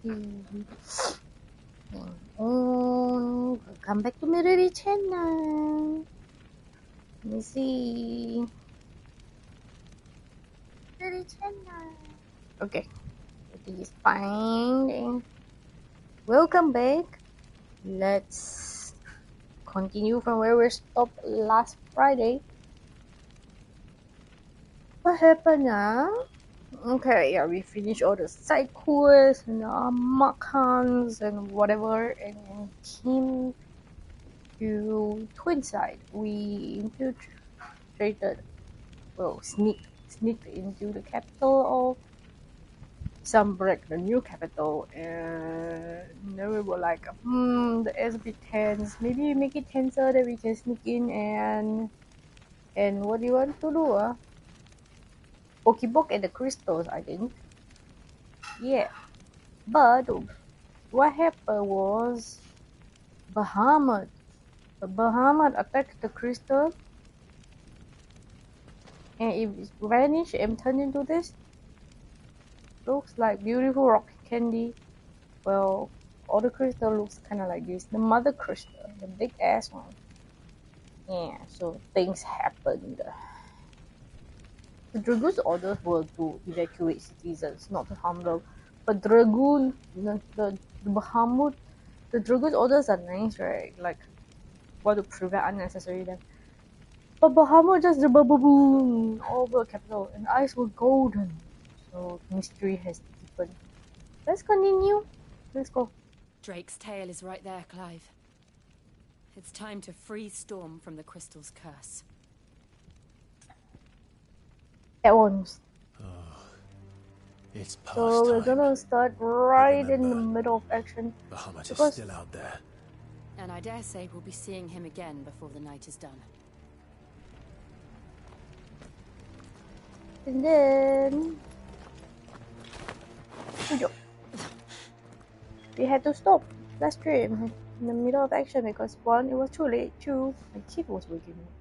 Come back to Meruri channel. Let me see. Meruri channel. Okay, it is fine. Welcome back. Let's continue from where we stopped last Friday. What happened now? Okay, yeah, we finished all the side quests and Makhans and whatever, and then came to Twinside. We infiltrated, well, sneaked into the capital of Sunbreak, the new capital, and then we were like, the air's a bit tense. Maybe we make it tenser that we can sneak in and what do you want to do? Pokeball and the crystals, I think. Yeah, but what happened was Bahamut. Bahamut attacked the crystal and it vanished and turned into this. Looks like beautiful rock candy. Well, all the crystal looks kind of like this. The mother crystal, the big ass one. Yeah, so things happened. The Dragoon's orders were to evacuate citizens, not to harm them. But Dragoon, the Bahamut, the Dragoon's orders are nice, right? Like, want to prevent unnecessary death. But Bahamut just the boom all over the capital, and eyes were golden. So mystery has deepened. Let's continue. Let's go. Drake's tail is right there, Clive. It's time to free Storm from the crystal's curse. At once. It's past So we're time. gonna start right in the middle of action. Bahamut is still out there. And I dare say we'll be seeing him again before the night is done. And then we had to stop last stream in the middle of action because one, it was too late. Two, my kid was waking up.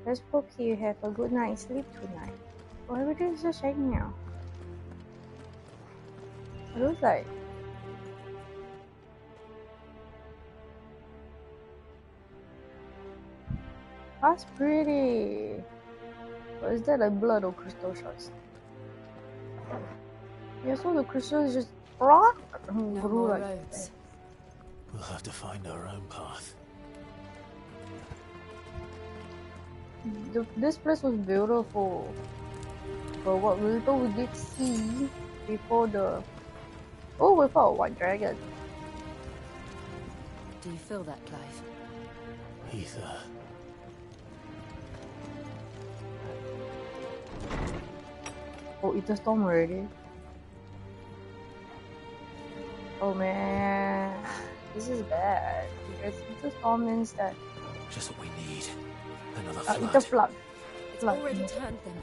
Let's hope you have a good night's sleep tonight. Oh, everything is so shiny now. It looks like that's pretty. Or is that like blood or crystal shards? Yeah, so the crystal is just rock. No more roads. We'll have to find our own path. This place was beautiful. But what little we did see before the... Oh, we fought a white dragon. Do you feel that, Clive? Ether. Oh, it's a storm already. Oh man, this is bad. Because it's a storm means that... Just what we need. Another flood. It's a flood. It's already turned them.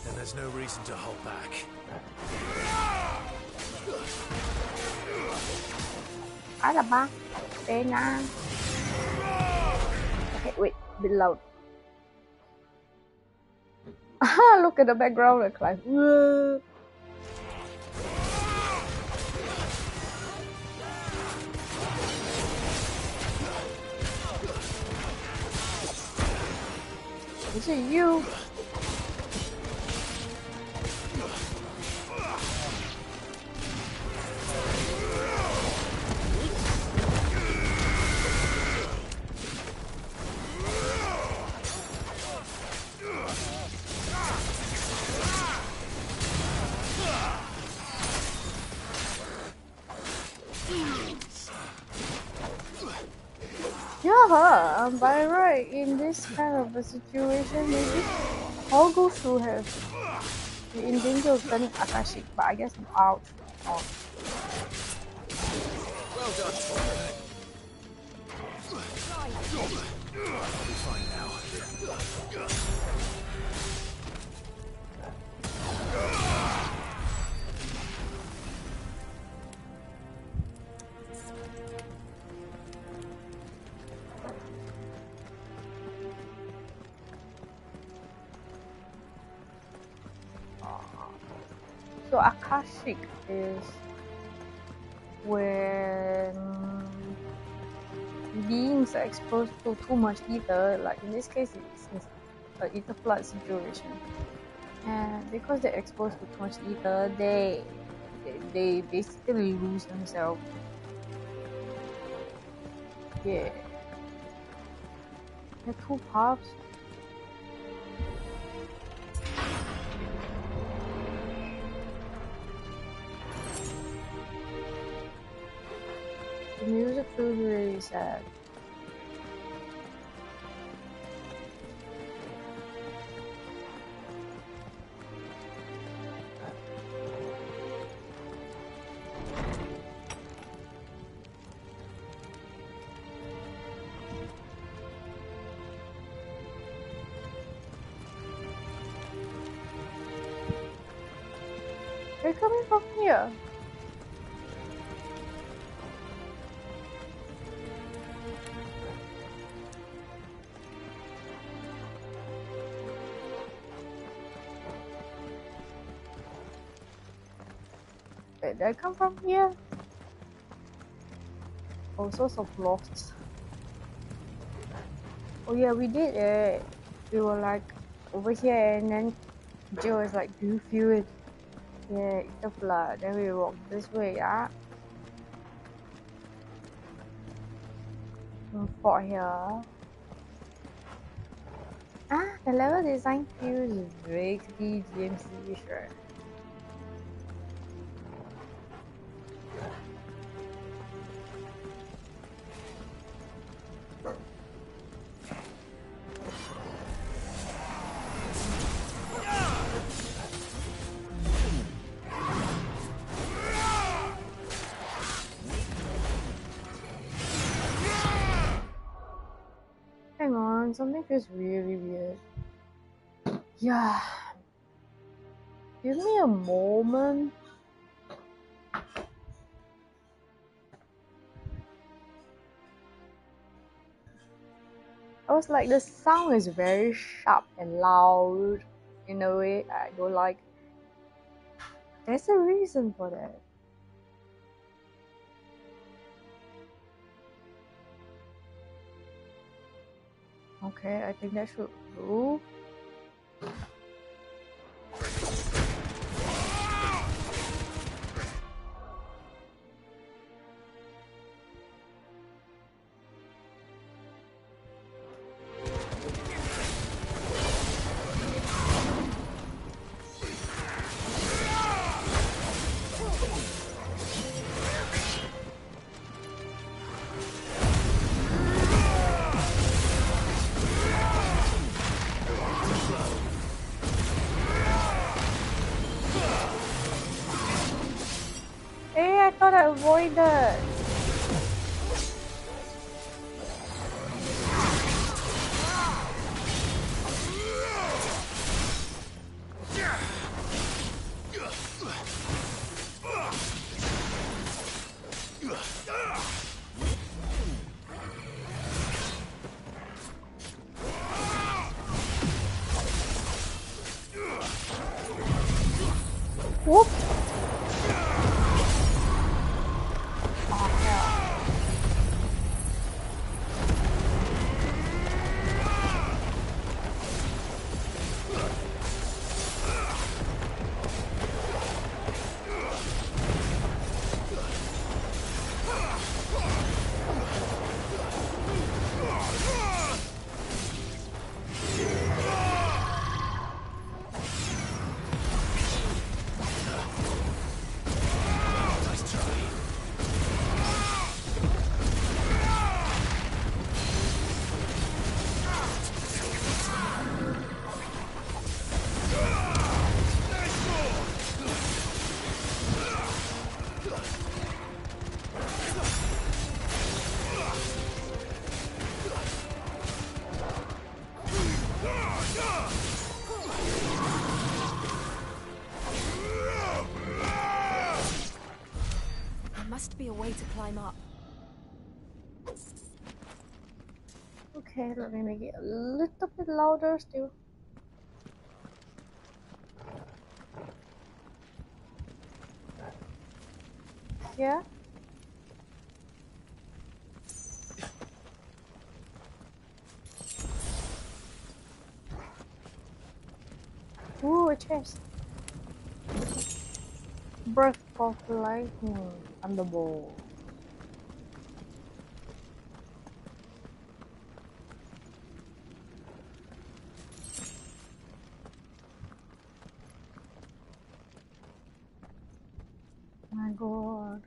Then there's no reason to hold back. Ada ba? Pena. Okay, wait, a bit loud. Look at the background, like Clive. Is it you? Yeah, by right, in this kind of a situation, maybe Hogu should have been in danger of turning Akashic, but I guess I'm out. Oh. Well done, Torment. I'll be fine now. So Akashic is when beings are exposed to too much ether, like in this case it's an ether flood situation, and because they're exposed to too much ether, they basically lose themselves. Yeah, there are two paths. The music feels really sad. They're coming from here. Wait, did I come from here? All sorts of lofts. Oh yeah, we did it. We were like over here, and then Joe was like, "Do you feel it?" Yeah, it's the flood. Then we walk this way, yeah. For here. Ah, the level design feels vaguely GMC-ish, right? Hang on, something feels really weird. Yeah. Give me a moment. I was like, the sound is very sharp and loud in a way I don't like. There's a reason for that. Okay, I think that should do. Hey, I thought I avoided. Whoop! Oh, hell. There must be a way to climb up. Okay, let me make it a little bit louder still. Yeah? a chest. Breath of lightning. Thunderbolt. My god.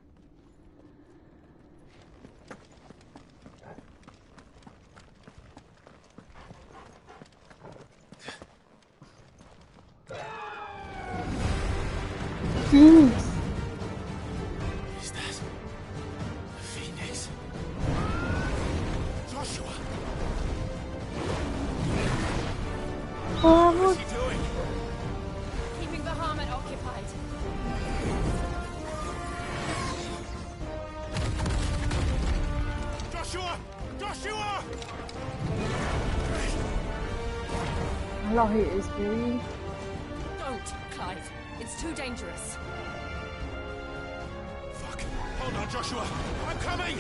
Jeez. Is that a phoenix? Joshua! Oh, What's he doing? Keeping the Bahamut occupied. Joshua! Joshua! Allah, he is very... Don't, Clive. It's too dangerous. Fuck. Hold on, Joshua. I'm coming!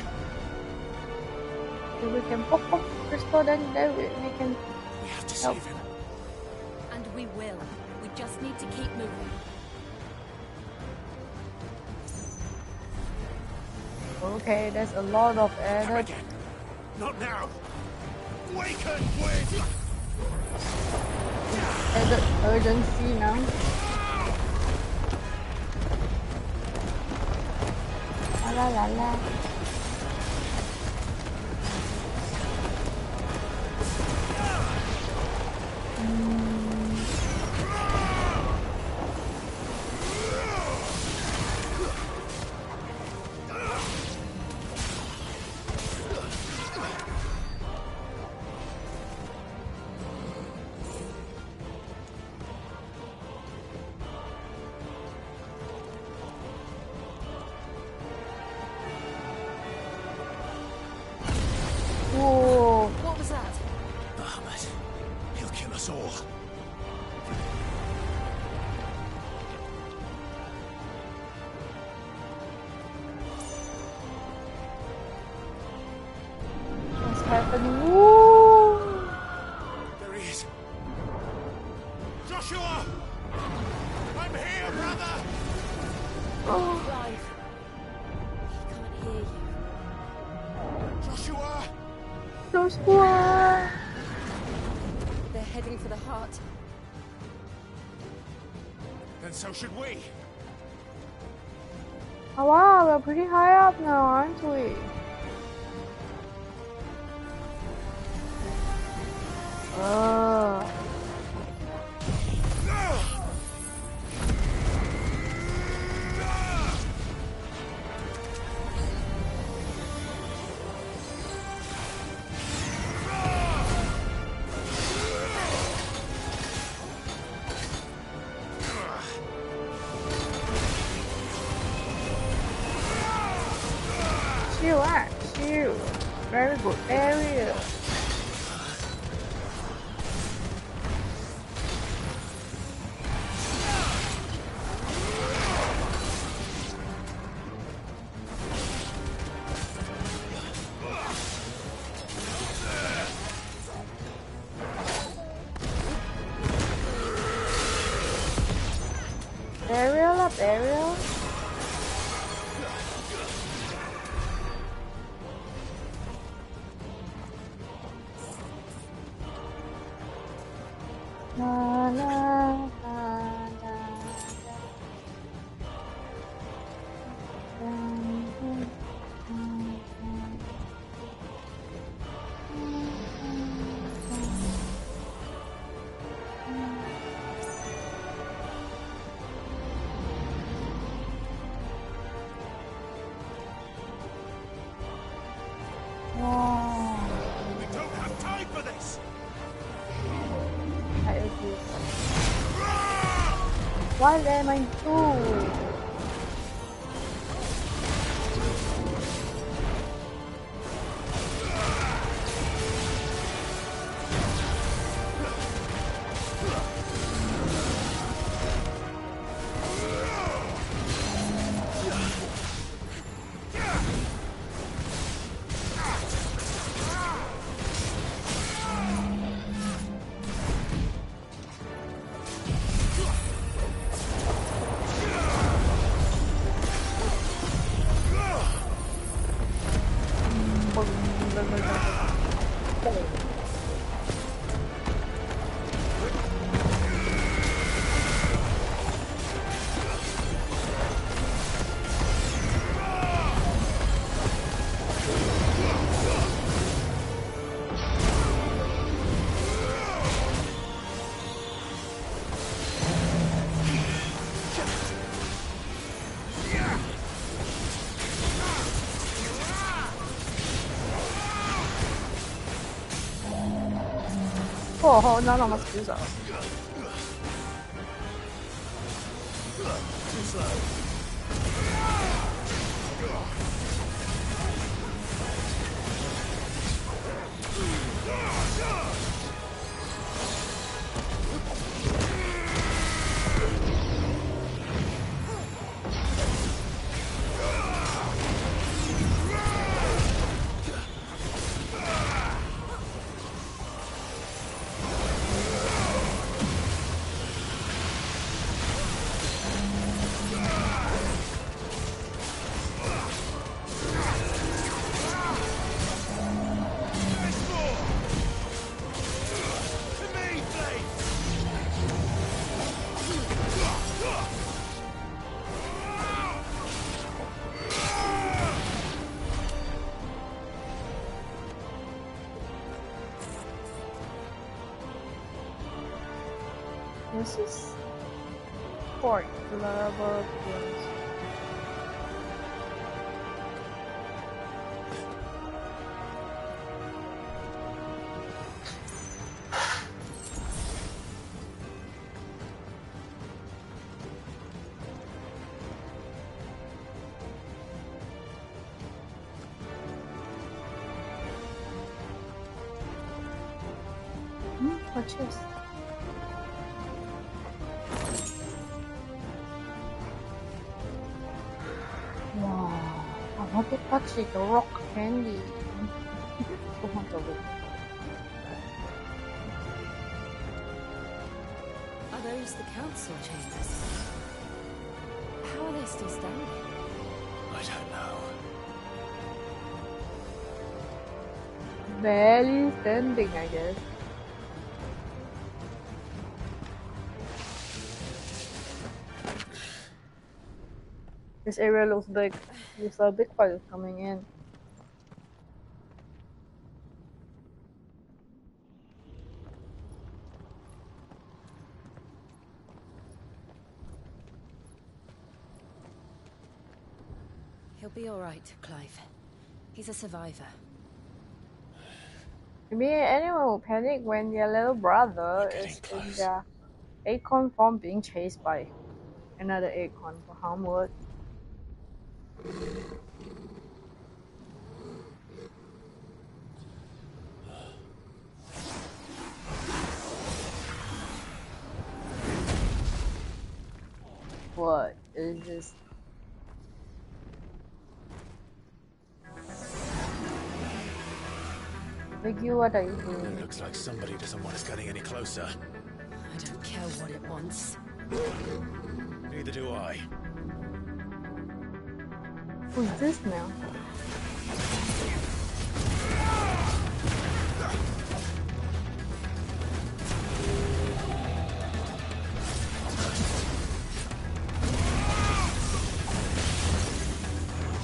If we can pop crystal, then we can We have to help. save him. And we will. We just need to keep moving. Okay, there's a lot of Come added again. Not now. Waken with... urgency now. La la la. Whoa. What was that? Bahamut. He'll kill us all. What's happening? Woo! There he is. Joshua! I'm here, brother! Oh, Clive. He can't hear you. Joshua! Joshua! They're heading for the heart. Then so should we. Oh wow, we're pretty high up now, aren't we? Oh. Chill out, chill. Very good area. Aerial up, aerial. La la la la. Wow. We don't have time for this! I agree. Why am I too? Oh, none of my skills are. Too slow. This is port level plus. What's this? Wow, I want to touch it, the rock candy. I want to look. Are those the council chambers? How are they still standing? I don't know. Barely standing, I guess. This area looks big. There's a big fight coming in. He'll be all right, Clive. He's a survivor. Maybe anyone will panic when their little brother We're is getting in close. their acorn form being chased by another acorn for Harmwood. What is this? Vicky, what are you doing? It looks like somebody doesn't want us getting any closer. I don't care what it wants. Neither do I. Who's this now?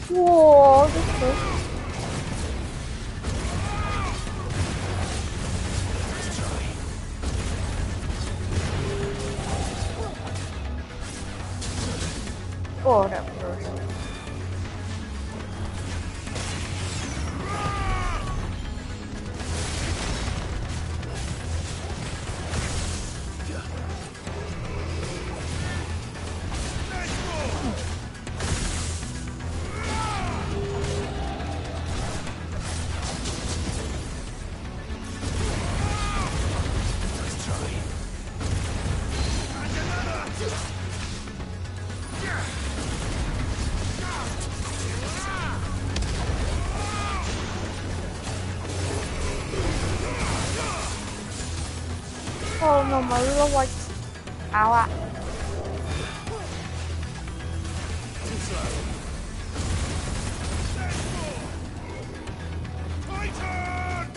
Whoa, this is... Oh, that person. Oh no, my little white. Ow. Too slow. Titan!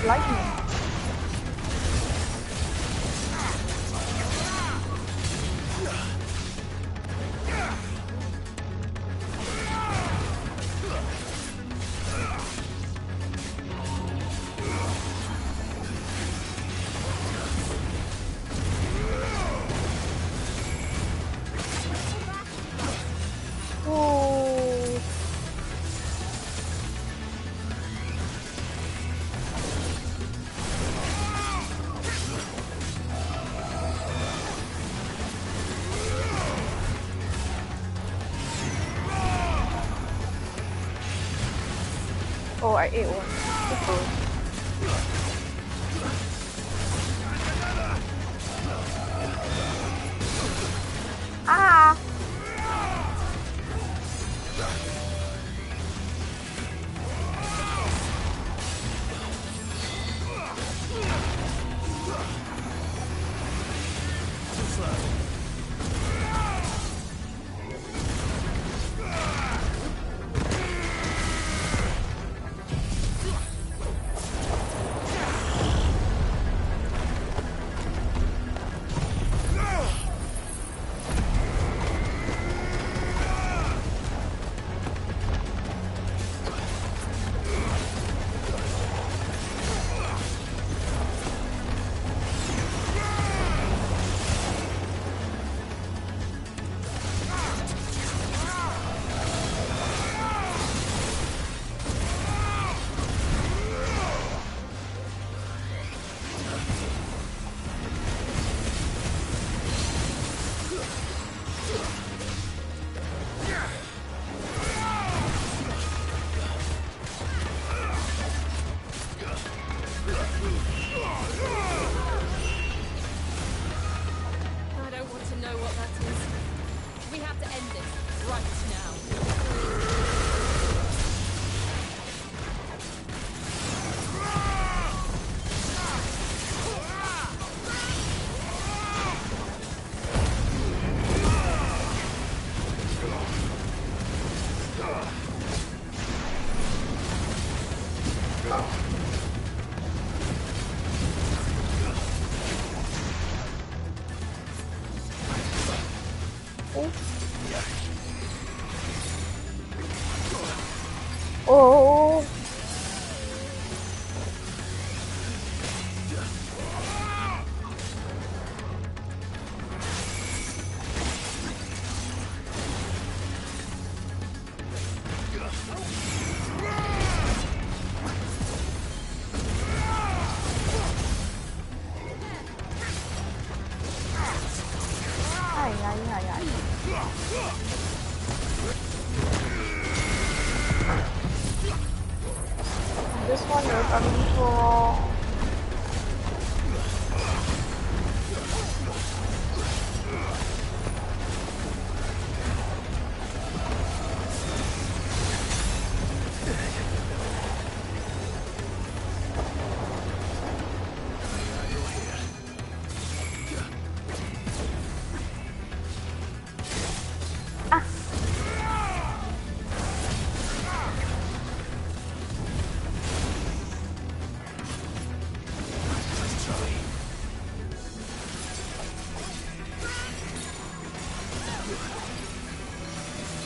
lightning. Oh. Oh, I ate one. Ah! I don't want to know what that is. We have to end this right now. Oh. Ay, ay, ay, ay. This one nữa bắn vô.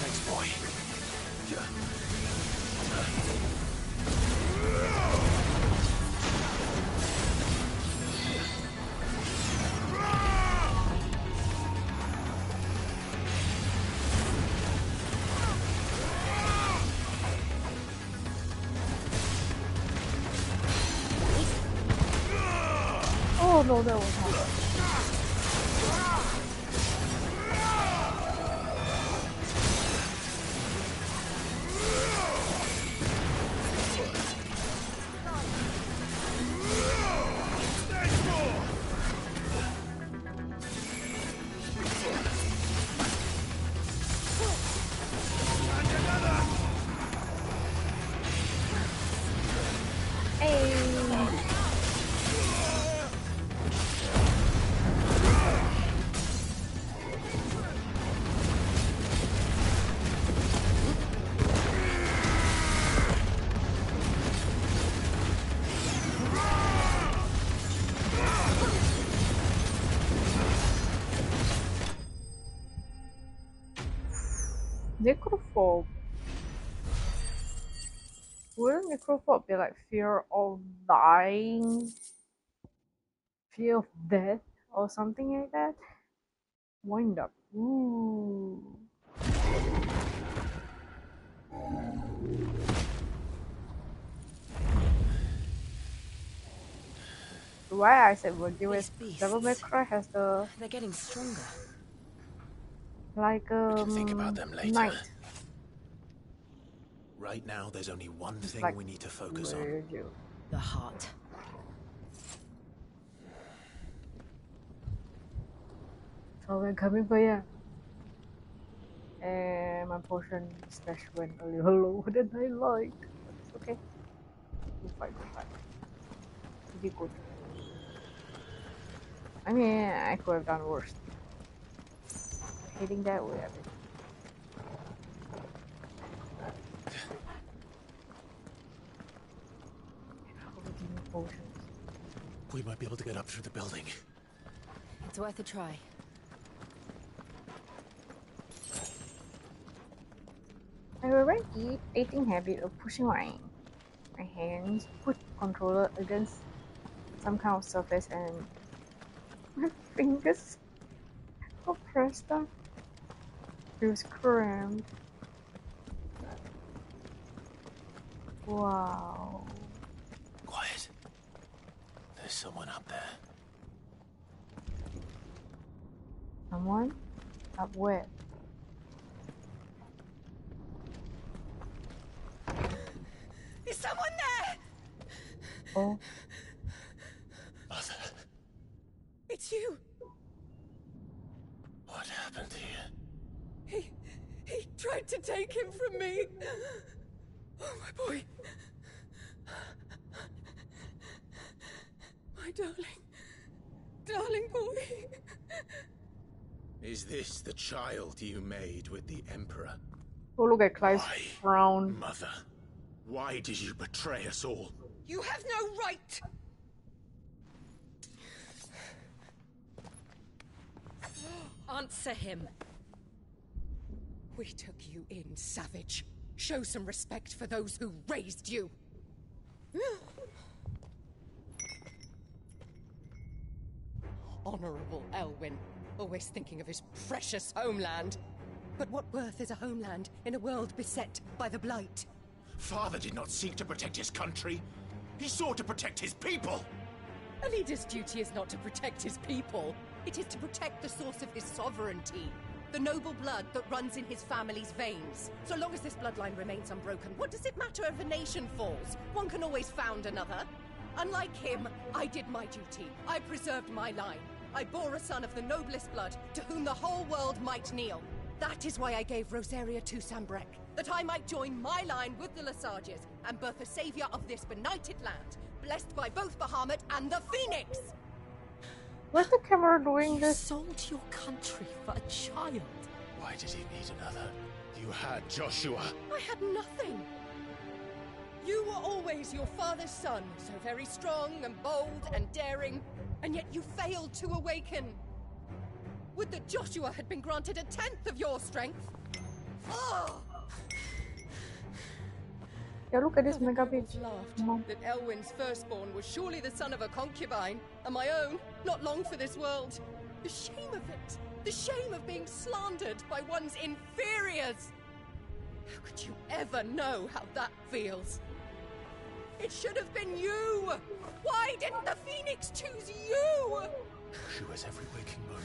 Thanks, boy. Oh no, that was hard. Hey. Necrophobe. Wouldn't necrophobe be like fear of dying? Fear of death? Or something like that? Wind up. Ooh. Why I said Virgil is Devil May Cry has the They're getting stronger. like We can think about them later. knight. Right now, there's only one thing Like we need to focus on. Virgil. The heart. So we're coming for you. And my potion stash went a little lower than I like. But it's okay. We'll fight. Pretty good. I mean, I could have done worse. Heading that way, I think. Potions. We might be able to get up through the building. It's worth a try. I have a very irritating habit of pushing my hands, push controller against some kind of surface and my fingers are pressed up. Feels cramped. Wow. Quiet. There's someone up there. Someone? Up where? Is someone there? Oh. Mother, It's you. what happened here? He tried to take him from me. Oh, my boy. My darling boy. Is this the child you made with the Emperor? Oh, look at Clive's Why? frown. Mother, why did you betray us all? You have no right. Answer him. We took you in, savage. Show some respect for those who raised you. Honorable Elwyn, always thinking of his precious homeland. But what worth is a homeland in a world beset by the Blight? Father did not seek to protect his country. He sought to protect his people. A leader's duty is not to protect his people. It is to protect the source of his sovereignty. The noble blood that runs in his family's veins. So long as this bloodline remains unbroken, what does it matter if a nation falls? One can always found another. Unlike him, I did my duty. I preserved my line. I bore a son of the noblest blood, to whom the whole world might kneel. That is why I gave Rosaria to Sambrek, that I might join my line with the Lesages and birth a savior of this benighted land, blessed by both Bahamut and the Phoenix! What's the camera doing You this? sold your country for a child. Why did he need another? You had Joshua. I had nothing. You were always your father's son, so very strong and bold and daring, and yet you failed to awaken. Would that Joshua had been granted 1/10 of your strength? Oh! Yeah, look at this mega Nobles bitch. laughed Mom. that Elwyn's firstborn was surely the son of a concubine, and my own, not long for this world. The shame of it! The shame of being slandered by one's inferiors! How could you ever know how that feels? It should have been you! Why didn't the Phoenix choose you? Joshua's every waking moment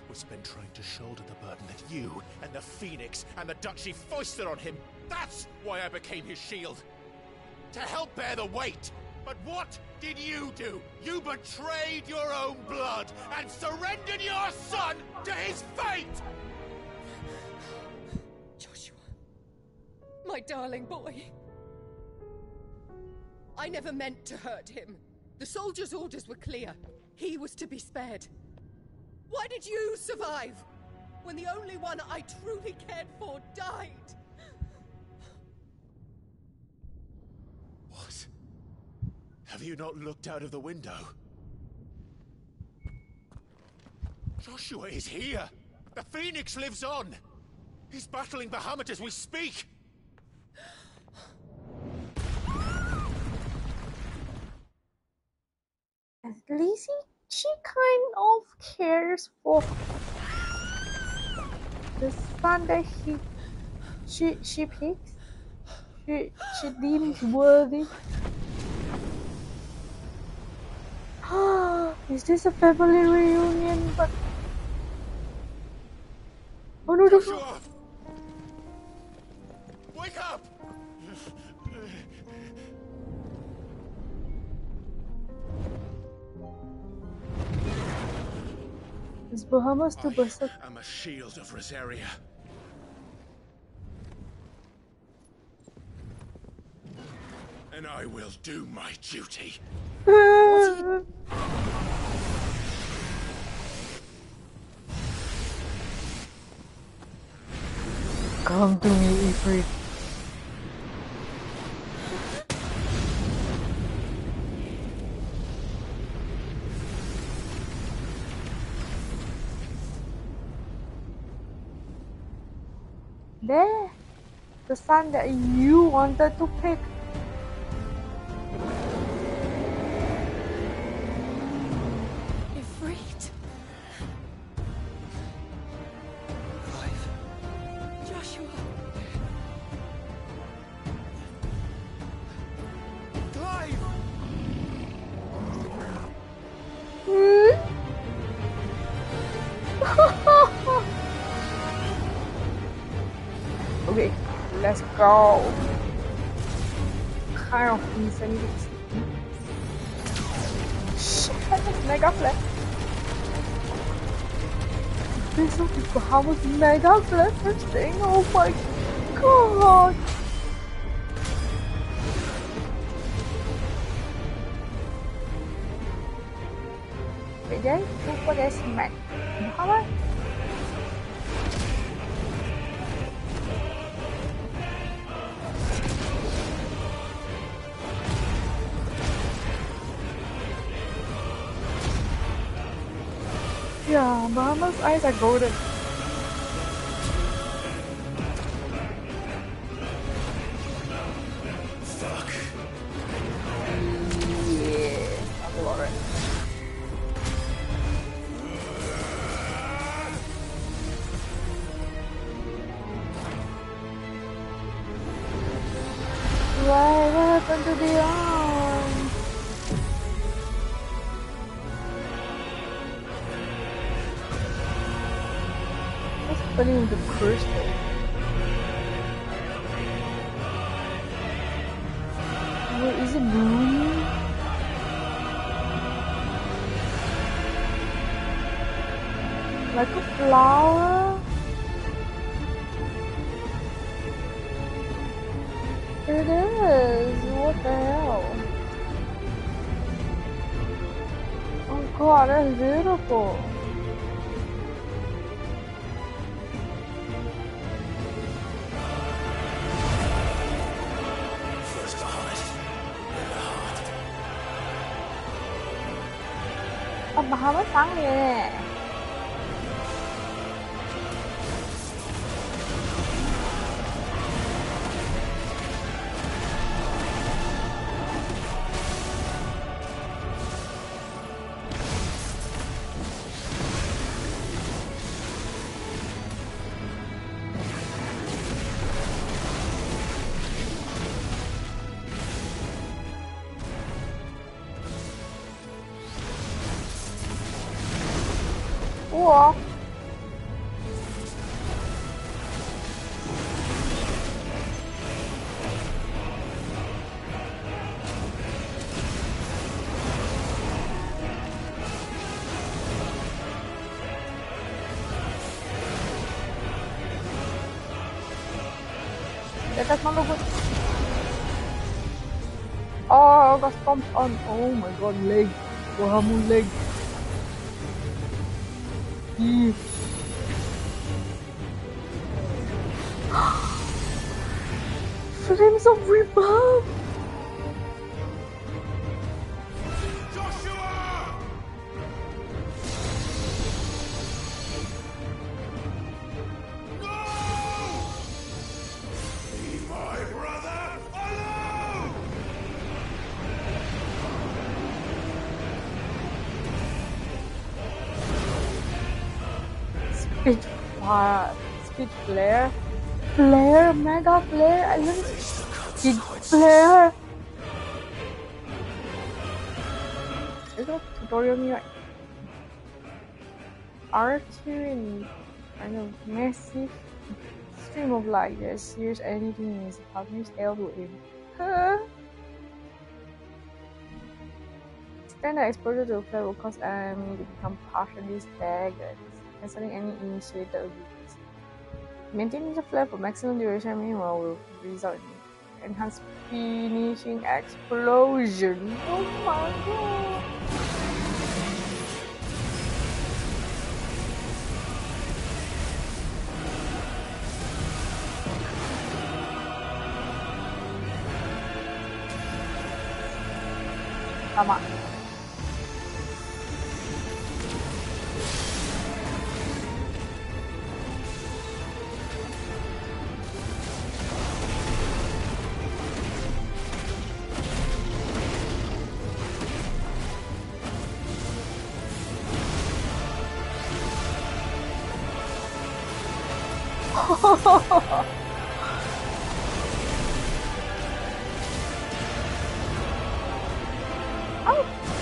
was spent trying to shoulder the burden that you and the Phoenix and the Duchy foisted on him. That's why I became his shield. To help bear the weight. But what did you do? You betrayed your own blood and surrendered your son to his fate! Joshua, my darling boy. I never meant to hurt him. The soldiers' orders were clear. He was to be spared. Why did you survive when the only one I truly cared for died? What? Have you not looked out of the window? Joshua is here! The Phoenix lives on! He's battling Bahamut as we speak! At least she kind of cares for the son that she picks. She deems worthy. Is this a family reunion? But oh no, no, no. Joshua! Wake up! Is Bahamut still berserk? I'm a shield of Rosaria. And I will do my duty. Come to me, Ifrit. There, the son that you wanted to pick. Ifrit. Clive. Joshua. Clive! Okay, let's go. Kind of insanity. Shit, that's mega flash. This is Bahamut's mega flash thing. Oh my god. Wait, there's Mac. Bahamut? Yeah, Bahamut's eyes are golden. Fuck. Yeah, I love it. What happened to the arm? What's happening with the crystal? Wait, is it blooming? Like a flower? It is! What the hell? Oh god, that's beautiful! First Bahamut. Then the heart. Bahamut sáng liền nè. Ủa? Để ta không đâu. Oh, got stomped on. Oh my god, leg. Bahamut leg. Flames of rebirth! Joshua! No! Speed flare. Flare, mega flare. I love big flare. Is that tutorial me right? R2 kind of massive stream of light. There's serious anything is published L to aim. Huh? Standard exposure to a flare will cause enemy to become partially staggered, cancelling any initiated abilities. Maintaining the flare for maximum duration meanwhile will result in enhanced finishing explosion. Oh my god! Sama.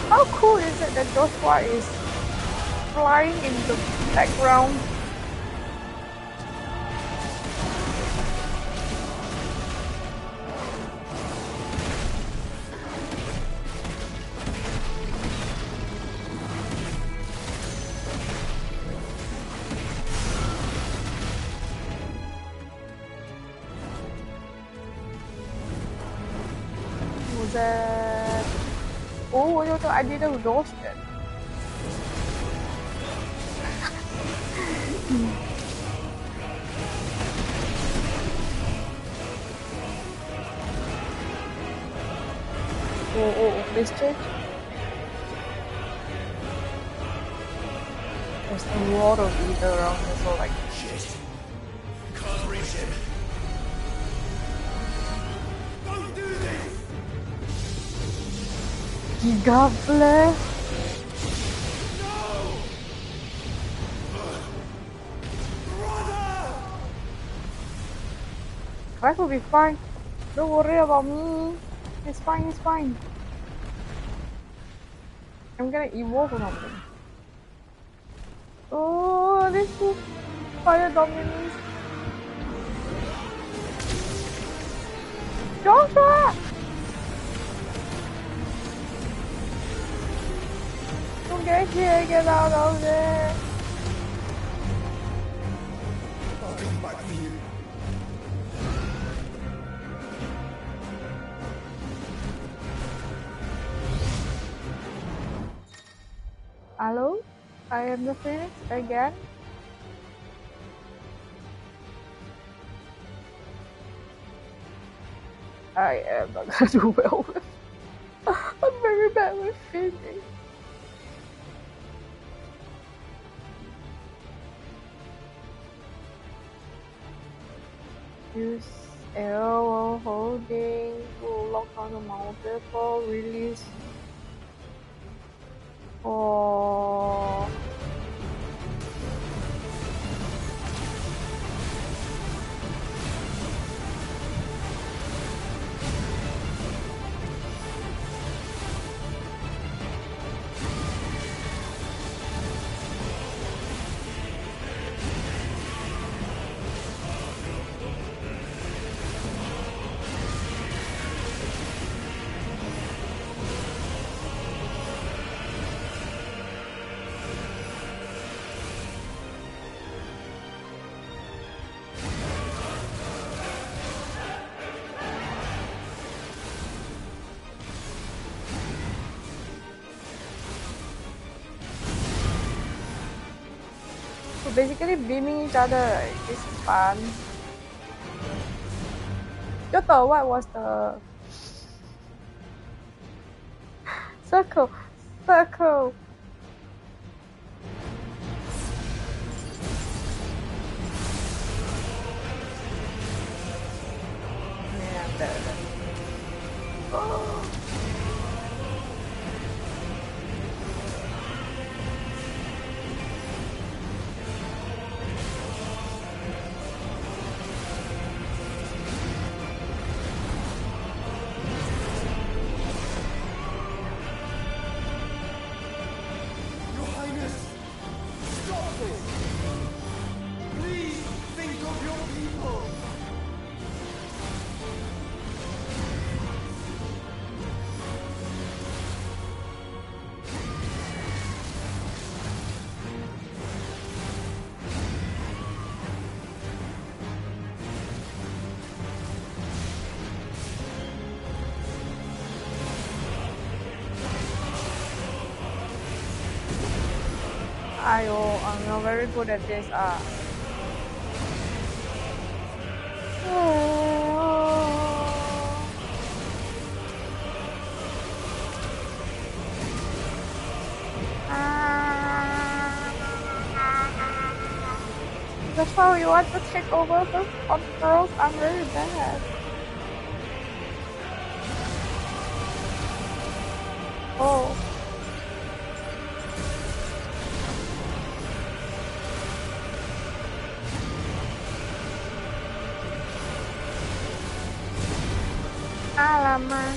How cool is it that Joshua is flying in the background? Was that... Oh, I didn't roast it. Please change. There's a lot of ether around here, so like... Shit. Can't reach it. Don't do this! Giga Flare? No! Brother! Clive will be fine. Don't worry about me. It's fine, it's fine. I'm gonna evolve or something. Oh, this is fire dominance. Joshua! Don't get here, get out of there. I'll come back for you. Hello? I am the Phoenix again. I am not gonna do well with. I'm very bad with Phoenix. Use arrow while holding to lock on the multiple release. Oh. Basically beaming each other. This is fun. Yoto, what was the circle? Circle. Oh. while. I'm not very good at this. That's why we want to take over the controls. I'm really bad. Oh. Alamak.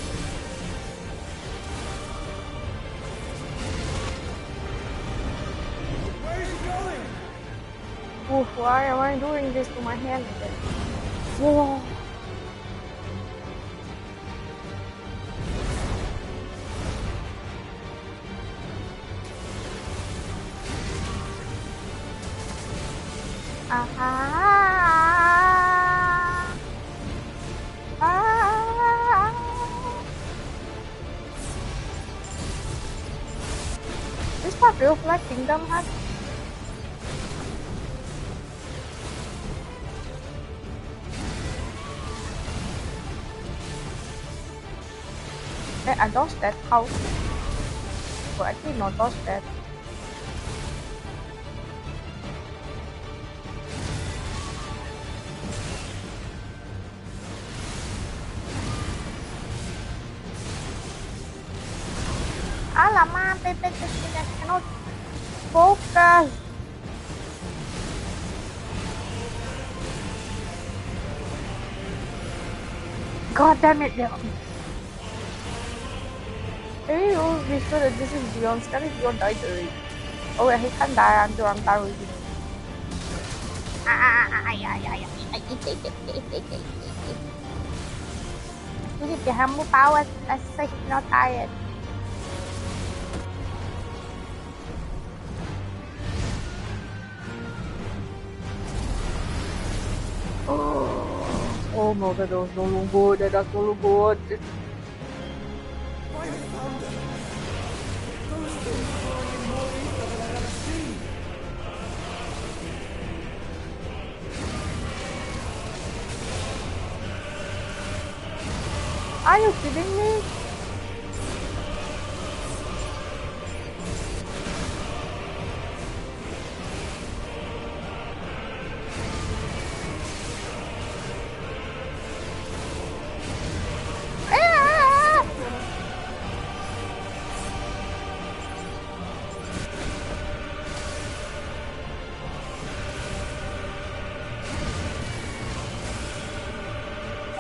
Where is he going? Oof, why am I doing this to my hand again? Whoa. This part feels like Kingdom Hearts. I dodged that. How? But I did not dodge that. Alamak, I cannot focus. God damn it, Maybe you'll be sure that this is Dion. Sekali Dion died already. Oh wait, he can't die until I'm done with him. You need to have more power. Let's say he's not tired. Oh no, that was no longer good. That's no longer good. Final Founder! Those things flying in more ether than I've ever seen! Are you kidding me?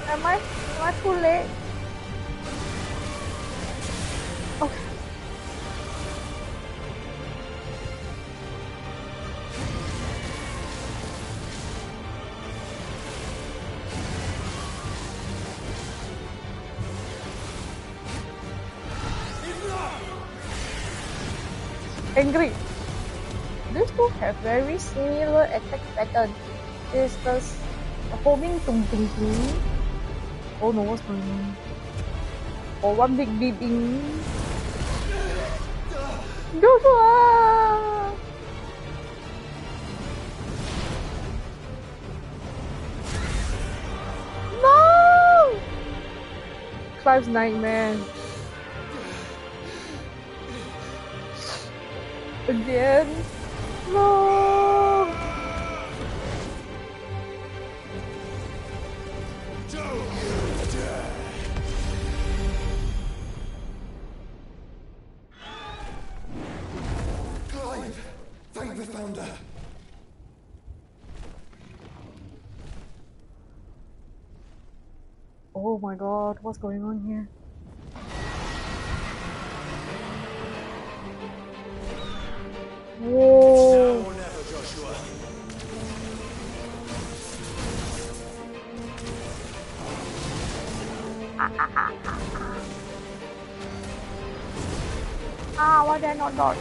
Am I too late? Okay. Angry. These two have very similar attack pattern. This does homing tung tung tung. Oh no, what's going on? Oh, one big beeping. Joshua! No! Clive's nightmare. Again? No! Clive! Thank the Founder! Oh my god, what's going on here? Whoa! Now or never, Joshua. Why did I not dodge?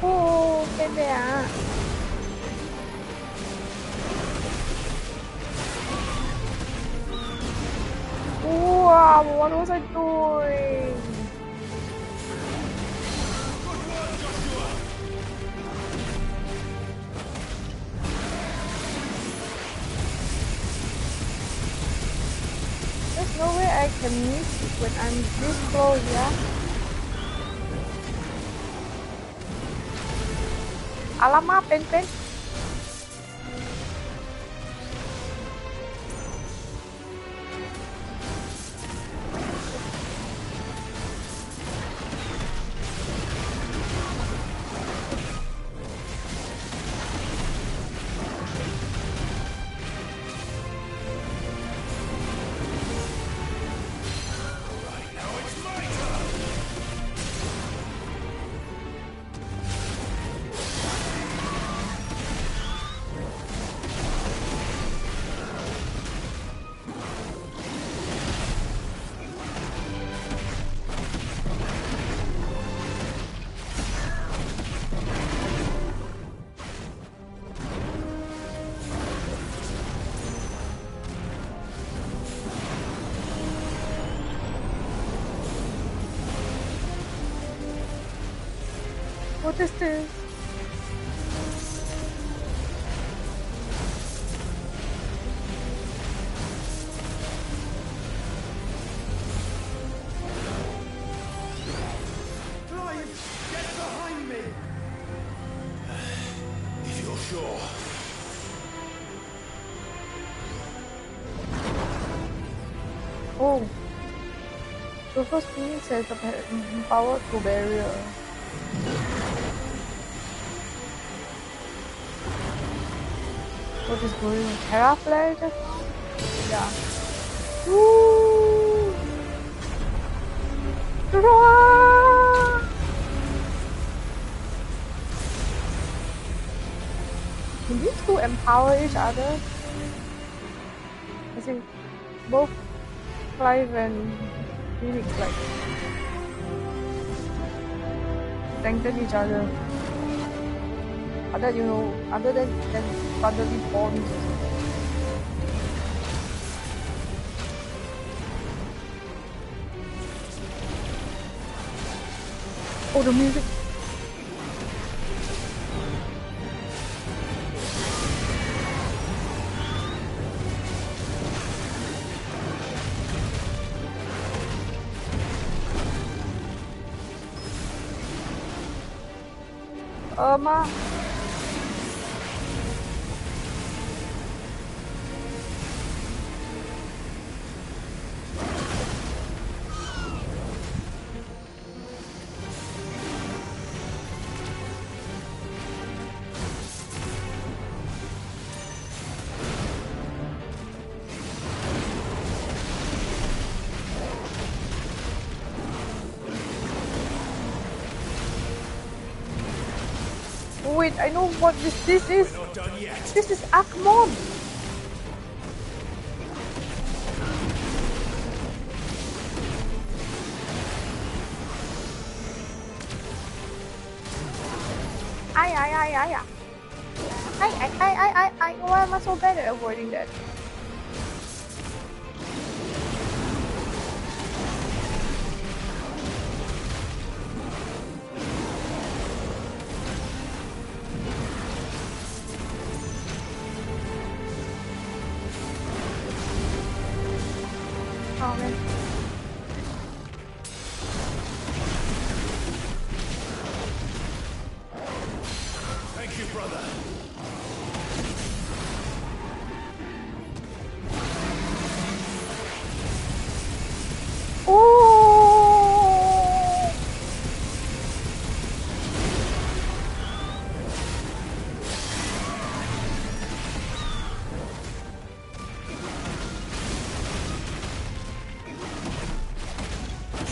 Oh, baby. What was I doing? There's no way I can miss it when I'm this close, yeah? Alamak, pen. What is this? Clive, get behind me! If you're sure. Oh. The first Phoenix has the power to barrier. What is going on? Terra flare just now? Yeah. Woo! Roar! Can these two empower each other? I think both Clive and Phoenix like strengthen each other. Other than brotherly bonds. Oh, the music. Ma. Wait, I know what this is. We're not done yet. This is Akmon. Why am I so bad at avoiding that? Oh man. Thank you, brother. Oh!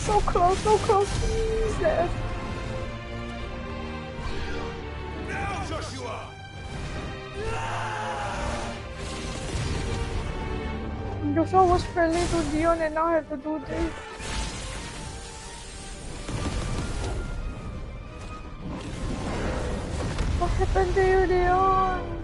So close, Jesus. Now, Joshua! Joshua was friendly to Dion and now I have to do this. What happened to you, Dion?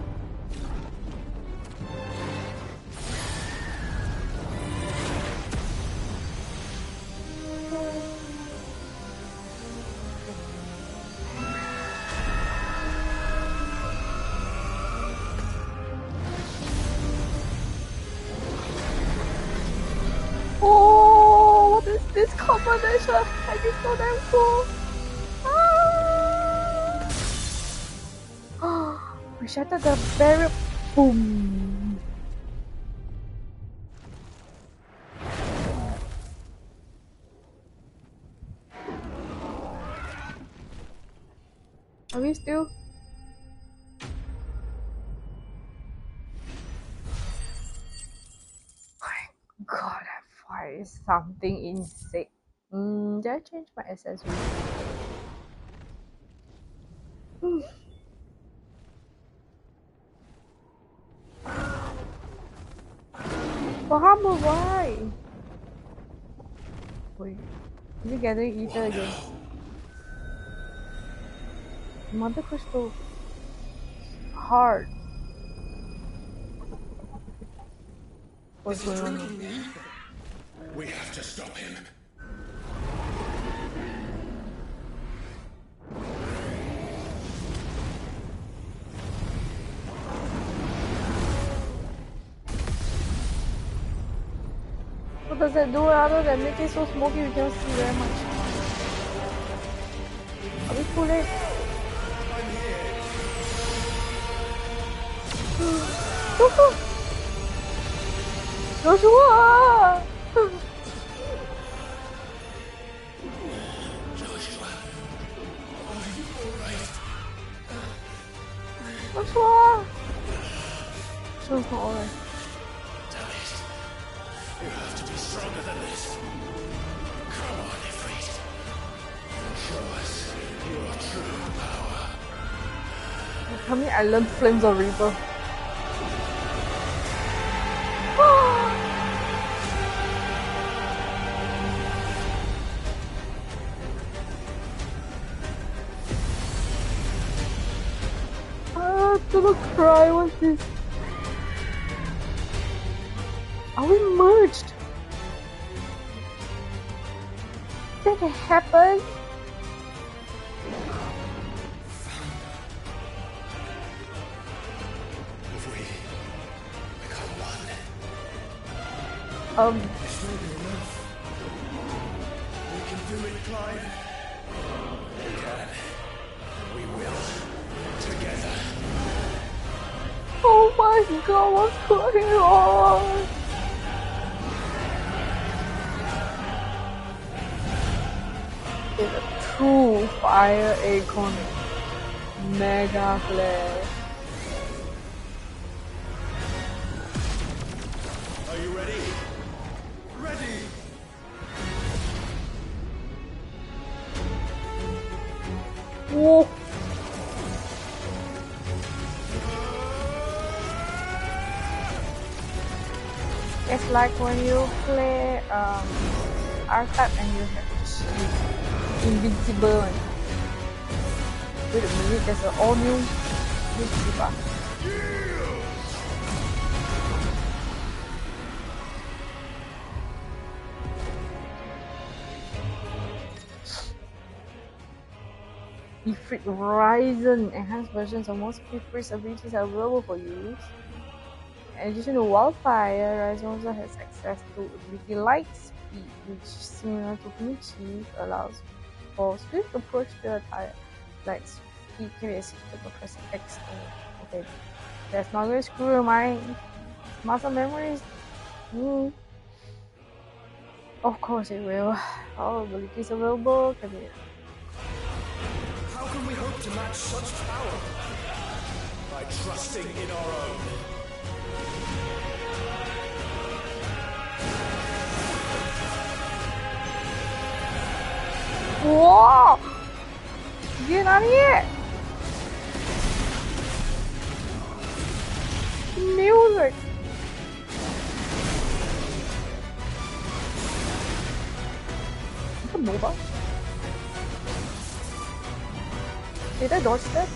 Foundation! I just so damn cool! Ah! We shattered the barrier. Boom! Are we still? God, that fire is something insane. Did I change my accessory? Bahama, why? Wait, is it gathering ether again? Mother crystal. Hard. What's going on? We have to stop him. What does that do other than make it so smoky we can't see very much? Are we too late? I'm here. Joshua! Joshua, are you alright? Joshua! Joshua's not alright. Damn it. You have to be stronger than this. Come on, Ifrit. Show us your true power. Coming Island Flames of Reaper. I'm gonna cry. What's this? Are we merged? Did it happen? If we become one. This may be enough. We can do it, Clive. We can. We will. Together. Oh my god, what's going on? It's a true fire acorn. Mega flare. Are you ready? Ready! Whoa. It's like when you play R-Type and you have invincible. Wait a minute, there's an all new buff. Ifrit Horizon enhanced versions of most Ifrit's abilities are available for use. In addition to Wildfire, Horizon also has access to ability Light Speed, which, similar to Finichi, allows for swift approach to a tire. Light Speed can be executed by pressing X. Okay, that's not going to screw my muscle memories. Of course it will. All abilities available can be. How can we hope to match such power? By trusting in our own. Wow! Get out of here! Music! It's a MOBA. Did I dodge that?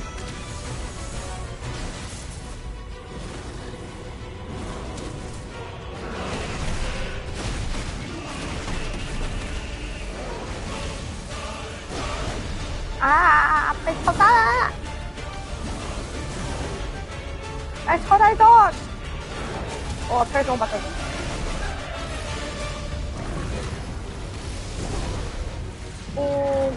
Ah! 被抽到了！哎，抽太多！哦，太多把这个。Oh.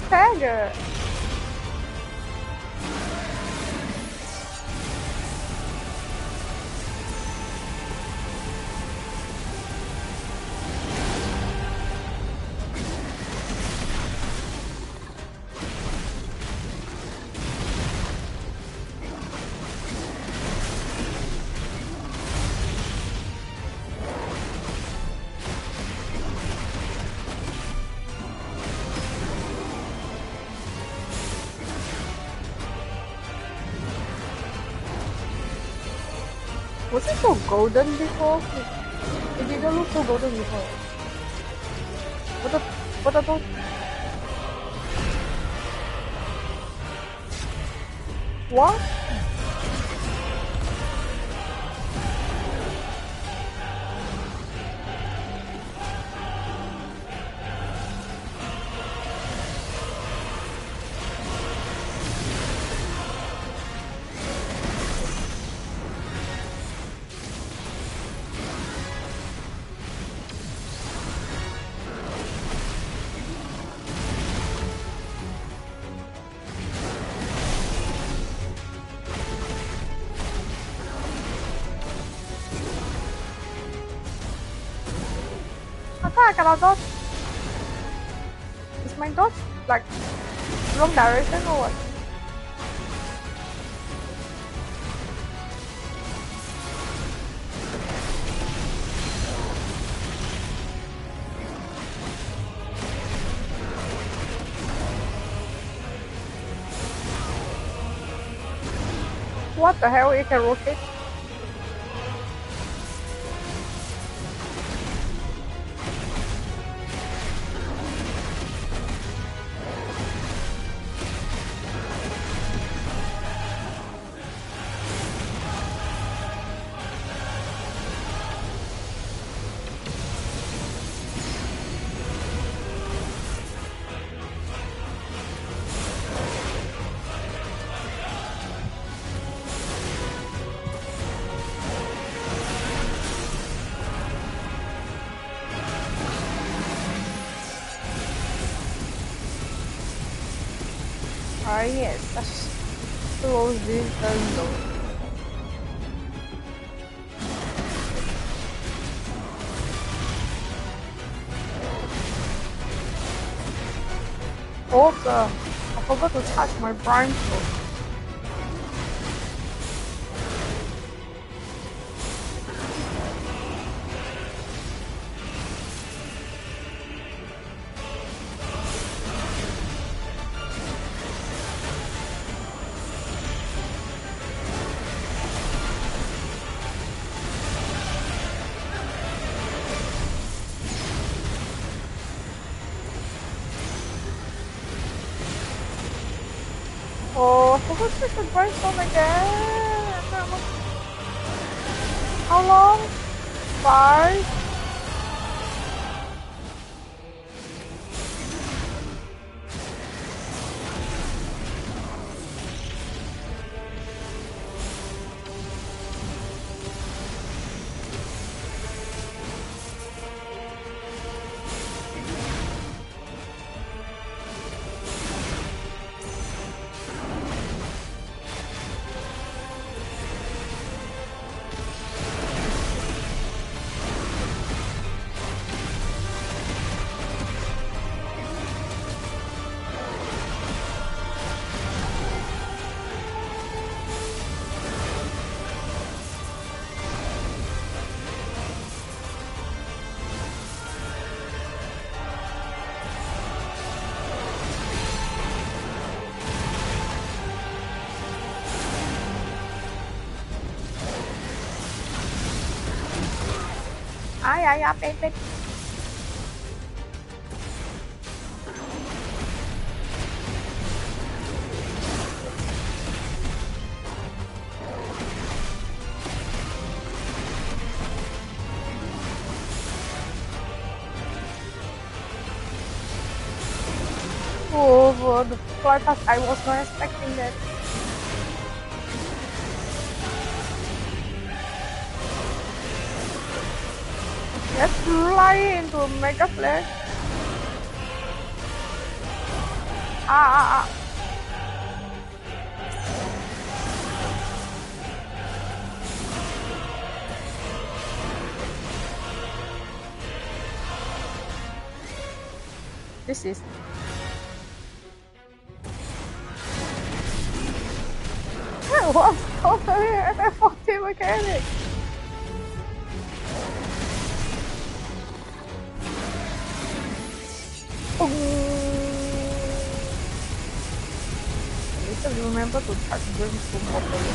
Stagger. Was it so golden before? It didn't look so golden before. What are those? What? I cannot dodge. Is my dodge like wrong direction or what? What the hell? It can rotate? Ah, yes, that's close this door. Also, I forgot to charge my blindfold. Oh, I forgot to check the blindfold again. How long? 5? Ay,เป็ด Oh, for the fly past, I was not expecting that. Let's fly into a mega flare. Ah. This is. That was totally an FFXVI mechanic. Later remember to charge brimstone properly.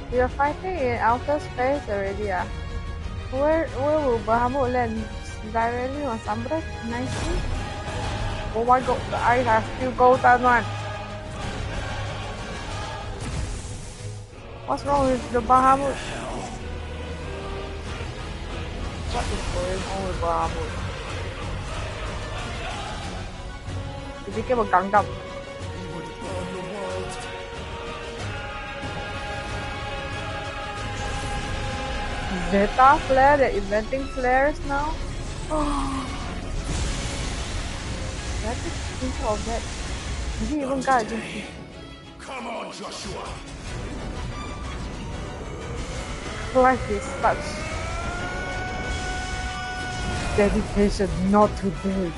We are fighting in outer space already. Where will Bahamut land? Directly on Sunbreak? Nicely? Oh my god, the eyes are still golden one. What's wrong with the Bahamut? What is going on with Bahamut? It became a Gundam. Zeta flare, they're inventing flares now. Oh, I have to think of that. Maybe even got against me. Come on, Joshua. Life is such dedication not to do it.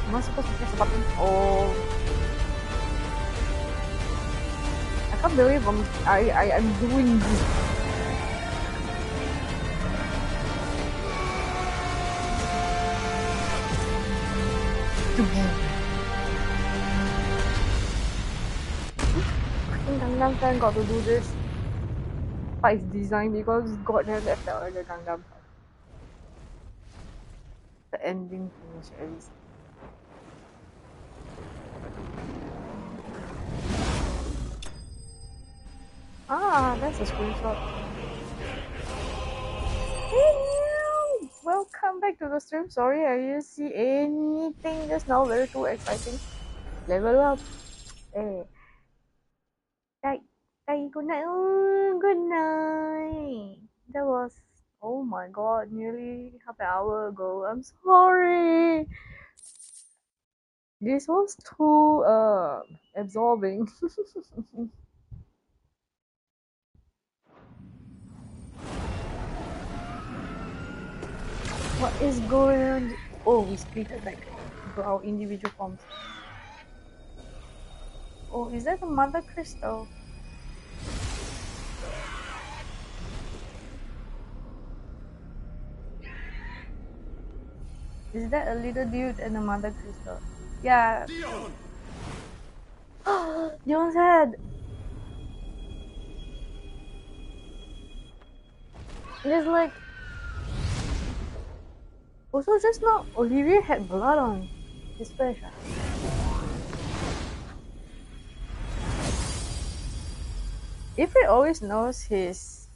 Am I supposed to press the button? Oh, I can't believe I'm doing this. Gangnam fan got to do this. But it's designed because God damn that felt like a Gangnam fan. The ending finish at least. Ah, that's a screenshot. Hey, welcome back to the stream. Sorry, I didn't see anything just now. Very too exciting. Level up. Hey. Good night. Oh, good night. That was, oh my god, nearly half an hour ago. I'm sorry. This was too absorbing. What is going on? Oh, we split it back to our individual forms. Oh, is that a mother crystal? Is that a little dude and a mother crystal? Yeah. Dion's head! It's like... Also just now, Olivia had blood on his flesh. Ifrit always knows his...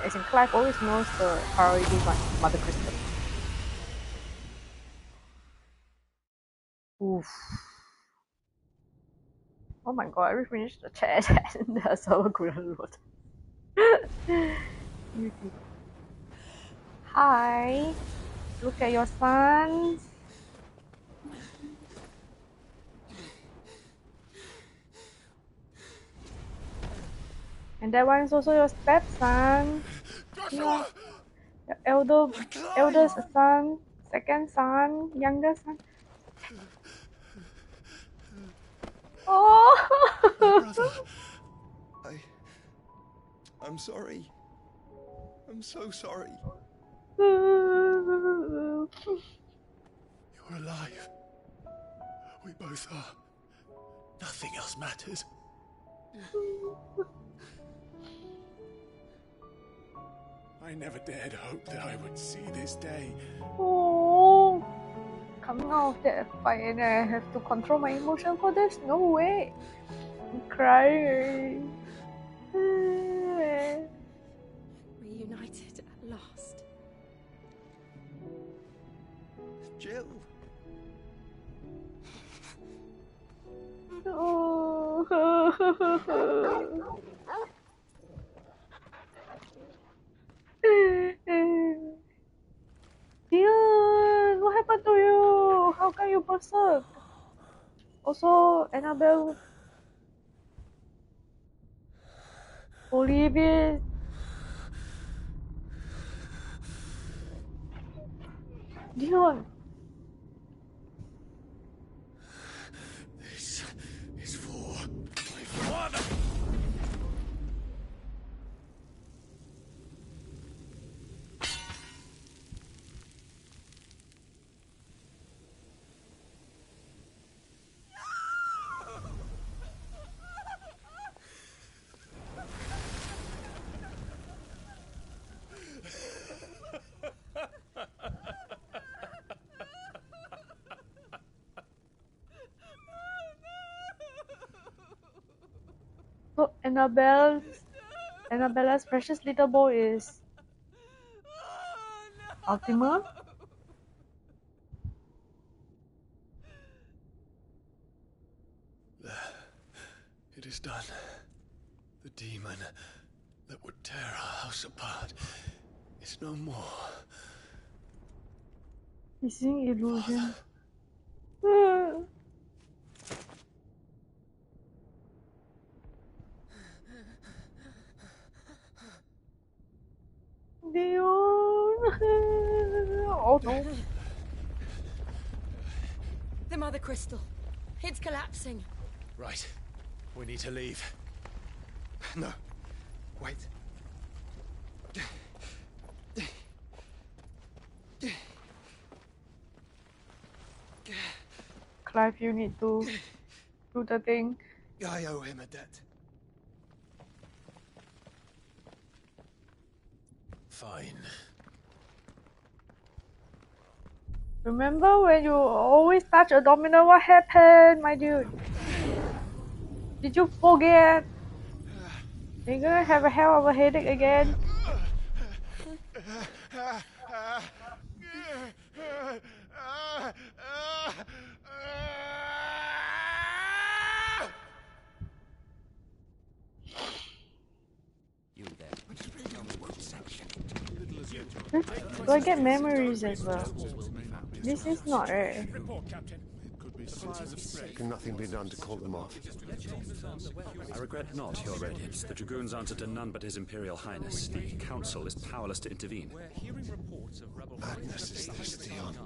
As in, Clive always knows the priority mother crystal. Oof. Oh my god, I finished the chat and the server couldn't load. Hi, look at your sons. And that one is also your stepson. Joshua! Your eldest son, second son, youngest son. Oh! Brother, I'm sorry. I'm so sorry. You're alive. We both are. Nothing else matters. I never dared hope that I would see this day. Oh, coming out of that fight and I have to control my emotion for this? No way. I'm crying. Reunited at last. Jill. Oh. Dion, what happened to you? How can you berserk? Also, Annabelle, Olivia. Dion. This is for my father. So Annabella's precious little boy is Ultima. It is done. The demon that would tear our house apart is no more. He's seeing illusion. Dion. Oh no. The Mother Crystal. It's collapsing. Right. We need to leave. No. Wait. Clive, you need to do the thing. I owe him a debt. Fine. Remember when you always touch a domino? What happened, my dude? Did you forget? You're gonna have a hell of a headache again. You there. Do I get memories as well? This is not right. Report, Captain. Can nothing be done to call them off? I regret not, Your Radiance. The Dragoons answer to none but His Imperial Highness. The Council is powerless to intervene. Madness is this, Dion.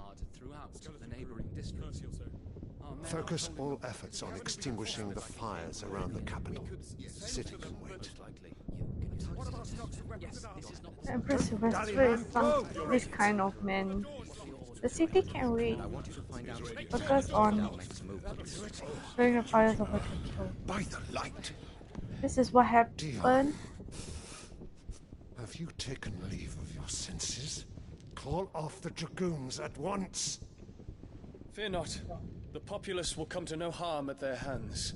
Focus all efforts on extinguishing the fires around the capital. City can wait. Empress Sylvester is this kind of man. The city can wait. Focus on clearing the fires of the capital. By the light! This is what happened. Dion, have you taken leave of your senses? Call off the Dragoons at once! Fear not. The populace will come to no harm at their hands.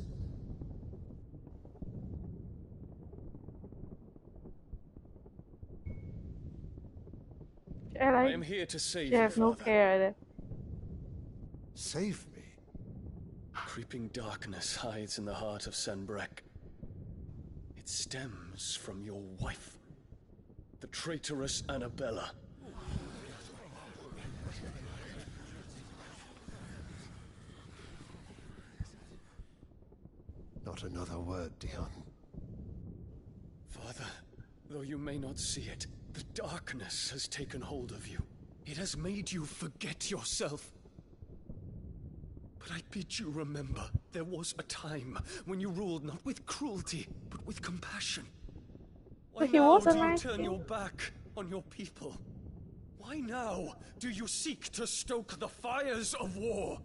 I am here to save you you, have no Father. care. Save me. Creeping darkness hides in the heart of Sanbreque. It stems from your wife, the traitorous Annabella. Not another word, Dion. Though you may not see it, the darkness has taken hold of you. It has made you forget yourself. But I bid you remember, there was a time when you ruled not with cruelty, but with compassion. Why But he now was a do you nice turn king. your back on your people? Why now do you seek to stoke the fires of war?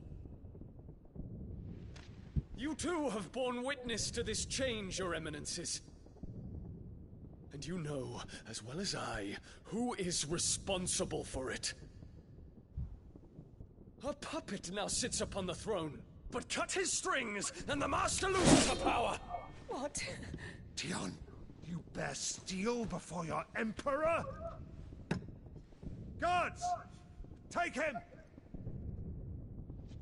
You too have borne witness to this change, your eminences. And you know, as well as I, who is responsible for it. A puppet now sits upon the throne, but cut his strings, and the master loses the power! What? Dion, you bear steel before your emperor? Guards! Take him!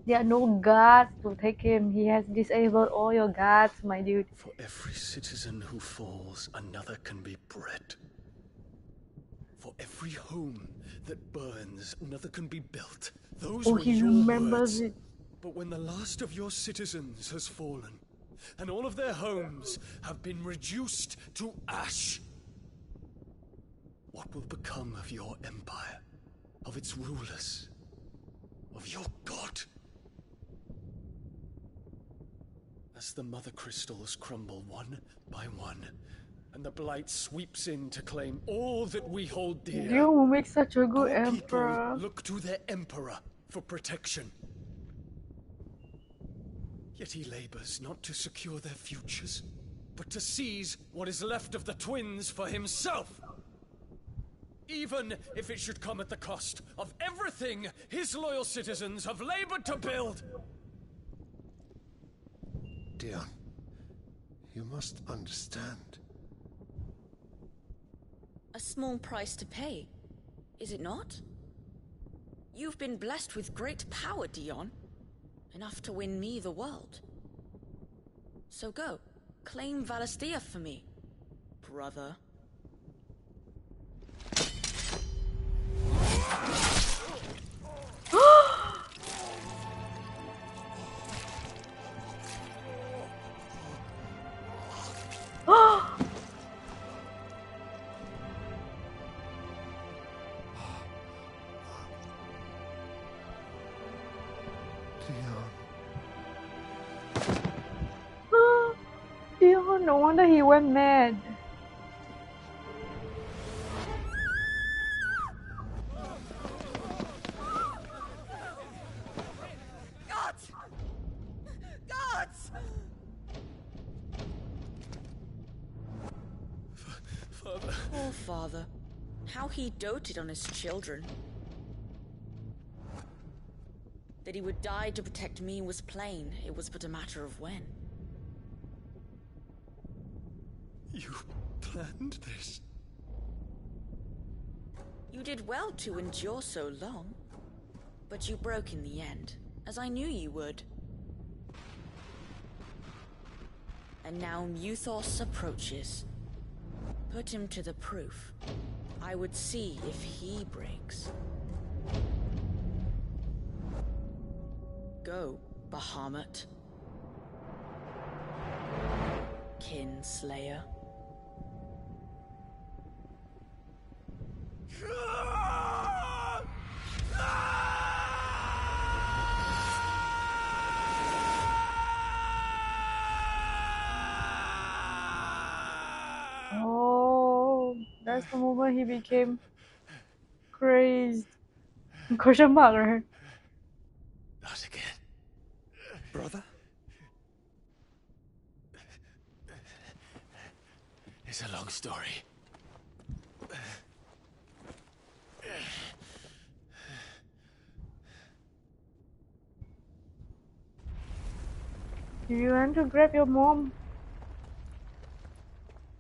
There are no guards to take him. He has disabled all your guards, my dude. For every citizen who falls, another can be bred. For every home that burns, another can be built. Those Oh, were he your remembers words. it. But when the last of your citizens has fallen, and all of their homes have been reduced to ash, what will become of your empire, of its rulers, of your god? As the mother crystals crumble one by one, and the blight sweeps in to claim all that we hold dear, You will make such a good our emperor. people look to their emperor for protection. Yet he labors not to secure their futures, but to seize what is left of the twins for himself. Even if it should come at the cost of everything his loyal citizens have labored to build. Dion, you must understand. A small price to pay, is it not? You've been blessed with great power, Dion. Enough to win me the world. So go, claim Valisthea for me, brother. Dion, no wonder he went mad. Gods! Gods! Father. Poor father. How he doted on his children. That he would die to protect me was plain. It was but a matter of when. You planned this? You did well to endure so long. But you broke in the end, as I knew you would. And now Muthos approaches. Put him to the proof. I would see if he breaks. Go, Bahamut. Kinslayer. Oh, that's the moment he became crazed. Question mark, right? Not again. Brother? It's a long story. Do you want to grab your mom?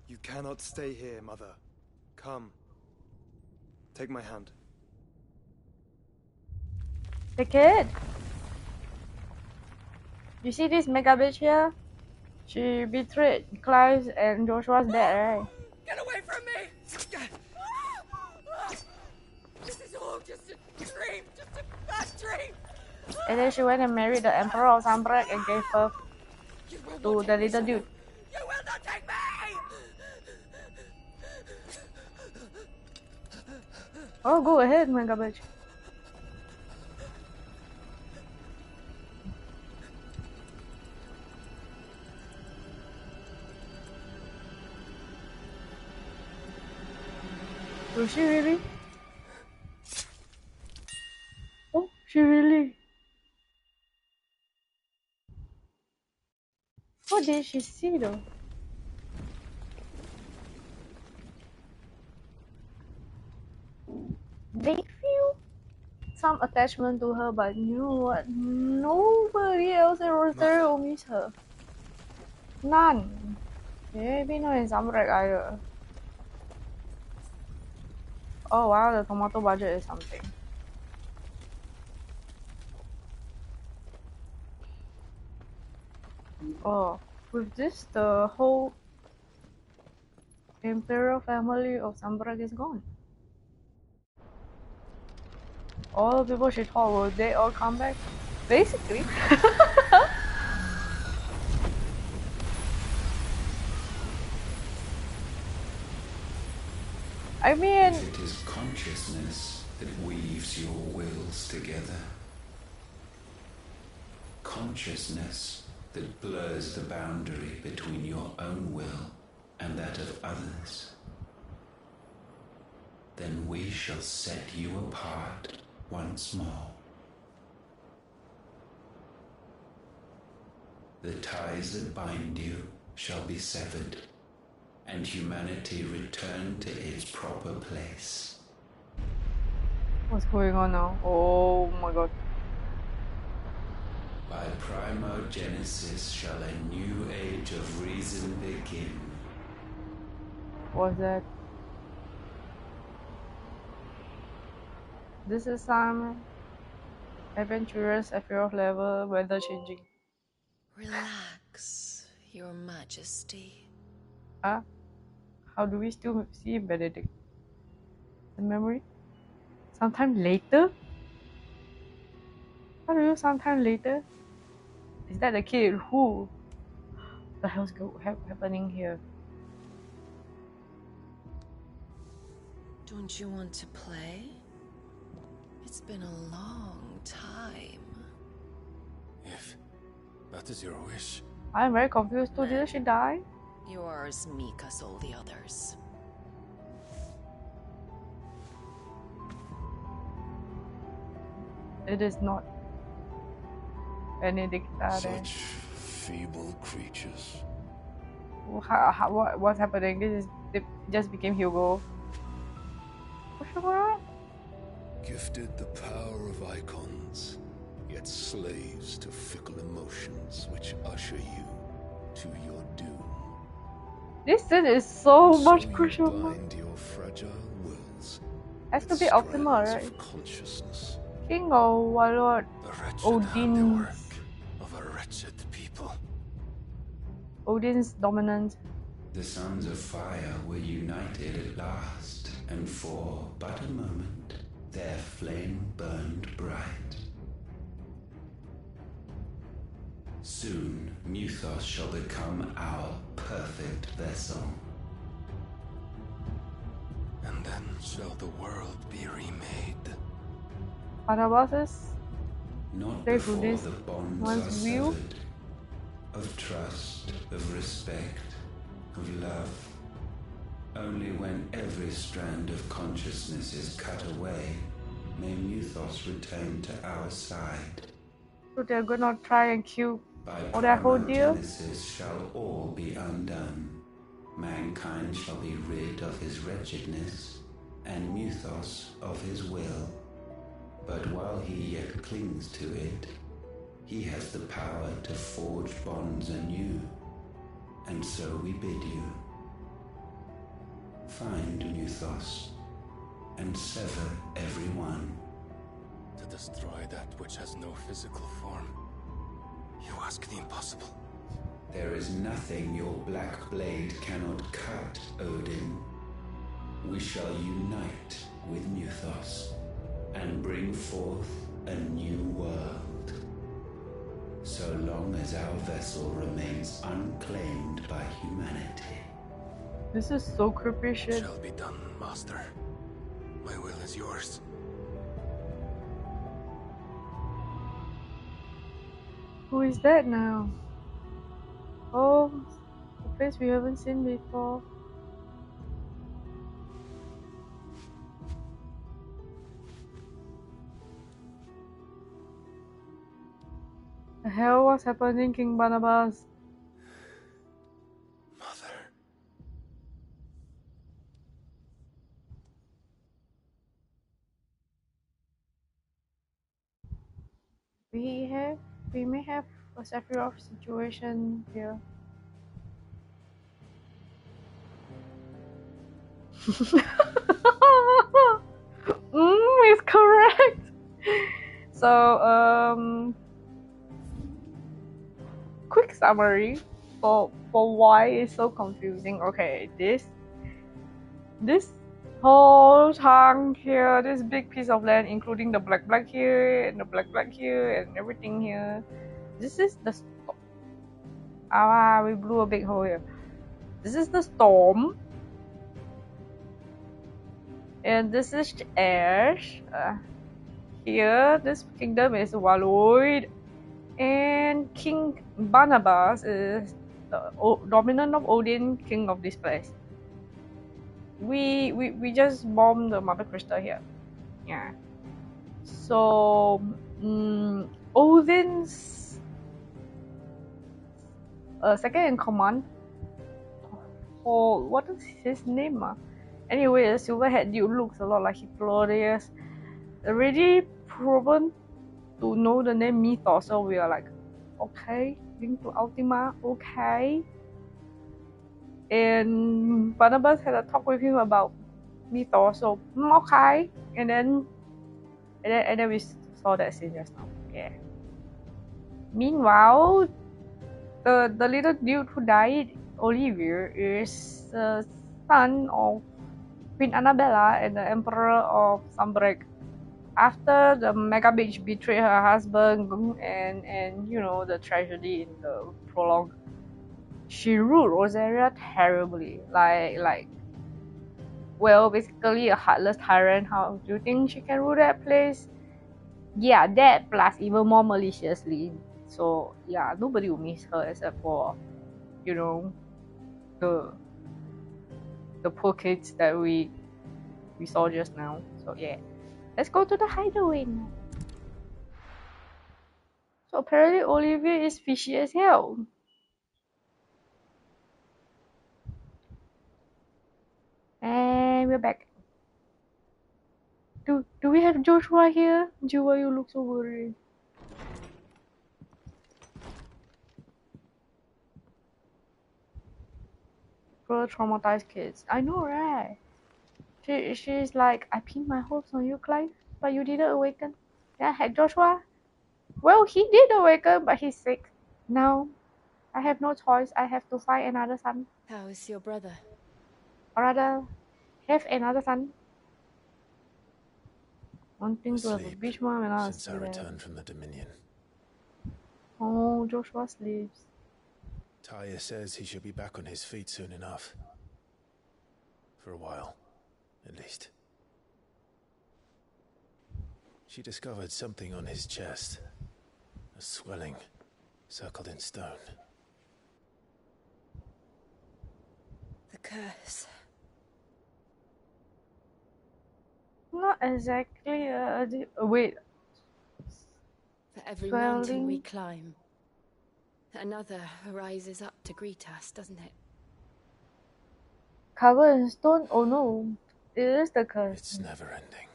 You cannot stay here, Mother. Come. Take my hand. Take it. You see this mega bitch here? She betrayed Clive and Joshua's dad, right? Get away from me! This is all just a dream, just a bad dream! And then she went and married the Emperor of Sambrek and gave birth to the little dude. You will not take me! Oh, go ahead, my garbage. Was she really? Oh, she really. What did she see though? They feel some attachment to her, but you know what? Nobody else in Rosario will miss her. None. Maybe not in Zambrek either. Oh wow, the tomato budget is something. Oh, with this, the whole imperial family of Zambrek is gone. All the people she taught, will they all come back? Basically. I mean... If it is consciousness that weaves your wills together, consciousness that blurs the boundary between your own will and that of others, then we shall set you apart once more. The ties that bind you shall be severed, and humanity return to its proper place. What's going on now? Oh my god. By primogenesis shall a new age of reason begin. What's that? This is some adventurous FFXVI level weather changing. Relax, Your Majesty. Huh? How do we still see Benedict? The memory? Sometime later? How do you sometime later? Is that the kid? Who? The hell's happening here? Don't you want to play? It's been a long time. If that is your wish. I'm very confused too. Did she die? You are as meek as all the others. It is not Benedict. Such feeble creatures. What's happening? This is it just became Hugo. Gifted the power of icons, yet slaves to fickle emotions which usher you to your doom. This scene is so much You crucial. bind your fragile wills. Has to be Optima, right? Consciousness. King or Warlord? Odin. Of a wretched people. Odin's dominant. The sons of fire were united at last, and for but a moment their flame burned bright. Soon Muthos shall become our perfect vessel. And then shall the world be remade. Other bosses? Not They before this the bonds one's are real. severed, of trust, of respect, of love. Only when every strand of consciousness is cut away may Muthos return to our side. So they're gonna try and kill By all that whole deal? primogenesis shall all be undone. Mankind shall be rid of his wretchedness, and Muthos of his will. But while he yet clings to it, he has the power to forge bonds anew. And so we bid you, find Muthos, and sever everyone. To destroy that which has no physical form. You ask the impossible. There is nothing your black blade cannot cut, Odin. We shall unite with Muthos and bring forth a new world. So long as our vessel remains unclaimed by humanity. This is so creepy shit. Shall be done, Master. My will is yours. Who is that now? Oh, a place we haven't seen before. The hell was happening, King Barnabas? Mother. We may have a Sephiroth situation here. It's correct. So quick summary for why it's so confusing. Okay, this whole chunk here, this big piece of land, including the black here and the black here and everything here. This is the we blew a big hole here. This is the storm, and this is ash. Here, this kingdom is Waloid, and King Barnabas is the dominant of Odin, king of this place. We just bombed the Mother Crystal here. Yeah. So Odin's second in command. Oh, what is his name? Anyway, the silver-haired dude looks a lot like Hippolarius. Already proven to know the name Mythos, so we are like, okay, link to Ultima, okay. And Barnabas had a talk with him about Mythos, so okay. And then we saw that scene just now. Yeah. Meanwhile, the little dude who died, Olivier, is the son of Queen Annabella and the Emperor of Sunbreak. After the Mega Bitch betrayed her husband and you know the tragedy in the prologue, she ruled Rosaria terribly. Like well, basically a heartless tyrant. How do you think she can rule that place? Yeah, that plus even more maliciously. So yeah, nobody will miss her except for, you know, the poor kids that we saw just now. So yeah. Let's go to the hideaway now. So apparently Olivia is fishy as hell. And we're back. Do we have Joshua here? Joshua, you look so worried. For traumatized kids. I know, right? She's like, I pinned my hopes on you, Clive, but you didn't awaken. Yeah, heck, Joshua. Well, he did awaken, but he's sick. Now, I have no choice. I have to find another son. How is your brother? Or rather, have another son. Wanting to have a beach mom and since I returned from the Dominion. Oh, Joshua sleeps. Taya says he should be back on his feet soon enough. For a while, at least. She discovered something on his chest. A swelling, circled in stone. The curse. Not exactly wait. For every Swelling. Mountain we climb, another rises up to greet us, doesn't it? Covered in stone? Oh no. It is the curse. It's never ending.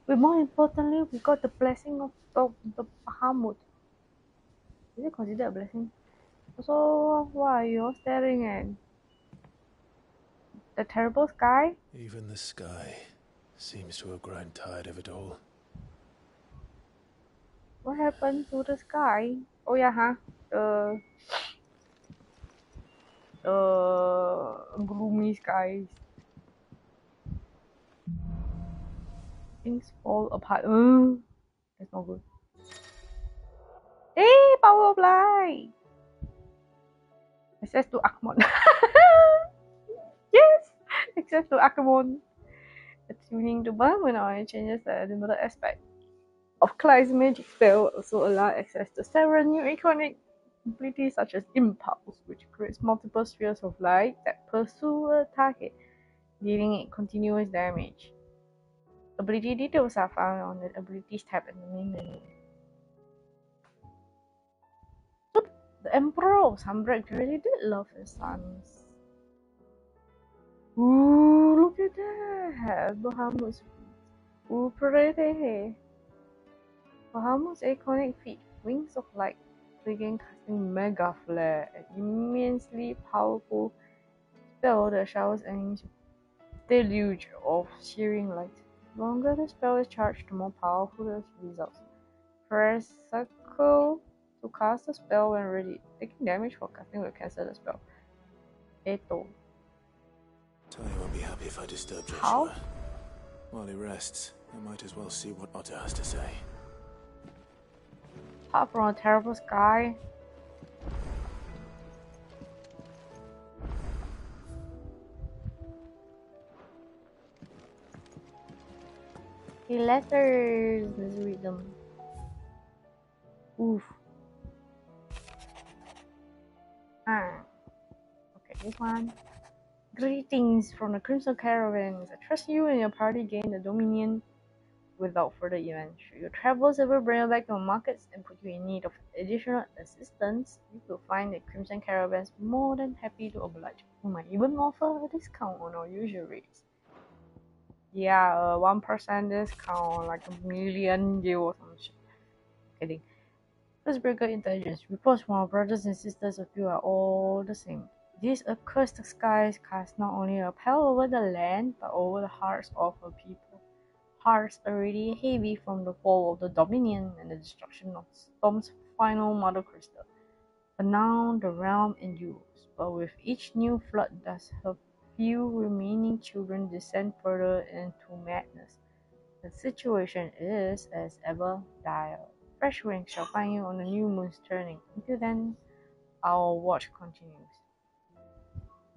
But more importantly, we got the blessing of the Bahamut. Is it considered a blessing? So, what are you staring at? The terrible sky? Even the sky seems to have grown tired of it all. What happened to the sky? Oh yeah, huh? Gloomy skies. Things fall apart. That's not good. Hey, power of light! Access to Akmon. Yes! Access to Akmon. Attuning to Barmanoid changes the limited aspect of Clive's magic spell, also allow access to several new iconic abilities such as Impulse, which creates multiple spheres of light that pursue a target, dealing it continuous damage. Ability details are found on the Abilities tab in the main menu. The Emperor of Sunbreak really did love his sons. Ooh, look at that! Bahamut's pretty. Bahamut's iconic feat, Wings of Light, begin casting Mega Flare, an immensely powerful spell that showers enemies with deluge of searing light. The longer the spell is charged, the more powerful the results. Press circle to cast the spell when ready. Taking damage for casting will cancel the spell. Eto. Tali won't be happy if I disturb Joshua. How? While he rests, I might as well see what Otter has to say. Apart from a terrible sky. The letters. Let's read them. Oof. Okay, this one. Greetings from the Crimson Caravans. I trust you and your party gain the Dominion without further event. Should your travels ever bring you back to markets and put you in need of additional assistance, you will find the Crimson Caravans more than happy to oblige. We might even offer a discount on our usual rates. Yeah, 1% discount, like a million euro or some shit. Kidding. Firstbreaker intelligence. Reports from our brothers and sisters of you are all the same. These accursed skies cast not only a spell over the land, but over the hearts of a people. Hearts already heavy from the fall of the Dominion and the destruction of Storm's final Mother Crystal. But now the realm endures, but with each new flood does her few remaining children descend further into madness. The situation is, as ever, dire. Fresh rain shall find you on the new moon's turning. Until then, our watch continues.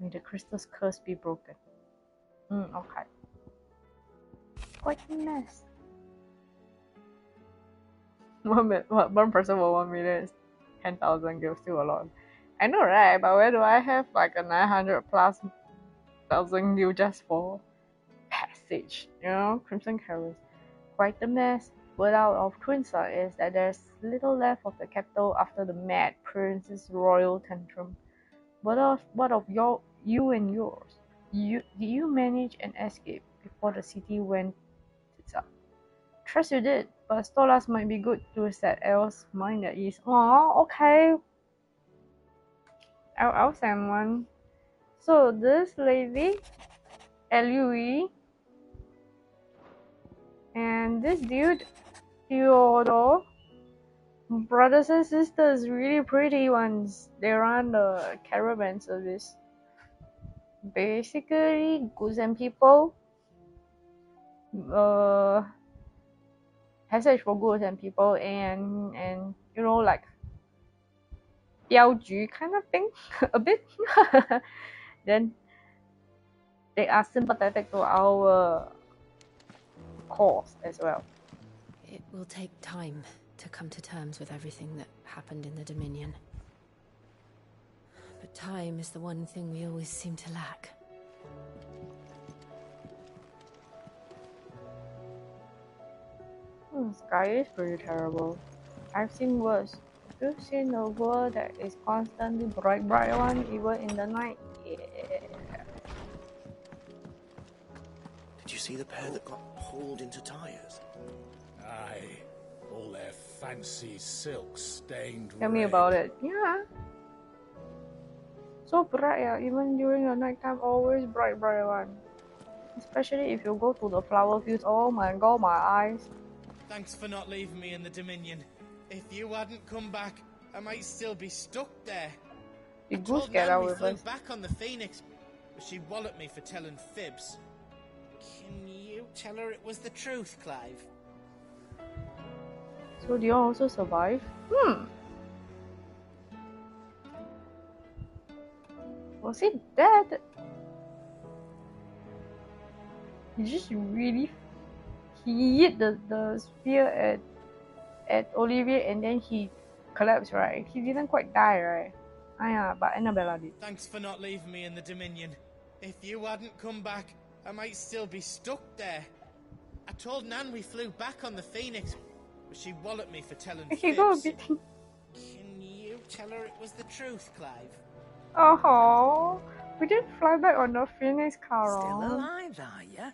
May the crystal's curse be broken. Okay. Quite a mess. 1 person for 1 million is 10,000 gives still a lot. I know, right? But where do I have like a 900 plus thousand gil just for passage? You know, Crimson Caravans. Quite the mess. Word out of Twinsa is that there's little left of the capital after the mad prince's royal tantrum. What of you and yours? Did you manage an escape before the city went tits up? Trust you did, but Stolas might be good to set Elle's mind at ease. Aw, okay. I'll send one. So this lady, Lui, and this dude, Theodore, brothers and sisters, really pretty ones. They run the caravan service. Basically, goods and people. Passage for goods and people, and you know, like 镖局 kind of thing, a bit. Then they are sympathetic to our cause as well. It will take time to come to terms with everything that happened in the Dominion. But time is the one thing we always seem to lack. Sky is pretty terrible. I've seen worse. You've seen a world that is constantly bright one, even in the night. Yeah. Did you see the pair that got hauled into tires? Aye. All their fancy silks stained Tell me about it. Yeah. So bright, yeah. Even during the nighttime, always bright one. Especially if you go to the flower fields. Oh my god, my eyes. Thanks for not leaving me in the Dominion. If you hadn't come back, I might still be stuck there. The I goose told get Nan out we with flew us. back on the Phoenix, but she walloped me for telling fibs. Can you tell her it was the truth, Clive? So Dion also survive? Was he dead? He just really he hit the spear at Olivier and then he collapsed, right? He didn't quite die, right? Ah yeah, but Annabella did. Thanks for not leaving me in the Dominion. If you hadn't come back, I might still be stuck there. I told Nan we flew back on the Phoenix, but she walloped me for telling He got a fibs. bit. Can you tell her it was the truth, Clive? Oh, we didn't fly back on the Phoenix, Carol. Still alive, are ya?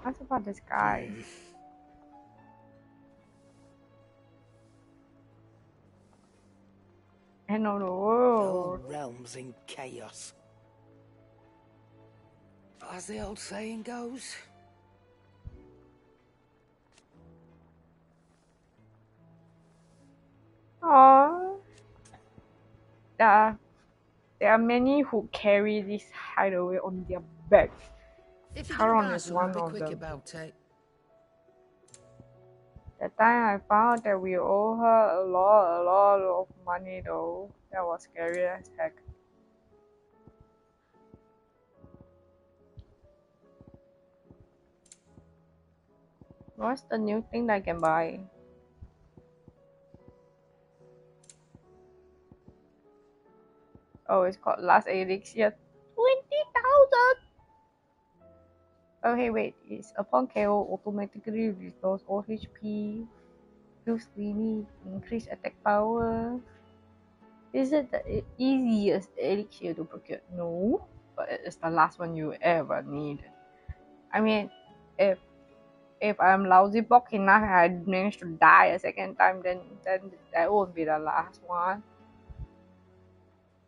That's about this guy. End of the The world. whole realm's in chaos. As the old saying goes. Aww. There are many who carry this hideaway on their backs. If you Charon can is pass one be of quick them. about it. The time I found that we owe her a lot of money though. That was scary as heck. What's the new thing that I can buy? Oh, it's called Last Elixir. 20,000! Okay, wait. It's upon KO automatically restores all HP. Feels really increase attack power. Is it the easiest elixir to procure? No, but it's the last one you ever need. I mean, if I'm lousy block enough, I managed to die a second time, then that won't be the last one.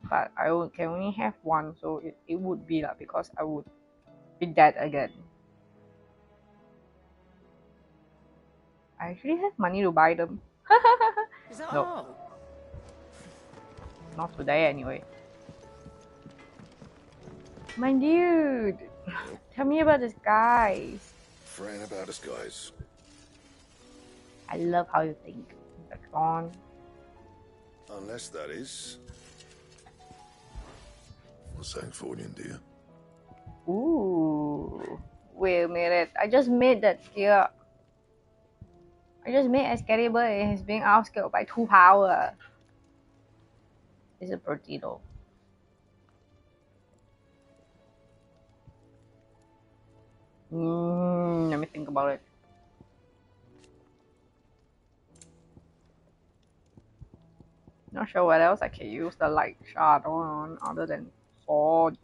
But I can only have one, so it would be like because I would be dead again. I actually have money to buy them. Is that No. all? Not today anyway. My dude, tell me about this guy. Fran about us, guys. I love how you think. That's on. Unless that is... for Sanctorian, dear. Ooh. Wait a minute. I just made that skill. I just made Excalibur and he's being outscaled by 2 power. It's a pretty though. Let me think about it. Not sure what else I can use the light shard on other than sword.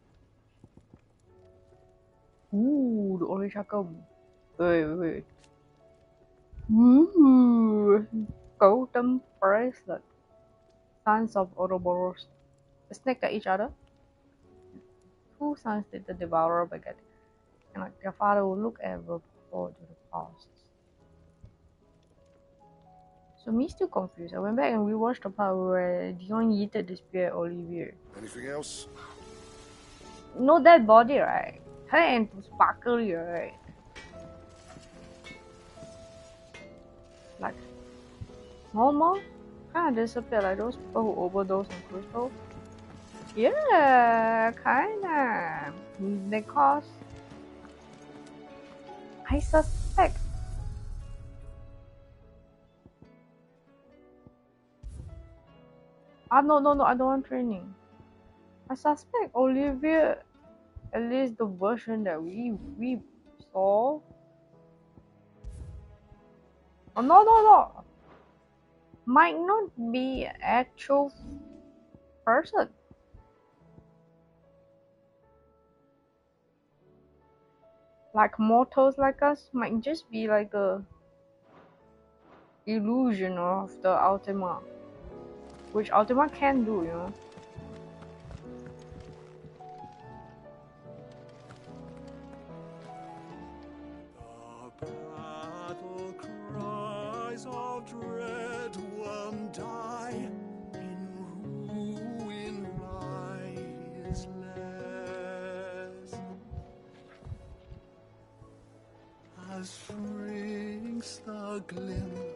Ooh, the orange shackle. Wait. Ooh, golden bracelet. Sons of Ouroboros. Snake at each other. 2 sons did the devourer beget. And like their father will look ever forward to the past. So me still confused. I went back and rewatched the part where Dion yeeted the spear at Olivier. Anything else? No dead body, right? Her and sparkly, right? Like normal? Kinda disappear like those people who overdose on crystal. Yeah, kinda. They cause I suspect no, I don't want training. I suspect Olivia, at least the version that we saw. Oh no. Might not be an actual person. Like mortals like us might just be like a illusion of the Ultima. Which Ultima can do, you know. The battle cries of dread worm die, in ruin lies less. As shrinks the glimmer,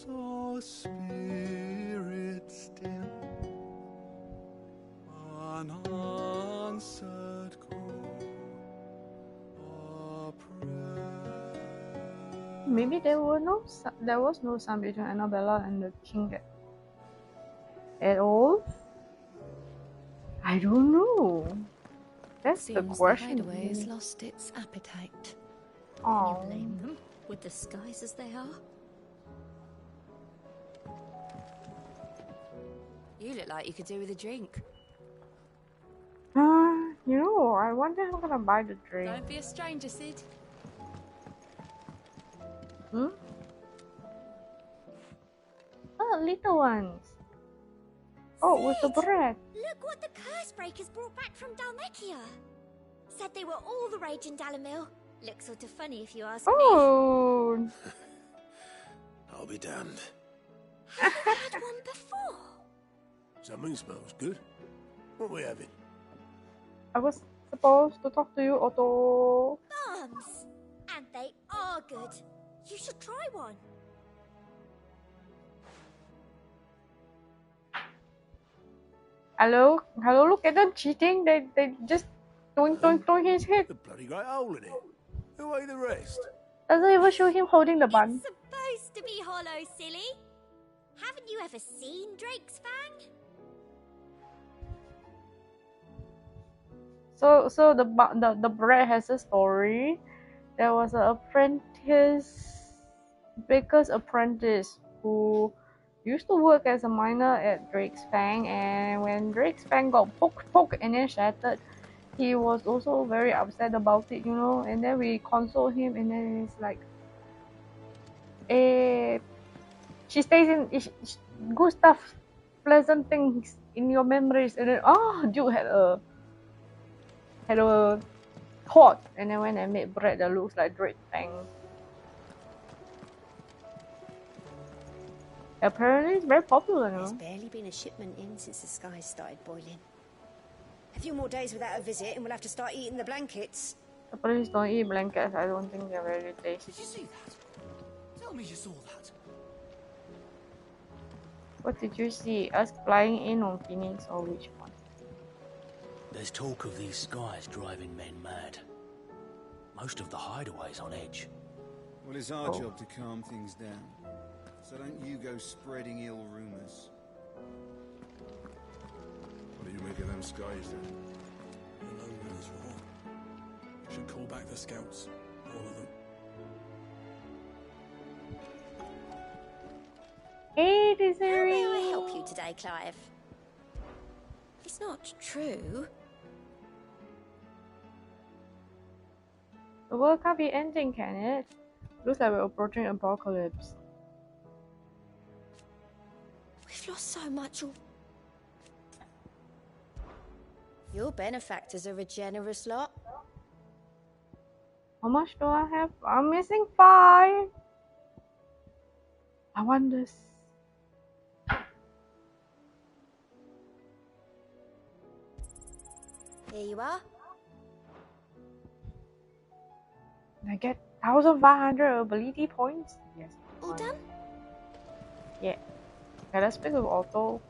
so spirit still, unanswered call Maybe there was no son between Annabella and the king at all. I don't know. That's the Seems the question. hideaway has lost its appetite. Oh. Can you blame them, with the skies as they are? You look like you could do with a drink. I wonder how I'm gonna buy the drink. Don't be a stranger, Sid. Hmm? Oh, little ones. Oh, with the bread. Look what the curse breakers brought back from Dalmekia. Said they were all the rage in Dalamil. Looks sort of funny if you ask me. Oh. I'll be damned. I had one before. Something smells good. What are we having? I was supposed to talk to you, Otto. Bombs. And they are good. You should try one. Hello, look at them cheating. They just doing his head. The bloody great hole in it. Who ate the rest? Doesn't even show him holding the bun. It's supposed to be hollow, silly. Haven't you ever seen Drake's Fang? So the bread has a story. There was an baker's apprentice who used to work as a miner at Drake's Fang, and when Drake's Fang got poked and then shattered, he was also very upset about it, and then we console him, and then it's like, she stays in good stuff, pleasant things in your memories, and then Duke had a pot, and then when I made bread that looks like Drake's Fang. Apparently it's very popular now. There's barely been a shipment in since the skies started boiling. A few more days without a visit and we'll have to start eating the blankets. Please don't eat blankets. I don't think they're very tasty. Did you see that? Tell me you saw that. What did you see? Us flying in on Phoenix, or which one? There's talk of these skies driving men mad. Most of the hideaways on edge. Well, it's our job to calm things down. So don't you go spreading ill rumors. What do you make of them skies then? The Lone is wrong. You should call back the scouts. All of them. Hey, How Desiree! may I help you today, Clive? It's not true. The world can't be ending, can it? Looks like we're approaching apocalypse. We've lost so much. Your benefactors are a generous lot. How much do I have? I'm missing 5. I want this. Here you are. I get 1,500 ability points. Yes. All done? Yeah. Okay, let's speak with Otto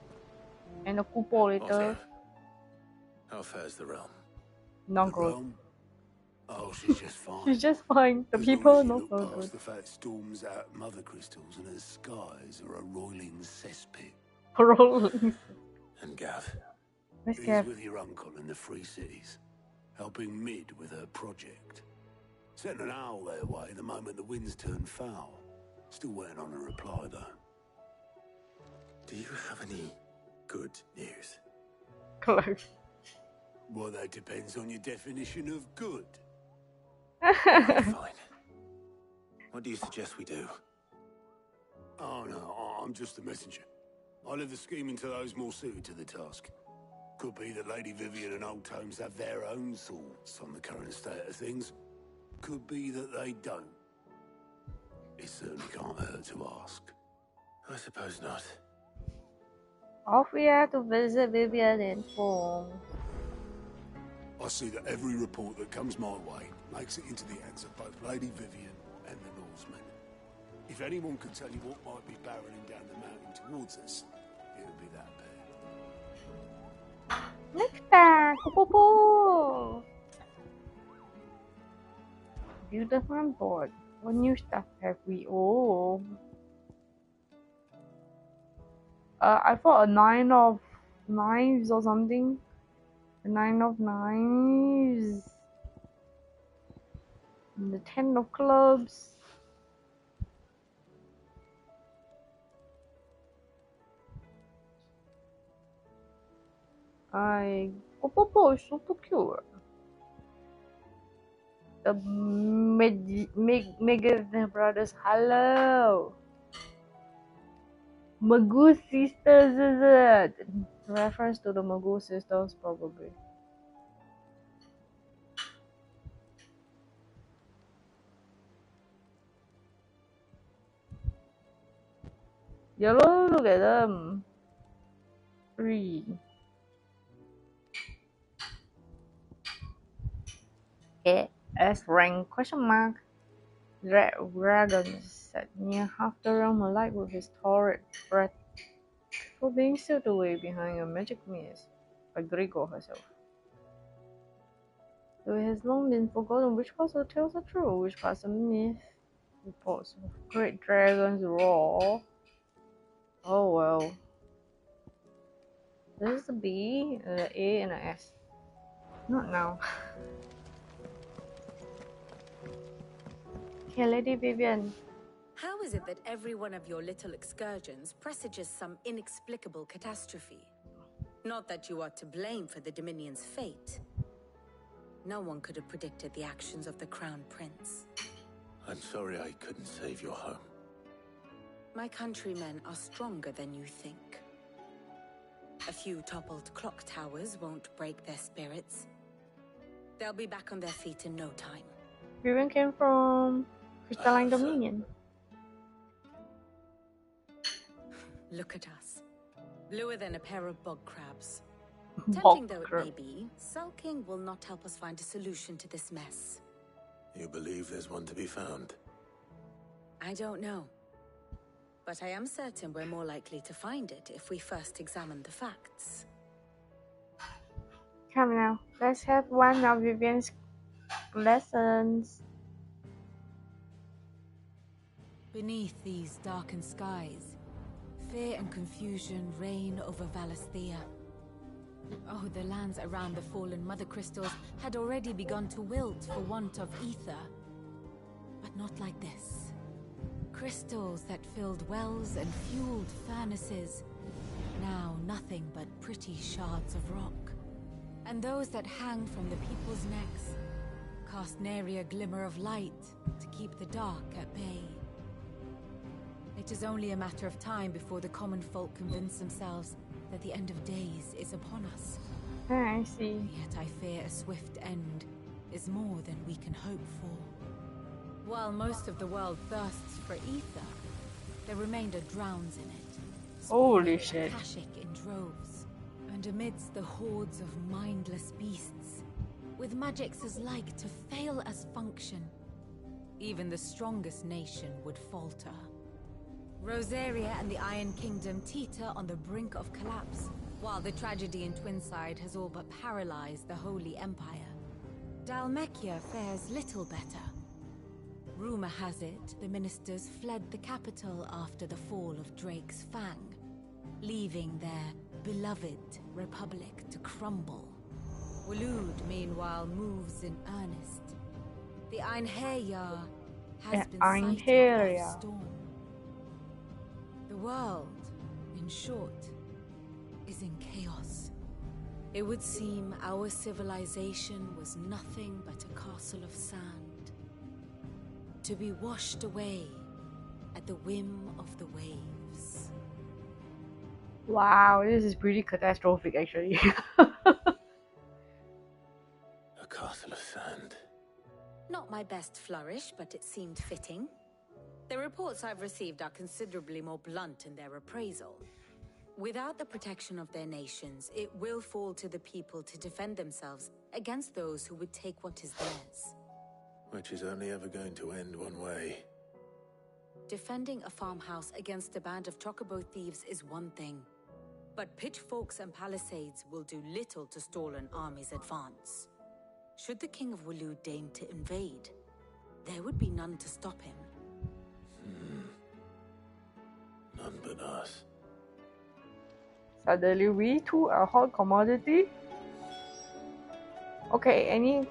and the Kupo later. How fares the realm? Not good. Realm? Oh, she's just fine. She's just fine. The As people long as you not look so past good. the fact storms out mother crystals and her skies are a roiling cesspit. Rolling. And Gav, Where's he's Gav? with your uncle in the Free Cities, helping Mid with her project. Sent an owl their way the moment the winds turned foul. Still waiting on a reply though. Do you have any good news? Close. Well, that depends on your definition of good. Fine. What do you suggest we do? Oh no, I'm just a messenger. I leave the scheming to those more suited to the task. Could be that Lady Vivian and Old Tomes have their own thoughts on the current state of things. Could be that they don't. It certainly can't hurt to ask. I suppose not. Off we are to visit Vivian and Fong. I see that every report that comes my way makes it into the hands of both Lady Vivian and the Norsemen. If anyone could tell you what might be barreling down the mountain towards us, it would be that pair. Nectar! Kupo! View the front board. What new stuff have we? Oh, I thought a 9 of knives or something. A 9 of knives. And the 10 of clubs. Popo is super cute. The Mega Brothers, hello. Magoo sisters, is it? Reference to the Magoo sisters, probably. Yellow, look at them. 3. S rank question mark. Dragon set near half the realm alight with his torrid breath for being sealed away behind a magic mist by Grigo herself. Though it has long been forgotten which parts of the tales are true, which parts are myth. Reports of great dragons roar. Oh well. This is a B, an A, and an S. Not now. Okay, Lady Vivian. How is it that every one of your little excursions presages some inexplicable catastrophe? Not that you are to blame for the Dominion's fate. No one could have predicted the actions of the Crown Prince. I'm sorry I couldn't save your home. My countrymen are stronger than you think. A few toppled clock towers won't break their spirits. They'll be back on their feet in no time. Vivian came from Crystalline Dominion. Look at us. Bluer than a pair of bog crabs. Tempting though it may be, sulking will not help us find a solution to this mess. You believe there's one to be found? I don't know. But I am certain we're more likely to find it if we first examine the facts. Come now, let's have one of Vivian's lessons. Beneath these darkened skies, fear and confusion reign over Valisthea. Oh, the lands around the fallen Mother Crystals had already begun to wilt for want of ether. But not like this. Crystals that filled wells and fueled furnaces. Now nothing but pretty shards of rock. And those that hang from the people's necks cast nary a glimmer of light to keep the dark at bay. It is only a matter of time before the common folk convince themselves that the end of days is upon us. I see. Yet I fear a swift end is more than we can hope for. While most of the world thirsts for ether, the remainder drowns in it. Holy shit. Akashic in droves. And amidst the hordes of mindless beasts, with magics as like to fail as function, even the strongest nation would falter. Rosaria and the Iron Kingdom teeter on the brink of collapse, while the tragedy in Twinside has all but paralyzed the Holy Empire. Dhalmekia fares little better. Rumor has it the ministers fled the capital after the fall of Drake's Fang, leaving their beloved republic to crumble. Waloed, meanwhile, moves in earnest. The Einherjar has been sighted off storm. The world, in short, is in chaos. It would seem our civilization was nothing but a castle of sand, to be washed away at the whim of the waves. Wow, this is pretty catastrophic actually. A castle of sand. Not my best flourish, but it seemed fitting. The reports I've received are considerably more blunt in their appraisal. Without the protection of their nations, it will fall to the people to defend themselves against those who would take what is theirs. Which is only ever going to end one way. Defending a farmhouse against a band of chocobo thieves is one thing, but pitchforks and palisades will do little to stall an army's advance. Should the King of Waloed deign to invade, there would be none to stop him. None but us. Suddenly we too are hot commodity. Okay,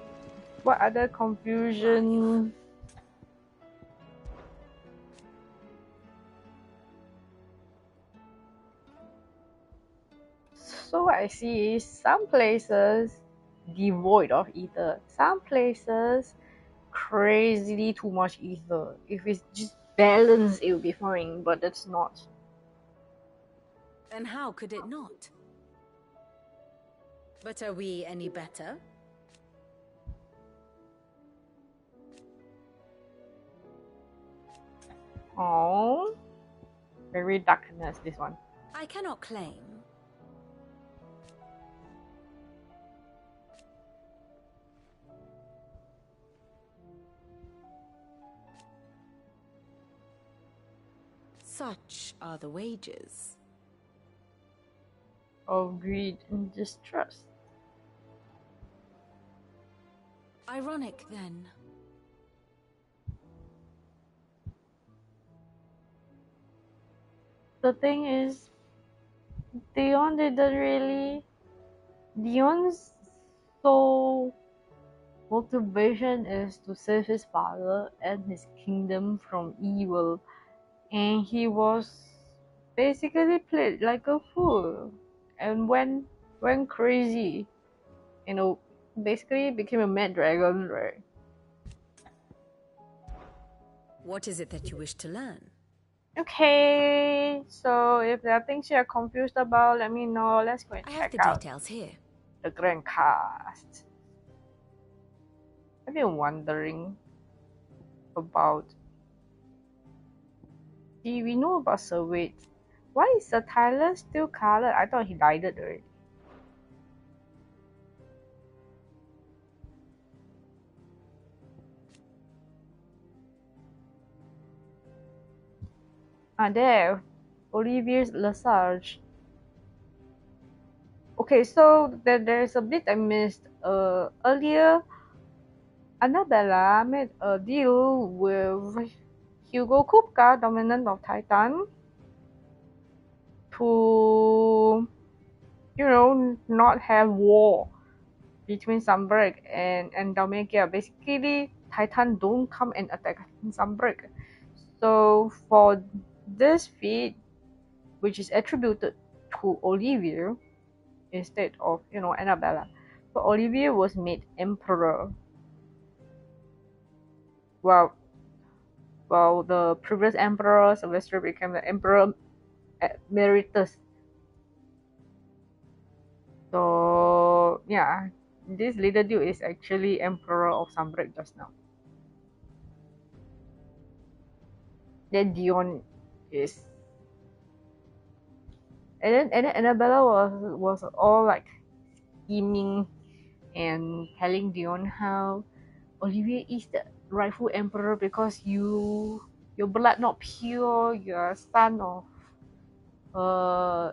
what other confusion? So what I see is some places devoid of ether, some places crazily too much ether. If it's just balanced, it will be fine, but that's not. And how could it not? But are we any better? Oh, very darkness, this one. I cannot claim. Such are the wages. Of greed and distrust. Ironic, then. The thing is, Dion's sole motivation is to save his father and his kingdom from evil, and he was basically played like a fool and went crazy, basically became a mad dragon, right? What is it that you wish to learn? Okay, so if there are things you are confused about, let me know. Let's go and check out details here. The grand cast. I've been wondering about. See, we know about Sir Wade. Why is Sir Tyler still colored? I thought he died already. There, Olivier Lesage. Okay, so there's a bit I missed. Earlier, Annabella made a deal with Hugo Kupka, dominant of Titan, to, not have war between Sunbreak and Dalmagia. Basically, Titan don't come and attack Sunbreak. So for this feat, which is attributed to Olivier instead of, Annabella, so Olivier was made emperor. Well, the previous emperor Sylvester became the emperor emeritus. So yeah, this little dude is actually emperor of Sunbreak just now. Then Dion is, and then Annabella was all like scheming and telling Dion how Olivier is the rightful emperor because your blood not pure, you're a son of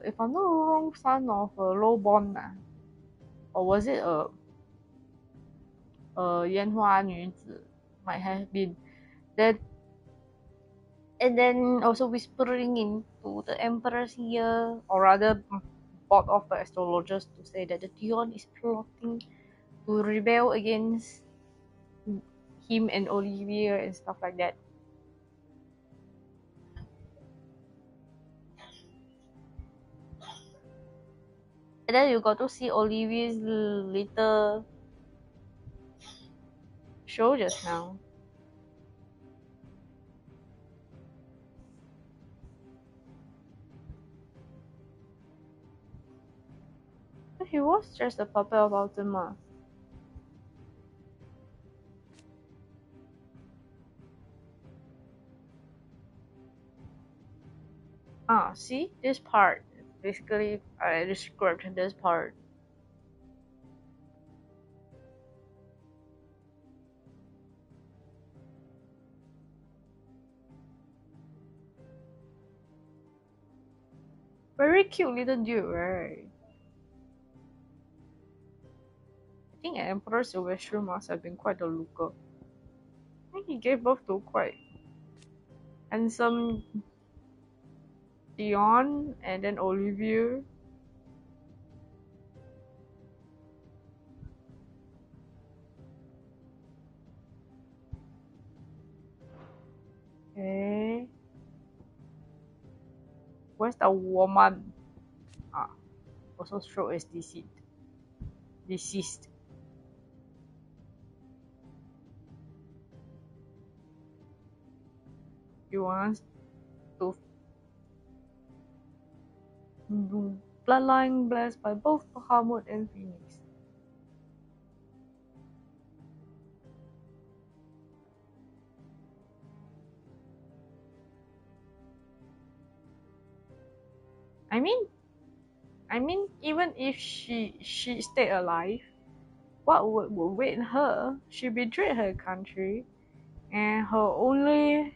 if I'm not wrong, son of a lowborn, or was it a 烟花女子 might have been that, and then also whispering into the emperor's ear, or rather bought off the astrologers to say that the Dion is plotting to rebel against him and Olivier and stuff like that. And then you got to see Olivier's little show just now. He was just a puppet of Ultima. See this part. Basically, I described this part. Very cute little dude, right? I think Emperor Sylvester must have been quite a looker. think he gave birth to quite handsome Dion and then Olivia. Okay. Where's the woman? Ah, also stroke is deceased. Deceased. He wants to bloodline blessed by both Bahamut and Phoenix. I mean, even if she stayed alive, what would wait her? She betrayed her country, and her only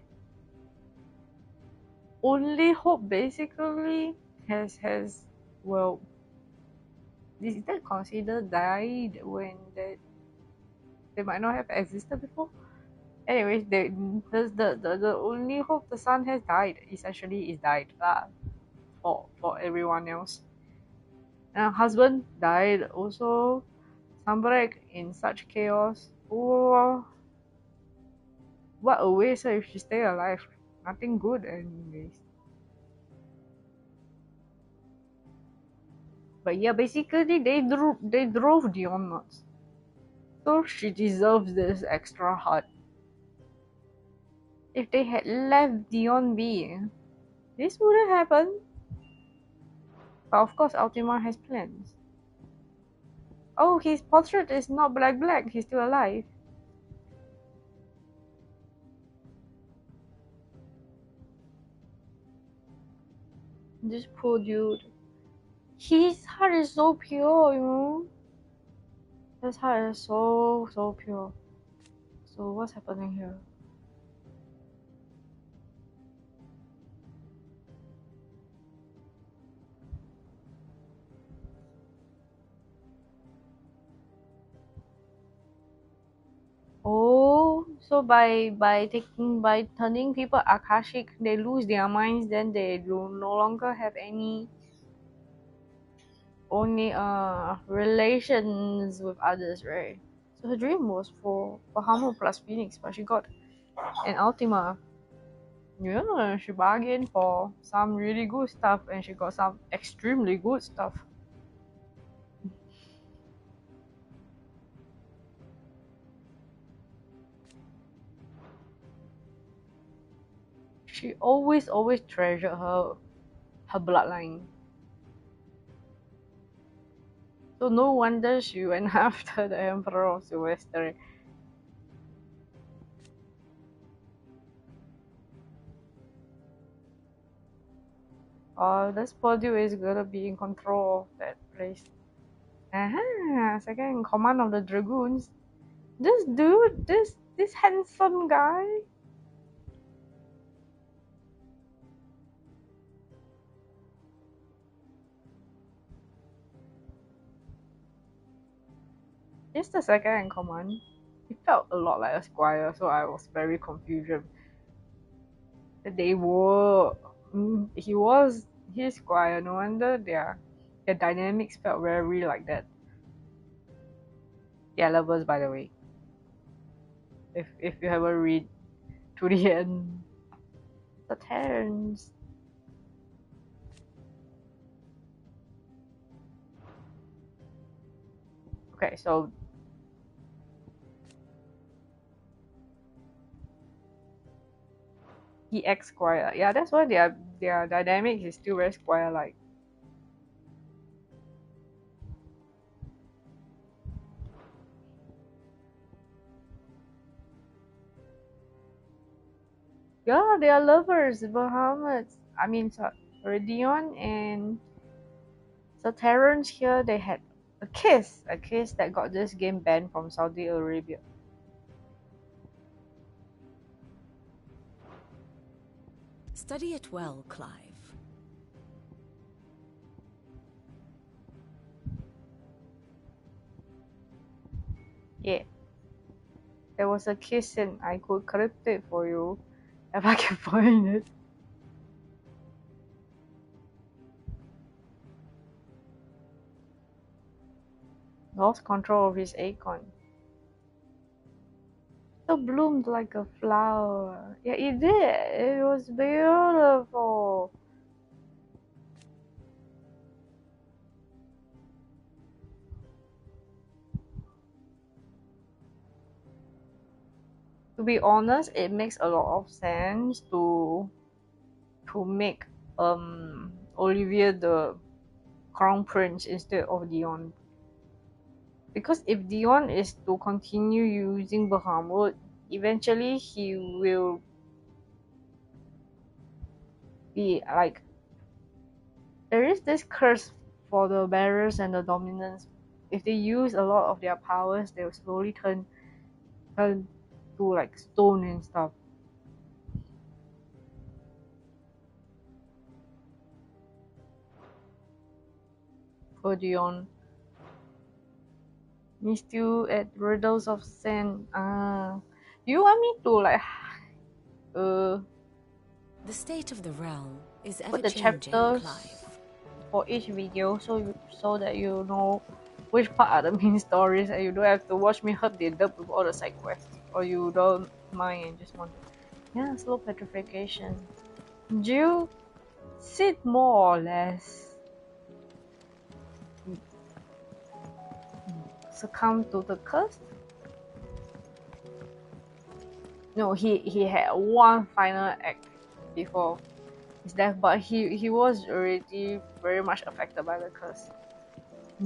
hope basically has well, is that considered died when they might not have existed before? Anyways, the only hope the son has died essentially is died for everyone else. And her husband died also. Sambrek in such chaos. Oh, what awaits her if she stay alive? Nothing good anyways. But yeah, basically they drove Dion nuts. So she deserves this extra heart. If they had left Dion be, this wouldn't happen. But of course Ultima has plans. Oh, his portrait is not black, he's still alive. This poor dude. His heart is so pure, you know. His heart is so pure. So what's happening here? Oh, so by turning people Akashic, they lose their minds, then they do no longer have any relations with others, right? So her dream was for Bahamut plus Phoenix, but she got an Ultima. You know, she bargained for some really good stuff and she got some extremely good stuff. She always treasured her bloodline. So no wonder she went after the Emperor of Sylvester. This Purdue is gonna be in control of that place. Second in command of the Dragoons. This dude, this handsome guy. He's the second in command. He felt a lot like a squire, so I was very confused. They were. He was his squire. No wonder their dynamics felt very like that. Yeah, lovers, by the way. If you haven't read to the end, the Terrans. Okay, so he ex squire. Yeah, that's why their dynamics is still very squire like. Yeah, they are lovers. Bahamut. I mean, Dion and Terrans here. They had a kiss that got this game banned from Saudi Arabia. Study it well, Clive. Yeah. there was a kiss scene. I could crypt it for you if I can find it. Lost control of his acorn. So bloomed like a flower. Yeah, it did. It was beautiful. To be honest, it makes a lot of sense to make Olivia the crown prince instead of Dion. Because if Dion is to continue using Bahamut, eventually he will be like, there is this curse for the bearers and the dominants. If they use a lot of their powers, they will slowly turn to like stone and stuff. For Dion. Me still at Riddles of Sand. Do you want me to like The state of the realm is ever put the changing, chapters Clive. for each video so that you know which part are the main stories and you don't have to watch me herb the dub with all the side quests, or you don't mind and just want to slow petrification. Jill sit more or less succumb to the curse. No, he had one final act before his death, but he was already very much affected by the curse.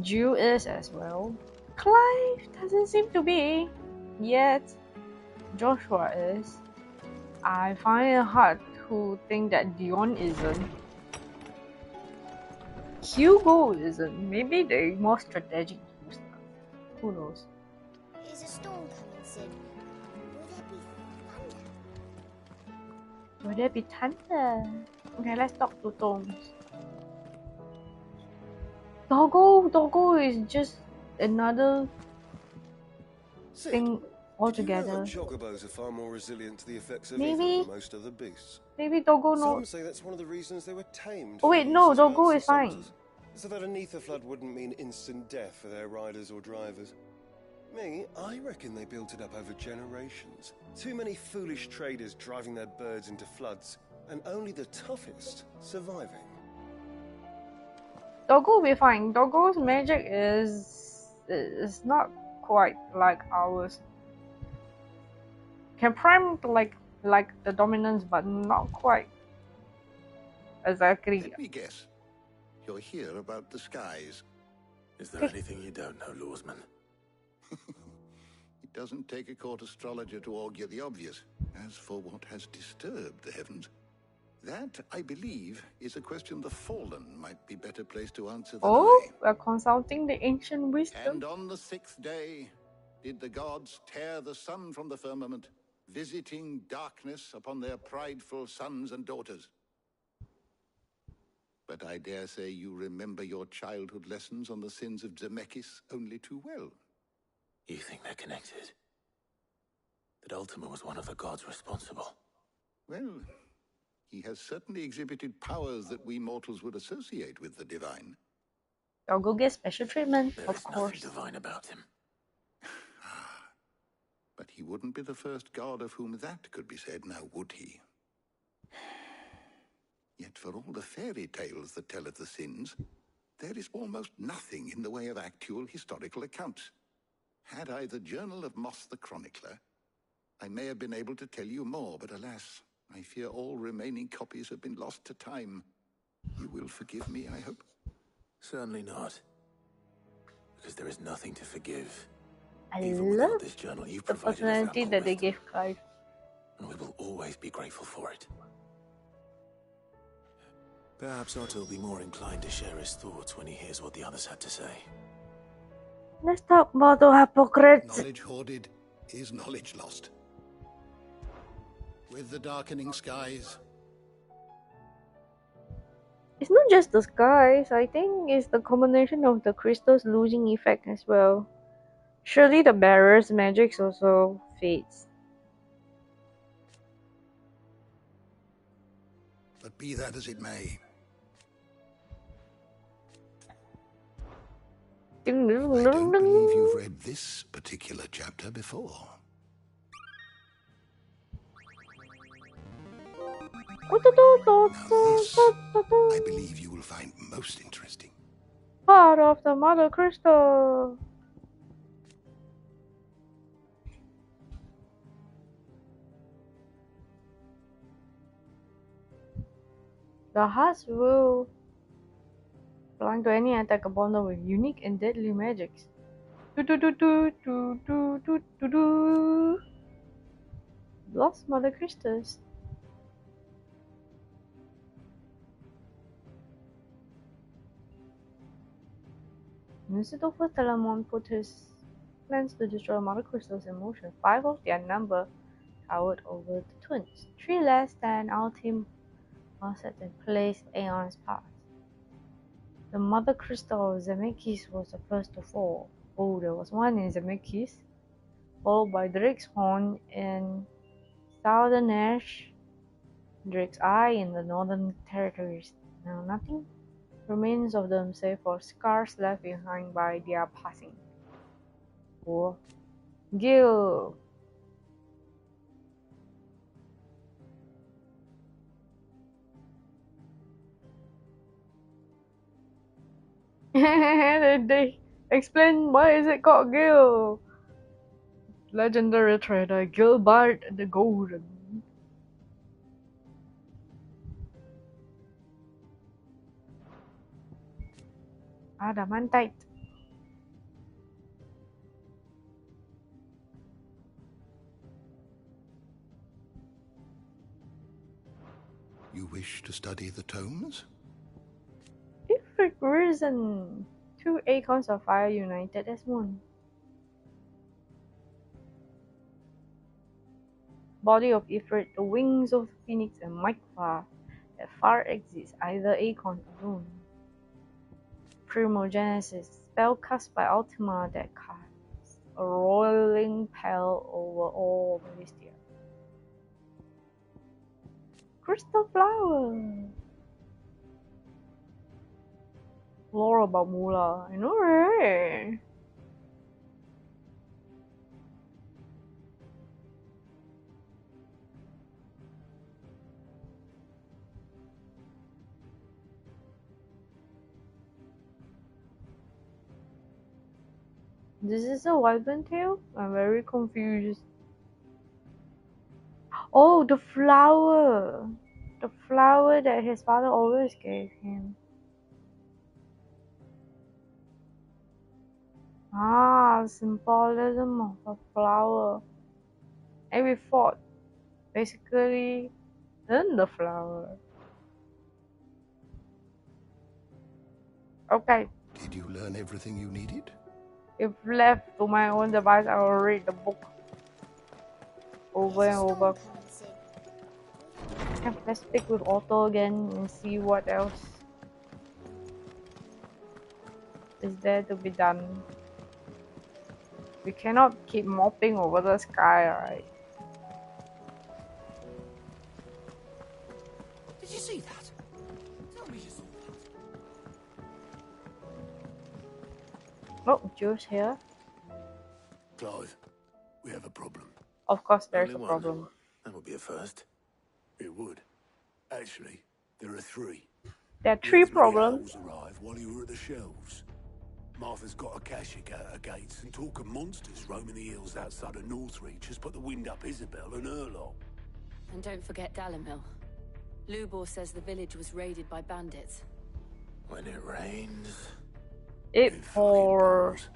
Jill is as well. Clive doesn't seem to be yet. Joshua is. I find it hard to think that Dion isn't. Hugo isn't. Maybe they're more strategic users. Who knows? Is a storm coming soon? Will there be thunder? Will there be thunder? Okay, let's talk to Tomes. Doggo is just another thing altogether. You know that chocobos are far more resilient to the effects of Maybe. evil than most other beasts. Maybe Doggo Some knows. say that's one of the reasons they were tamed. Oh wait, no, Doggo is fine. So that an ether flood wouldn't mean instant death for their riders or drivers. Me, I reckon they built it up over generations. Too many foolish traders driving their birds into floods, and only the toughest surviving. Doggo will be fine. Doggo's magic is not quite like ours. Can prime like the dominance, but not quite. Exactly. Let me guess. You're here about the skies. Is there anything you don't know, Lawsman? It doesn't take a court astrologer to augur the obvious. As for what has disturbed the heavens, that, I believe, is a question the Fallen might be better placed to answer than I. We're consulting the ancient wisdom. And on the 6th day did the gods tear the sun from the firmament, visiting darkness upon their prideful sons and daughters. But I dare say you remember your childhood lessons on the sins of Zemeckis only too well. You think they're connected? That Ultima was one of the gods responsible? Well, he has certainly exhibited powers that we mortals would associate with the divine. I'll go get special treatment, There of is course. nothing divine about him. But he wouldn't be the first god of whom that could be said, now would he? Yet for all the fairy tales that tell of the sins, there is almost nothing in the way of actual historical accounts. Had I the Journal of Moss the Chronicler, I may have been able to tell you more, but alas, I fear all remaining copies have been lost to time. You will forgive me, I hope? Certainly not. Because there is nothing to forgive. I Even love without this journal you the provided us personality ample that they wisdom, gave Clive. and we will always be grateful for it. Perhaps Otto will be more inclined to share his thoughts when he hears what the others had to say. Let's talk about the hypocrites. Knowledge hoarded is knowledge lost. With the darkening skies, It's not just the skies. I think it's the combination of the crystals losing effect as well. Surely the bearer's magic also fates. But be that as it may, I don't believe you've read this particular chapter before. Now this, I believe you will find most interesting. Part of the Mother Crystal. The hearts will belong to any attack upon them with unique and deadly magics. Lost Mother Crystals. Lucifer Telamon put his plans to destroy Mother Crystals in motion. 5 of their number towered over the twins. 3 less than our team was set in place aeons past. The Mother Crystal of Zemeckis was the first to fall. Oh, there was one in Zemeckis, followed by Drake's Horn in Southern Ash, Drake's Eye in the Northern Territories. Now nothing remains of them save for scars left behind by their passing. Or Gil. They explain why is it called Gil. Legendary trader Gilbert the Golden. Adamantite. You wish to study the tomes? Ifrit risen. 2 acorns of fire united as one. Body of Ifrit, the wings of the phoenix and Micra that far exceeds either acorn alone. Primogenesis, spell cast by Ultima that casts a rolling pall over all Melistia. Crystal flower. Lore about Mula. I know, right? This is a wyvern tail? I'm very confused. Oh, the flower! The flower that his father always gave him. Ah, symbolism of a flower. And we fought, basically, in the flower. Okay. Did you learn everything you needed? If left to my own device, I will read the book over and over. Yeah, let's stick with Otto again and see what else is there to be done. We cannot keep mopping over the sky, right? Did you see that? Tell me you saw that. Oh, Juice here. Clive, we have a problem. Of course there's Only a one. problem. That would be a first. It would. Actually, there are 3. There are 3 problems. Arrived while you were at the shelves. Martha's got a Akashic at her gates, and talk of monsters roaming the hills outside of Northreach has put the wind up Isabel and her lot. And don't forget Dalimil. Lubor says the village was raided by bandits. When it rains... It pours.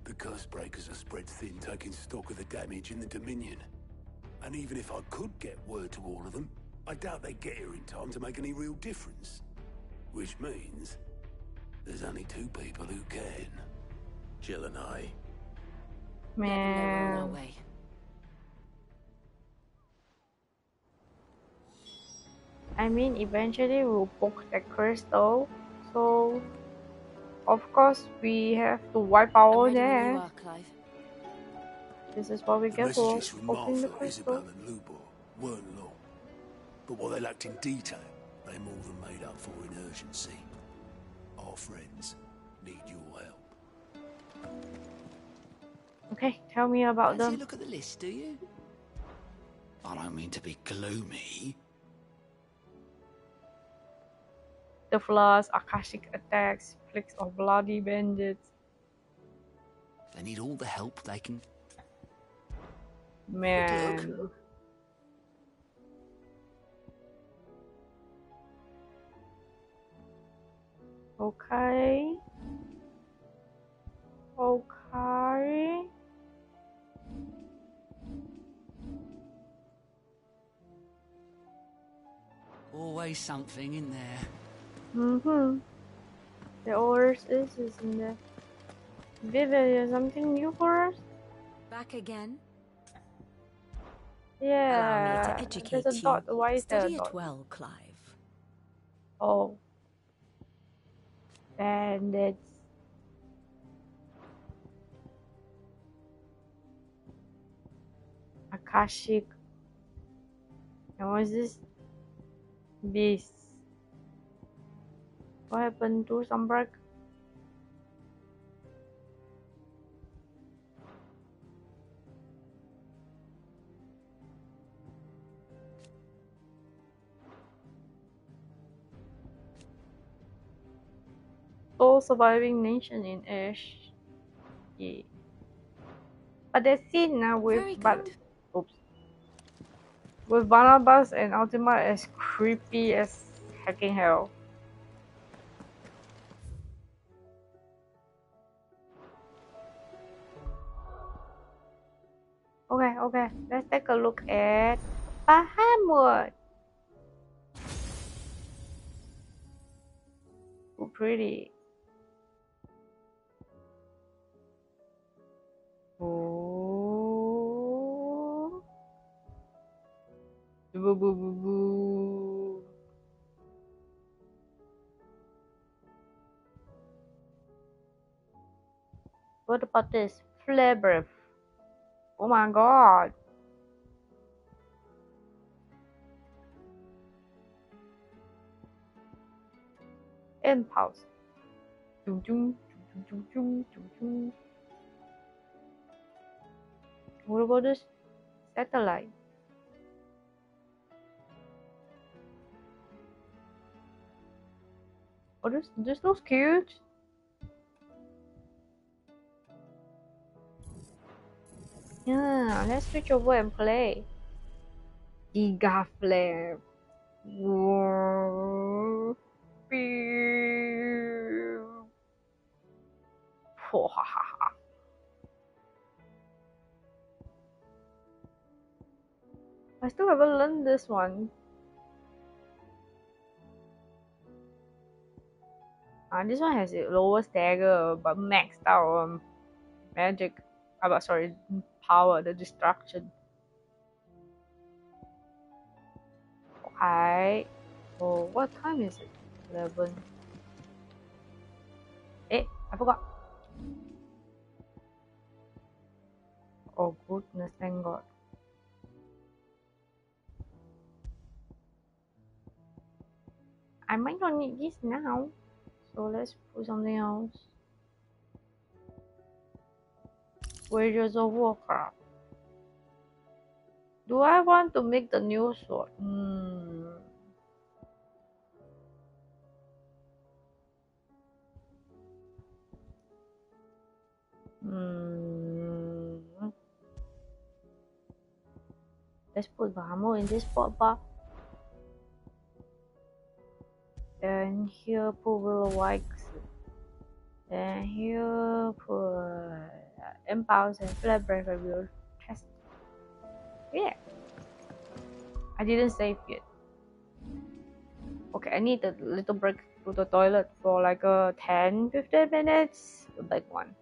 The curse breakers are spread thin, taking stock of the damage in the Dominion. And even if I could get word to all of them, I doubt they'd get here in time to make any real difference. Which means there's only 2 people who can. Jill and I. Man. I mean, eventually we'll poke the crystal, so of course we have to wipe our own ass. This is what we The get for messages from opening the Martha, crystal. Isabel and Lubor weren't long. But what they lacked in detail, they more than made up for in urgency. Our friends need your help. Okay, tell me about Fancy them. a look at the list, do you? I don't mean to be gloomy. The flaws, Akashic attacks, flicks of bloody bandits. They need all the help they can. Man. Okay. Okay. Always something in there. Mm-hmm. The orders is in there. Vivian, something new for us? Back again? Yeah. Allow me to There's educate a dot. you. Why is there a Study dot? it well, Clive. Oh. Bandits. Akashic. And what is this? Beasts. What happened to Sunbreak? Sole surviving nation in Ash. Yeah. But that's it now with with Barnabas and Ultima as creepy as hacking hell. Okay, let's take a look at Bahamut. Oh, pretty. Oh. Boo boo boo boo. What about this? Flare breath. Oh my god. Impulse. Dum dum dum dum dum dum. What about this? Satellite. Oh, this looks cute. Yeah, let's switch over and play. Giga Flare. Whoa. Pew. I still haven't learned this one. This one has a lower stagger but maxed out magic. Sorry, power, the destruction. Okay. Oh, what time is it? 11. I forgot. Oh goodness, thank God. I might not need this now. So let's put something else. Wages of Warcraft. Do I want to make the new sword? Let's put Bahamut in this spot bar. And here put Willow Wikes. And here put Impulse and Flare Breath. I will test. Yeah. I didn't save yet. Okay, I need a little break to the toilet for like 10-15 minutes. The big one.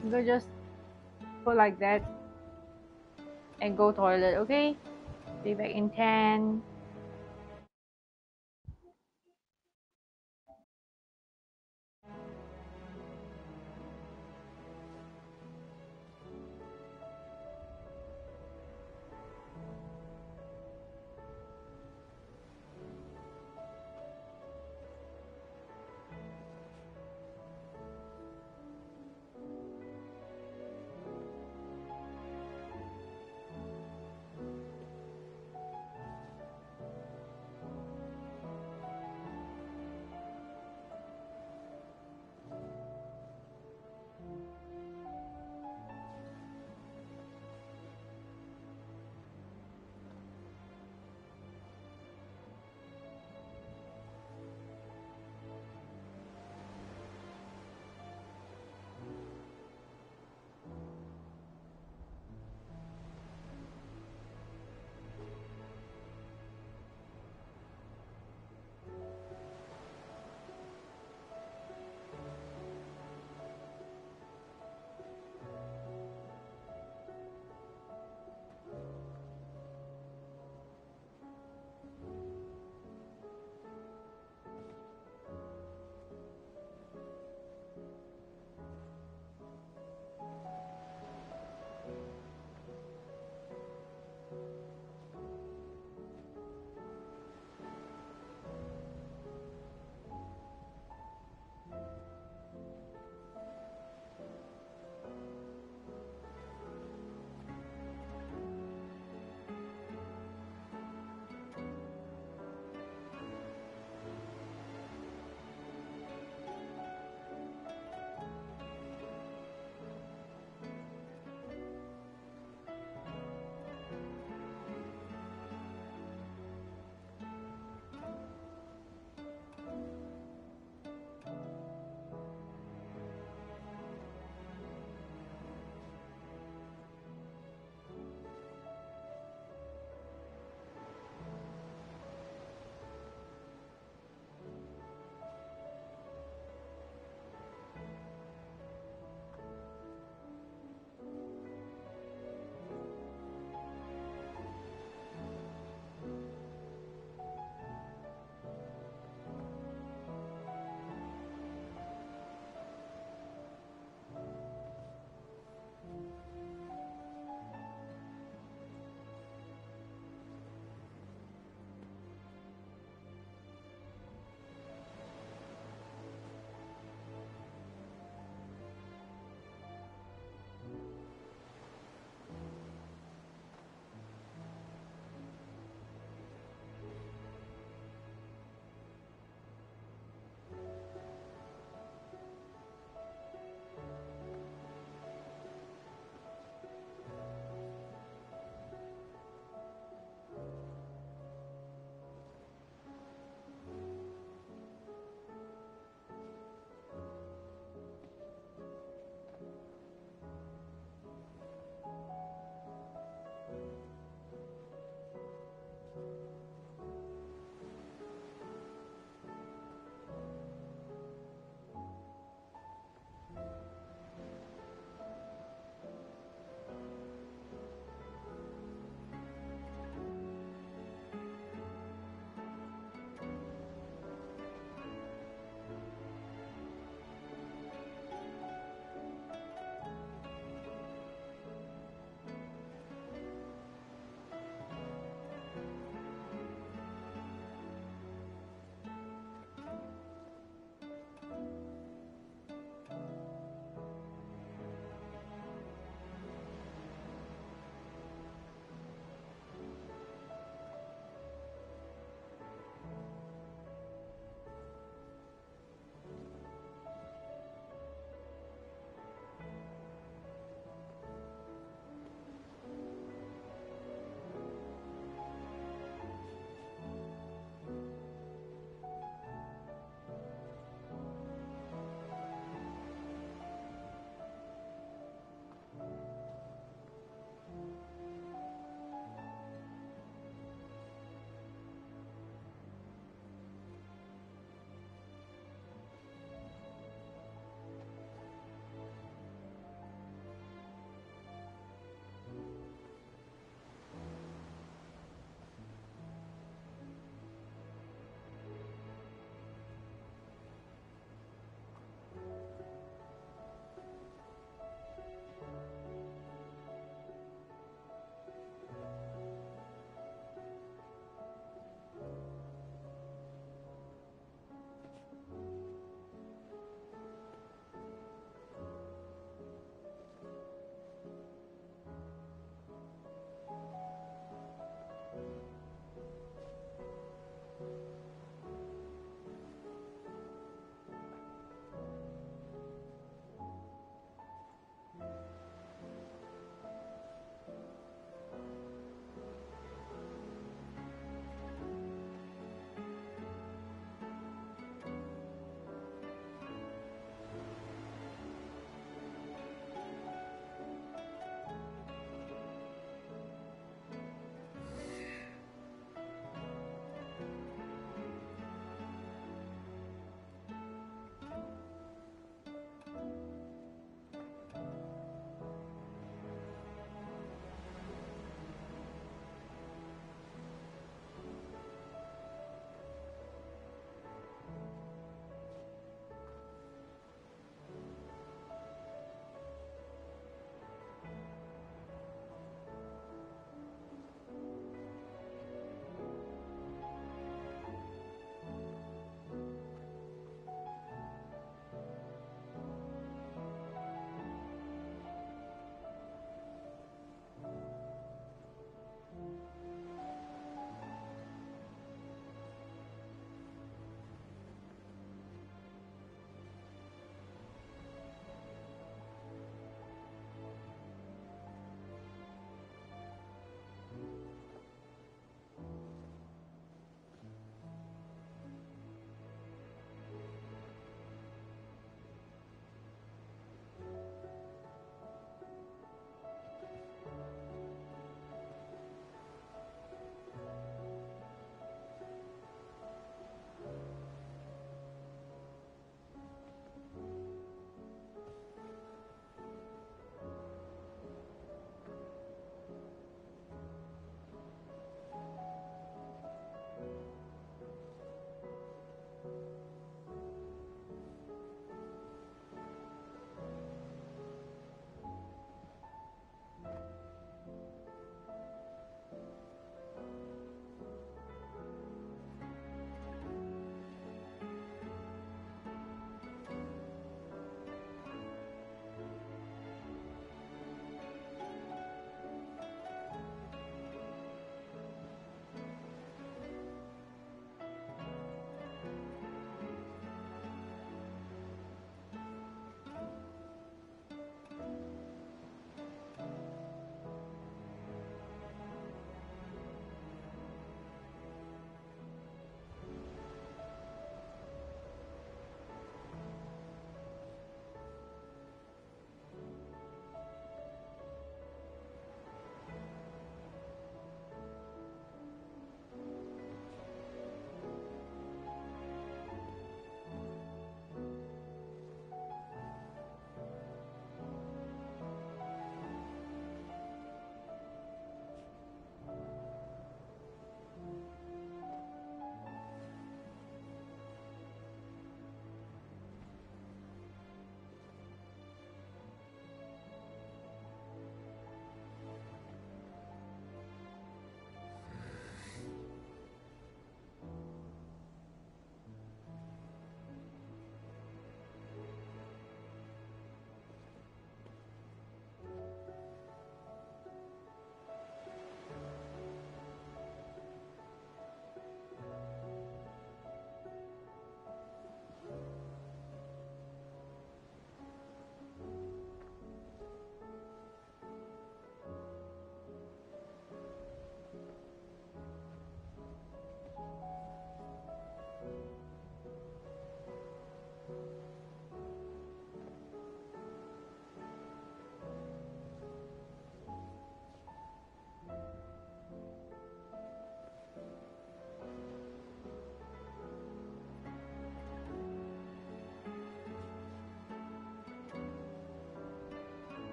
I'm gonna just put like that and go toilet, okay? Be back in 10.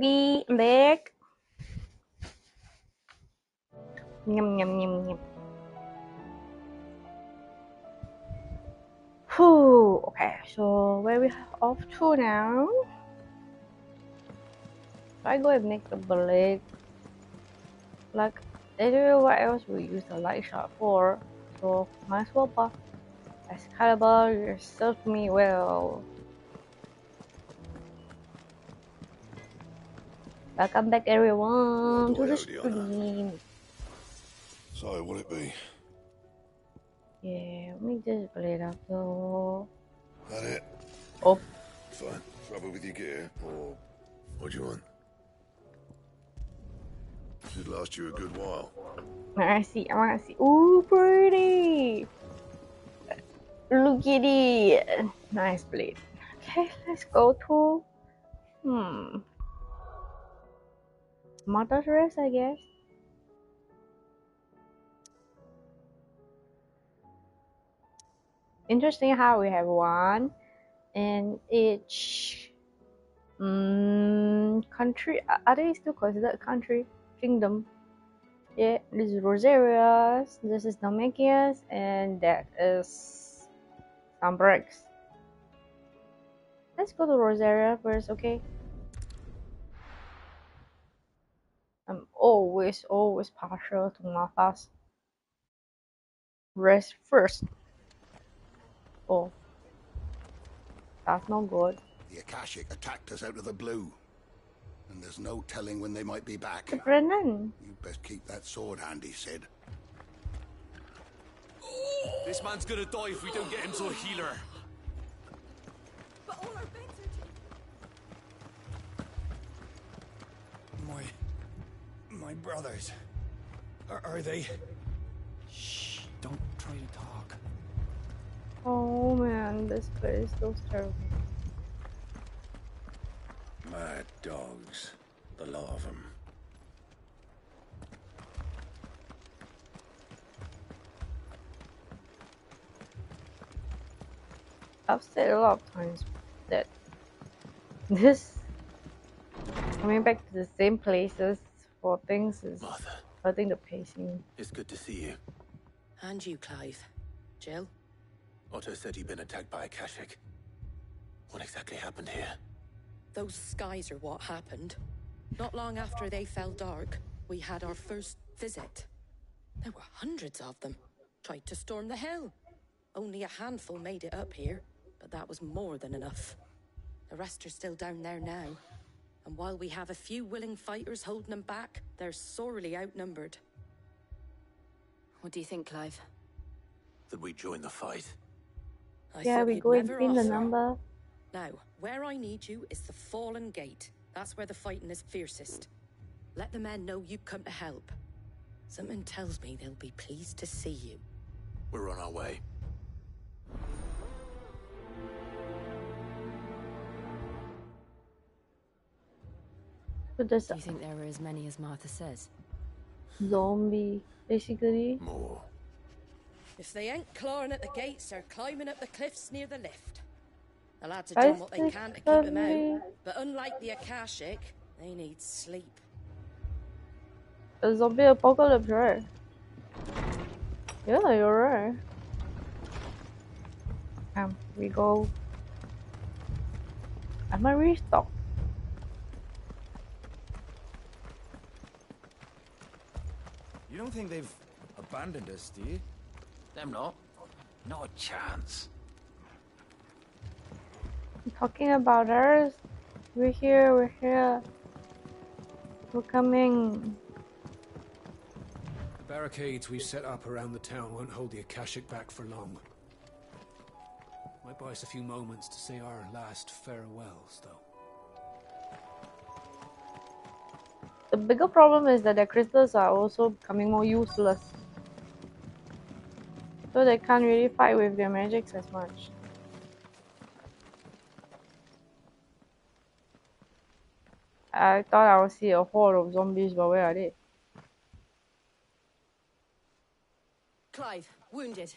baby. I'm back. Yum, yum, yum, yum. Whew. Okay, so where we off to now? If I go and make the blade, like, I don't know what else we use the light shot for, so might as well buff Excalibur. You served me well. Welcome back, everyone, to the stream. So, what'll it be? Yeah, let me just blade up though. That it? Oh. Fine. Trouble with your gear, or what do you want? Should last you a good while. I wanna see. Ooh, pretty. Look at it. Nice blade. Okay, let's go to Mother's Rest, I guess. Interesting how we have one in each country. Are they still considered country? Kingdom. Yeah, this is Rosaria's, this is Namekia's, and that is Sambrix. Let's go to Rosaria first, okay? I'm always partial to Martha's Rest first. Oh, that's not good. The Akashic attacked us out of the blue. And there's no telling when they might be back. Brennan. You best keep that sword handy, Sid. This man's gonna die if we don't get him to a healer. But all our beds are... My brothers. Are they? Shh, don't try to talk. Oh man, this place looks terrible. Mad dogs. The lot of them. I've said a lot of times that this coming back to the same places for things is hurting the pacing. It's good to see you. And you, Clive. Jill? Otto said you'd been attacked by Akashic. What exactly happened here? Those skies are what happened. Not long after they fell dark, we had our first visit. There were hundreds of them. Tried to storm the hill. Only a handful made it up here, but that was more than enough. The rest are still down there now. And while we have a few willing fighters holding them back, they're sorely outnumbered. What do you think, Clive? That we join the fight? Yeah, we go and pin the number. Now, where I need you is the Fallen Gate. That's where the fighting is fiercest. Let the men know you've come to help. Something tells me they'll be pleased to see you. We're on our way. But do you think there were as many as Martha says? Zombie, basically. More. If they ain't clawing at the gates, they're climbing up the cliffs near the lift. The lads are doing what they can to keep them out, but unlike the Akashic, they need sleep. A zombie apocalypse, right? Yeah, you're right. We go. I'm a restock. You don't think they've abandoned us, do you? Them not. Not a chance. I'm talking about us. We're here, we're here. We're coming. The barricades we've set up around the town won't hold the Akashic back for long. Might buy us a few moments to say our last farewells, though. The bigger problem is that their crystals are also becoming more useless. So they can't really fight with their magics as much. I thought I would see a horde of zombies, but where are they? Clive, wounded.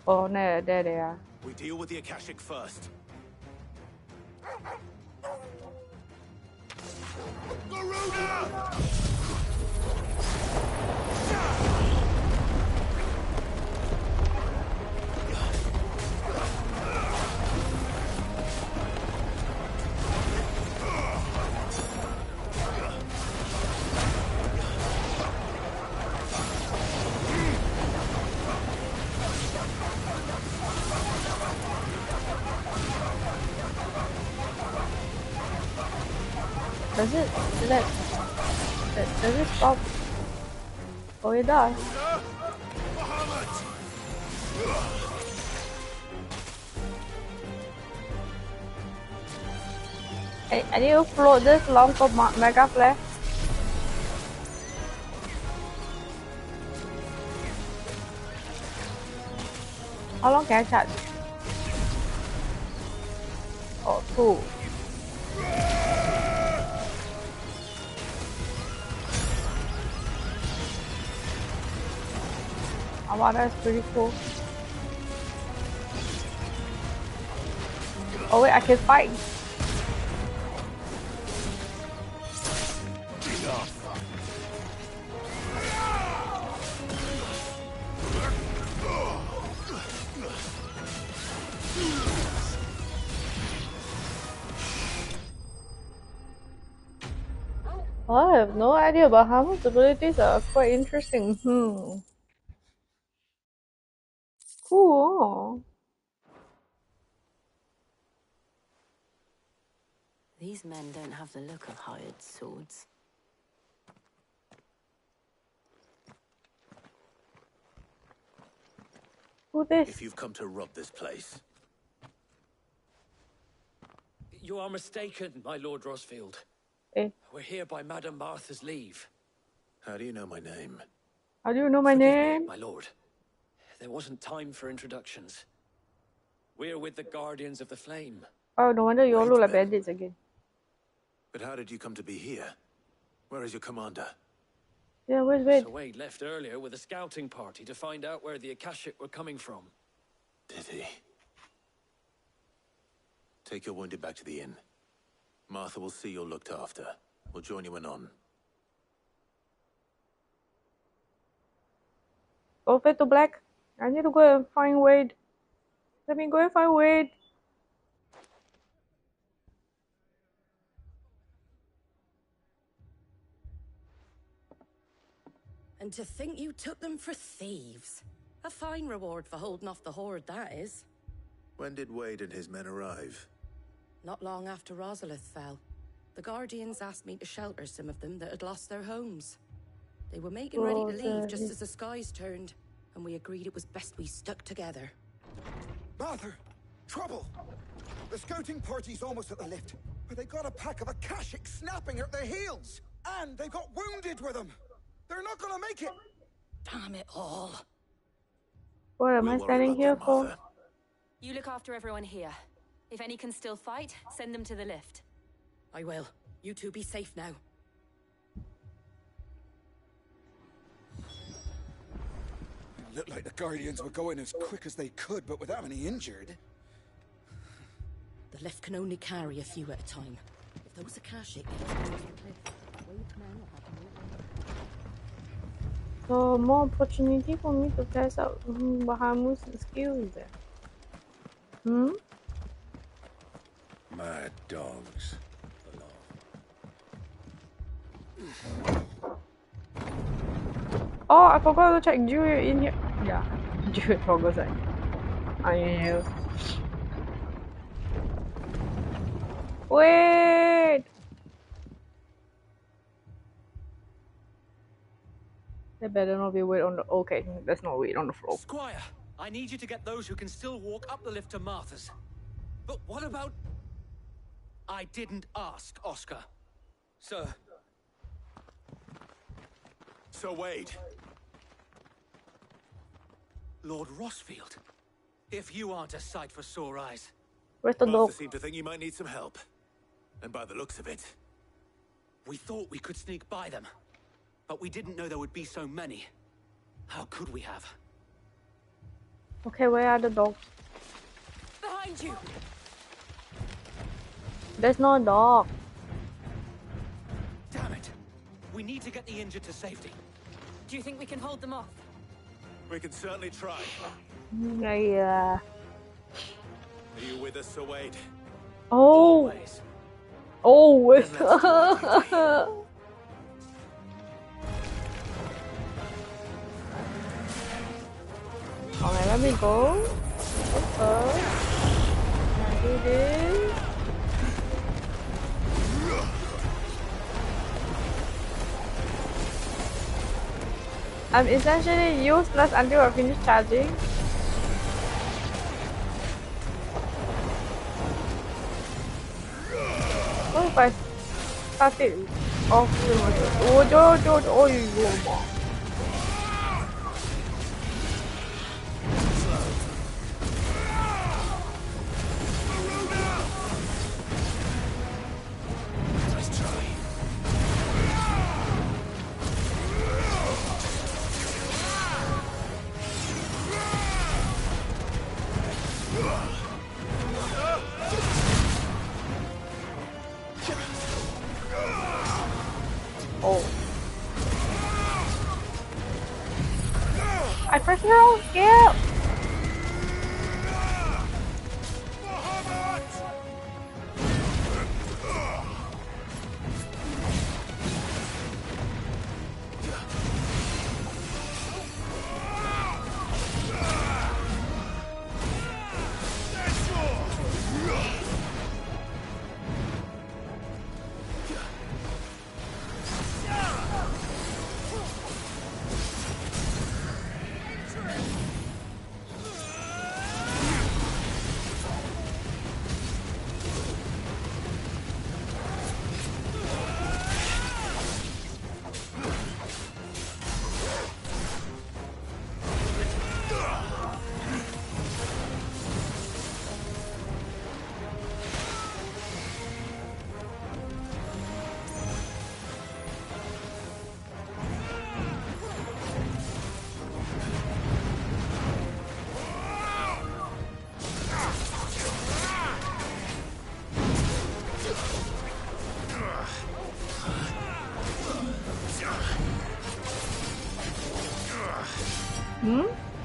Oh, no, there they are. We deal with the Akashic first. Does it stop? Oh, it does. I need to float this long for Mega Flare. How long can I charge? Oh, 2. Oh, wow, that's pretty cool. Oh wait, I can fight. I have no idea, but Hamu's abilities are quite interesting. Cool. These men don't have the look of hired swords. Who this? If you've come to rob this place... You are mistaken, my Lord Rosfield. We're here by Madame Martha's leave. How do you know my name? How do you know my Forgive name? me, my lord. There wasn't time for introductions. We're with the Guardians of the Flame. Oh, no wonder you all look like bandits again. But how did you come to be here? Where is your commander? Yeah, where's Wade? Sir Wade left earlier with a scouting party to find out where the Akashic were coming from. Did he? Take your wounded back to the inn. Martha will see you're looked after. We'll join you anon. Go fade to black. I need to go and find Wade. Let me go and find Wade. And to think you took them for thieves. A fine reward for holding off the horde, that is. When did Wade and his men arrive? Not long after Rosalith fell. The Guardians asked me to shelter some of them that had lost their homes. They were making ready to leave just as the skies turned, and we agreed it was best we stuck together. Martha! Trouble! The scouting party's almost at the lift, but they got a pack of Akashic snapping at their heels! And they got wounded with them! They're not gonna make it! Damn it all. What am I standing here for? You look after everyone here. If any can still fight, send them to the lift. I will. You two be safe now. It looked like the Guardians were going as quick as they could, but without any injured. The lift can only carry a few at a time. If those Akashic get across the cliff, Wade's men will have to move. So more opportunity for me to test out Bahamut's skills there. Mad dogs. Oh, I forgot to check Julia in here. Yeah, Julia forgot that. I knew. Wait! There better not be weight on the... Okay, there's no weight on the floor. Squire, I need you to get those who can still walk up the lift to Martha's. But what about... I didn't ask, Oscar. Sir. Sir Wade. Lord Rosfield. If you aren't a sight for sore eyes. Where's the dog? Martha seemed to think you might need some help. And by the looks of it... We thought we could sneak by them. But we didn't know there would be so many. How could we have? Okay, where are the dogs? Behind you! There's no dog. Damn it! We need to get the injured to safety. Do you think we can hold them off? We can certainly try. Yeah. Are you with us, Sir Wade? Oh. Always. Oh. Then let's do our duty. Okay, let me go. First. Do this. I'm essentially useless until I finish charging. What if I start it off premature? Oh, you. Oh. I pressed the wrong skill.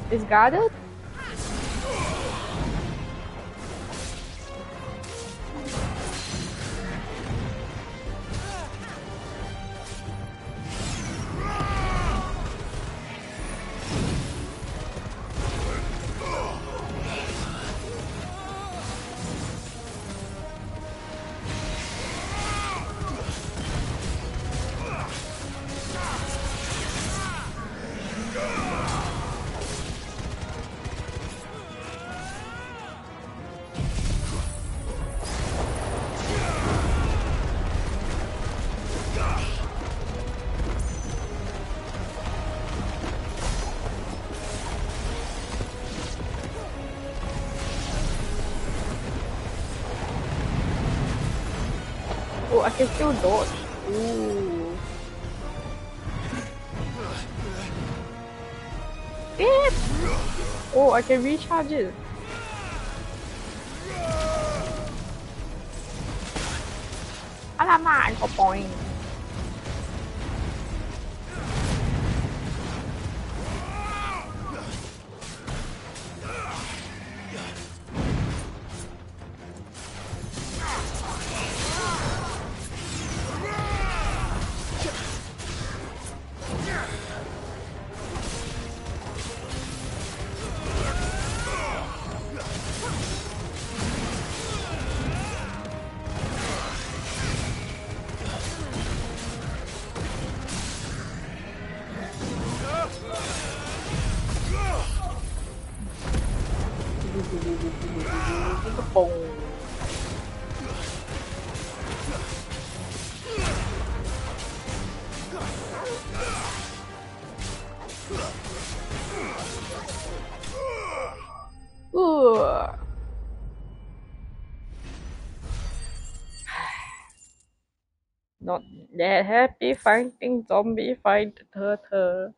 It's guarded? Oh, I can still dodge. Ooh. It. Oh, I can recharge it. Alamak, I got point. Not that happy fighting zombie fight her.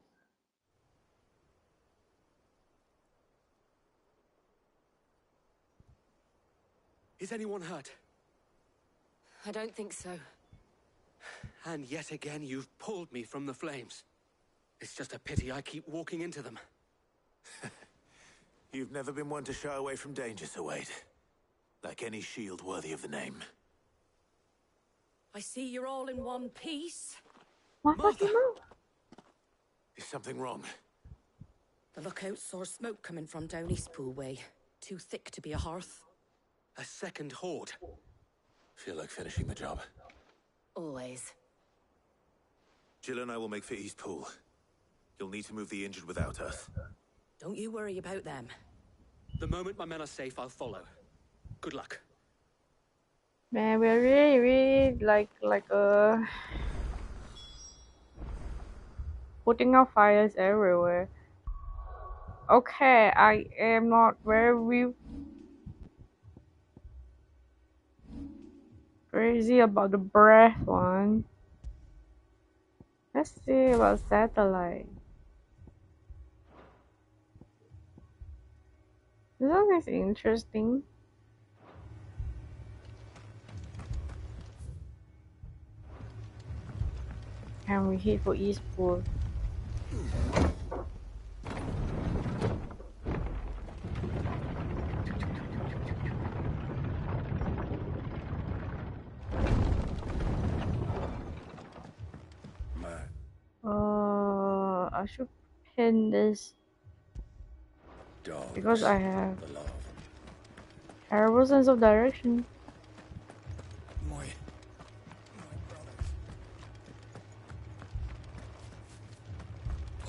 Is anyone hurt? I don't think so. And yet again, you've pulled me from the flames. It's just a pity I keep walking into them. You've never been one to shy away from danger, Sir Wade. Like any shield worthy of the name. I see you're all in one piece. Mother! Is something wrong? The lookout saw smoke coming from down Eastpool way. Too thick to be a hearth. A second horde. Feel like finishing the job. Always. Jill and I will make for Eastpool. You'll need to move the injured without us. Don't you worry about them. The moment my men are safe, I'll follow. Good luck. Man, we're really like putting out fires everywhere. Okay, I am not very crazy about the breath one. Let's see about satellite. This one is interesting. Can we hit for Eastpool? I should pin this because I have terrible sense of direction.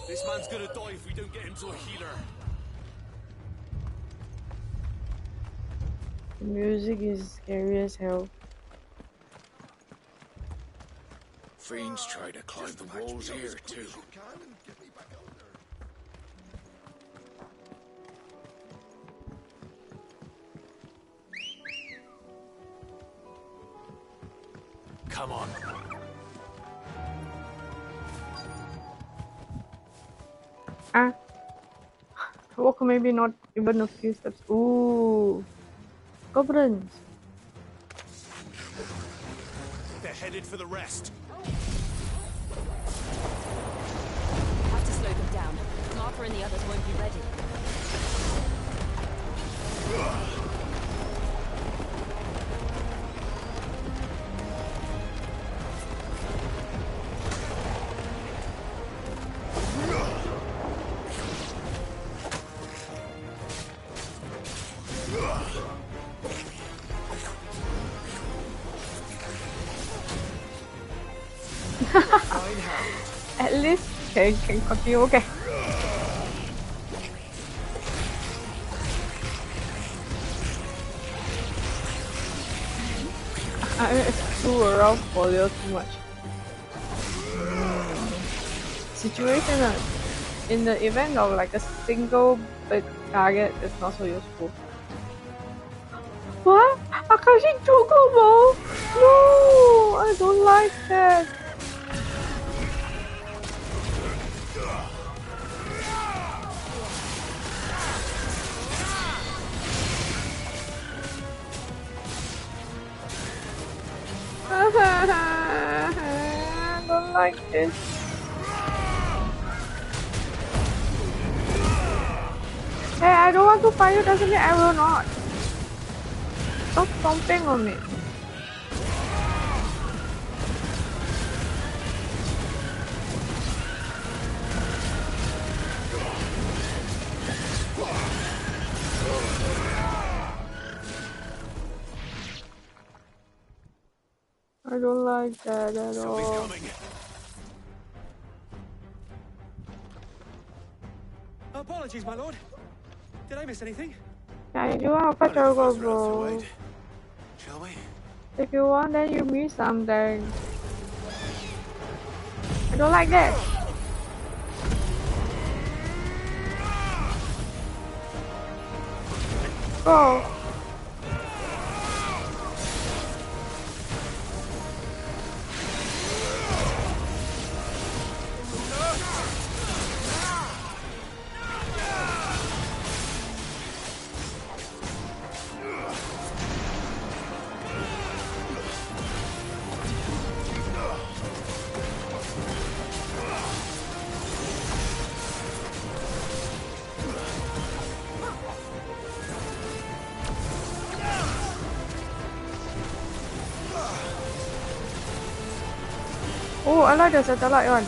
This man's gonna die if we don't get him to a healer. The music is scary as hell. Fiends try to climb the walls here too. Come on. Walk maybe not even a few steps. Ooh, goblins. They're headed for the rest. Have to slow them down. Martha and the others won't be ready. At least can continue. Okay. I screw around folio too much. Situation in the event of like a single big target is not so useful. What? Akashi Chocobo? No! I don't like that. I don't like this. Hey, I don't want to fight you, doesn't mean I will not. Stop stomping on me. I don't like that at all. Apologies, my lord. Did I miss anything? Yeah, you have a Chocobo. Shall we? If you want, then you miss something. I don't like that. Go. Oh, I like the satellite one.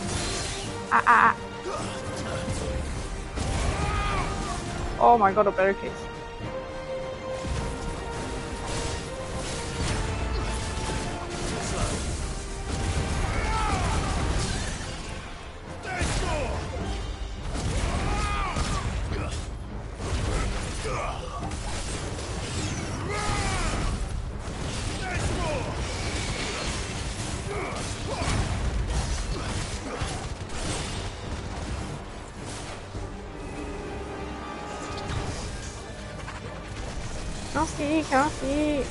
Oh my god, the barricades. Cannot see.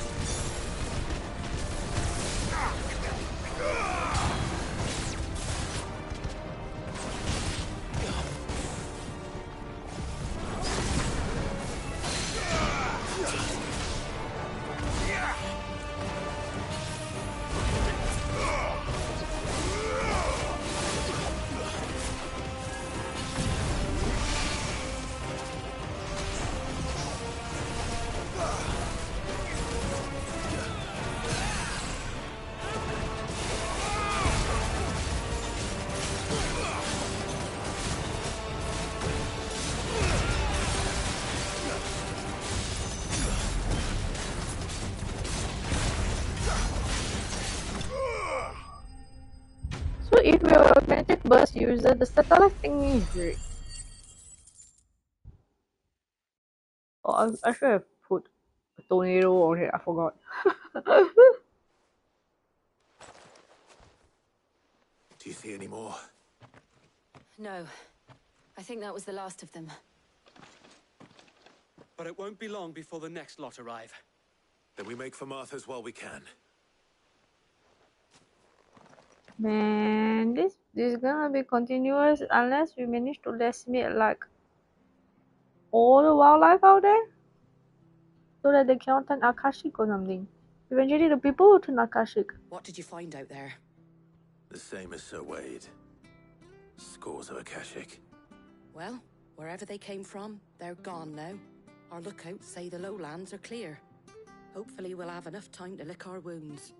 So if you're a magnetic burst user, the satellite thingy is great. Oh, I should have put a tornado on it, I forgot. Do you see any more? No. I think that was the last of them. But it won't be long before the next lot arrive. Then we make for Martha's while we can. Man, this is gonna be continuous unless we manage to decimate like all the wildlife out there, so that they cannot turn Akashic or something. Eventually, the people will turn Akashic. What did you find out there? The same as Sir Wade. Scores of Akashic. Well, wherever they came from, they're gone now. Our lookouts say the lowlands are clear. Hopefully we'll have enough time to lick our wounds.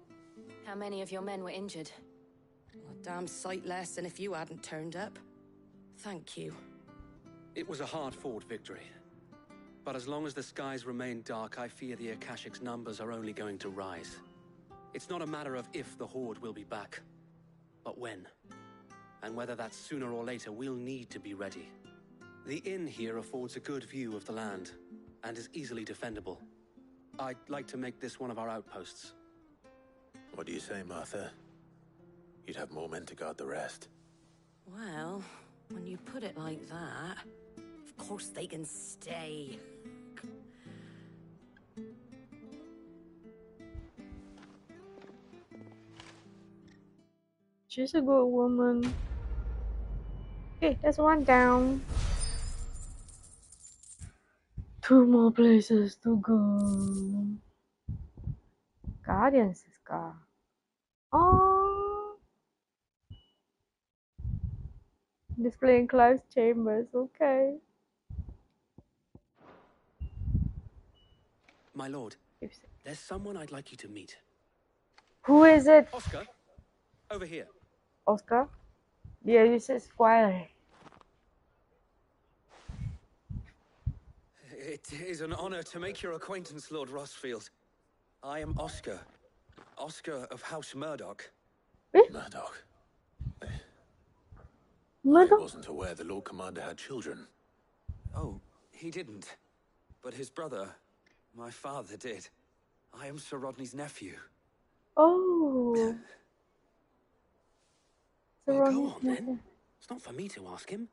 How many of your men were injured? A damn sight less than if you hadn't turned up. Thank you. It was a hard-fought victory. But as long as the skies remain dark, I fear the Akashic's numbers are only going to rise. It's not a matter of if the Horde will be back, but when. And whether that's sooner or later, we'll need to be ready. The inn here affords a good view of the land, and is easily defendable. I'd like to make this one of our outposts. What do you say, Martha? You'd have more men to guard the rest. Well, when you put it like that, of course they can stay. She's a good woman. Okay, there's one down. 2 more places to go. Guardians is gone. Oh, displaying Clive's chambers. Okay. My lord, there's someone I'd like you to meet. Who is it? Oscar, over here. Oscar? Yeah, you said Squire. It is an honor to make your acquaintance, Lord Rossfield. I am Oscar. Oscar of House Murdoch. Murdoch? Murdoch? I wasn't aware the Lord Commander had children. Oh, he didn't. But his brother, my father, did. I am Sir Rodney's nephew. Oh. Well, go on, then. It's not for me to ask him.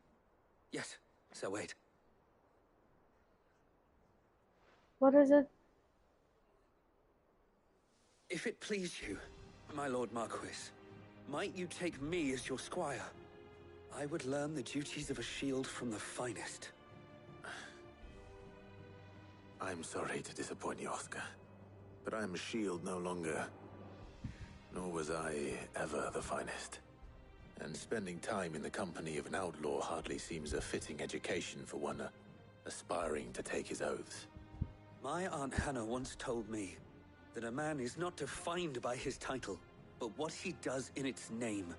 Yes, Sir Wade. What is it? If it please you, my Lord Marquis, might you take me as your squire? I would learn the duties of a shield from the finest. I'm sorry to disappoint you, Oscar, but I am a shield no longer. Nor was I ever the finest. And spending time in the company of an outlaw hardly seems a fitting education for one aspiring to take his oaths. My Aunt Hannah once told me that a man is not defined by his title, but what he does in its name.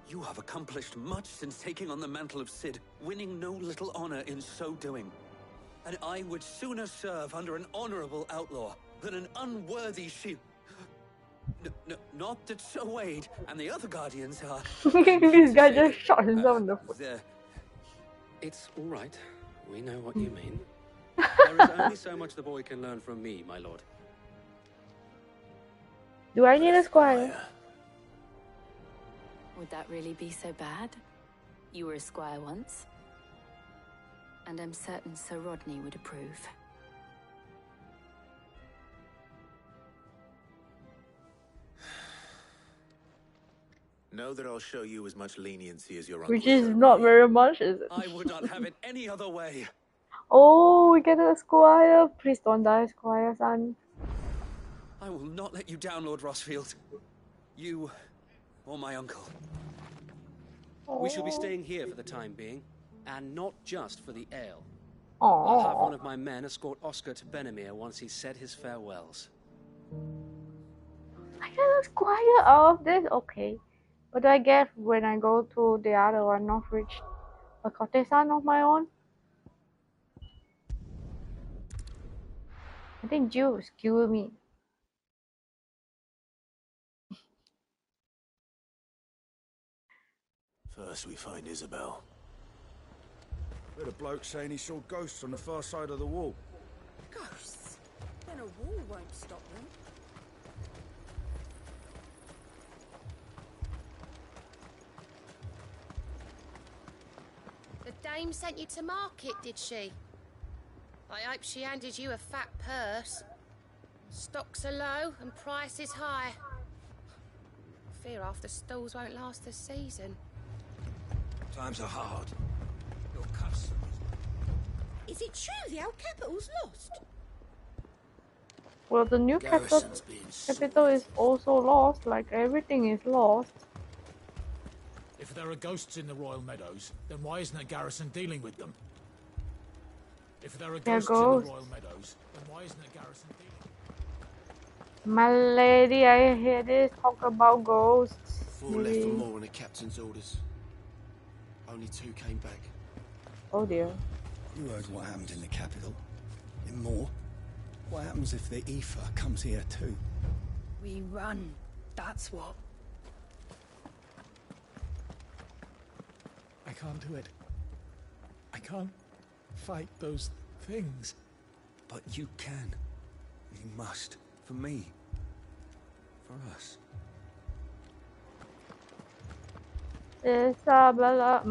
You have accomplished much since taking on the mantle of Cid, winning no little honor in so doing. And I would sooner serve under an honorable outlaw than an unworthy shield. Not that Sir Wade and the other guardians are... This guy just shot himself in the foot. It's all right. We know what you mean. There is only so much the boy can learn from me, my lord. Do I need a squire? Would that really be so bad? You were a squire once. And I'm certain Sir Rodney would approve. Know that I'll show you as much leniency as your uncle. Which is not very much, is it? I would not have it any other way. Oh, we get a squire. Please don't die, squire son. I will not let you down, Lord Rossfield. You or my uncle. We shall be staying here for the time being, and not just for the ale. I'll have one of my men escort Oscar to Benimir once he's said his farewells. I get a squire out of this? Okay. What do I get when I go to the other one, Northridge? A courtesan of my own? I think Jill will skewer me. First we find Isabel. Heard a bloke saying he saw ghosts on the far side of the wall. Ghosts? Then a wall won't stop them. The dame sent you to market, did she? I hope she handed you a fat purse. Stocks are low and prices high. Fear half the stalls won't last the season. Times are hard. Your customers. Is it true the old capital's lost? Well, the new capital is also lost, like everything is lost. If there are ghosts in the Royal Meadows, then why isn't a garrison dealing with them? If there are ghosts in the Royal Meadows, then why isn't a garrison dealing? My lady, I hear this talk about ghosts. 4 left or more on the captain's orders. Only 2 came back. Oh dear. You heard what happened in the capital. In Moor. What happens if the Aoife comes here too? We run. That's what. I can't do it. I can't fight those things. But you can. You must. For me. For us. Isabella,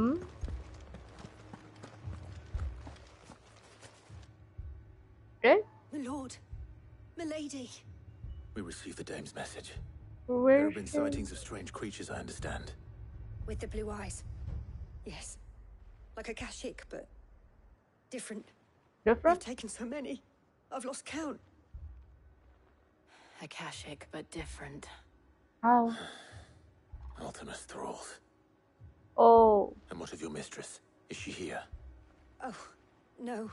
Okay. My lord. My lady. We received the dame's message. Where There have been sightings of strange creatures, I understand. With the blue eyes. Yes. Like a Kashik, but different. Different? I've taken so many. I've lost count. Akashic, but different. How? Ultimus thralls. Oh. And what of your mistress? Is she here? Oh, no.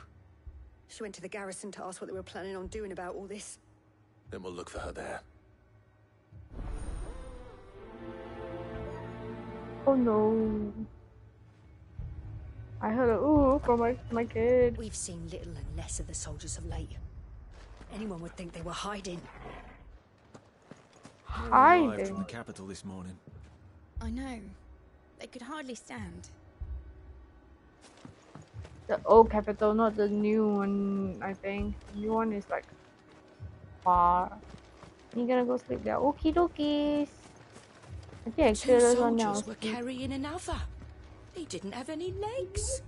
She went to the garrison to ask what they were planning on doing about all this. Then we'll look for her there. Oh no. I heard a ooh from my kid. We've seen little and less of the soldiers of late. Anyone would think they were hiding. Arrived from the capital this morning. I know. They could hardly stand. The old capital, not the new one, I think. The new one is like far. You gonna go sleep there? Okie dokies. I think actually Two there's one now. soldiers were carrying another. He didn't have any legs.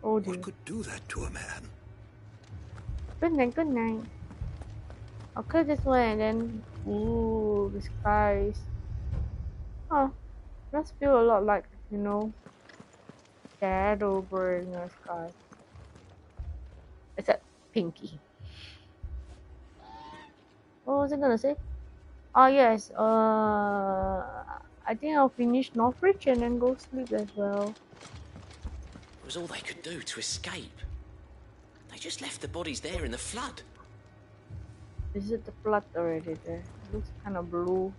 Oh dear. What could do that to a man? Good night, good night. I'll cut this way and then ooh, the skies. Huh. Does feel a lot like, you know, Shadow in the sky. Except pinky. What was I gonna say? Oh yes, I think I'll finish Northridge and then go sleep as well. It was all they could do to escape. They just left the bodies there in the flood. Is it the flood already there? It looks kind of blue.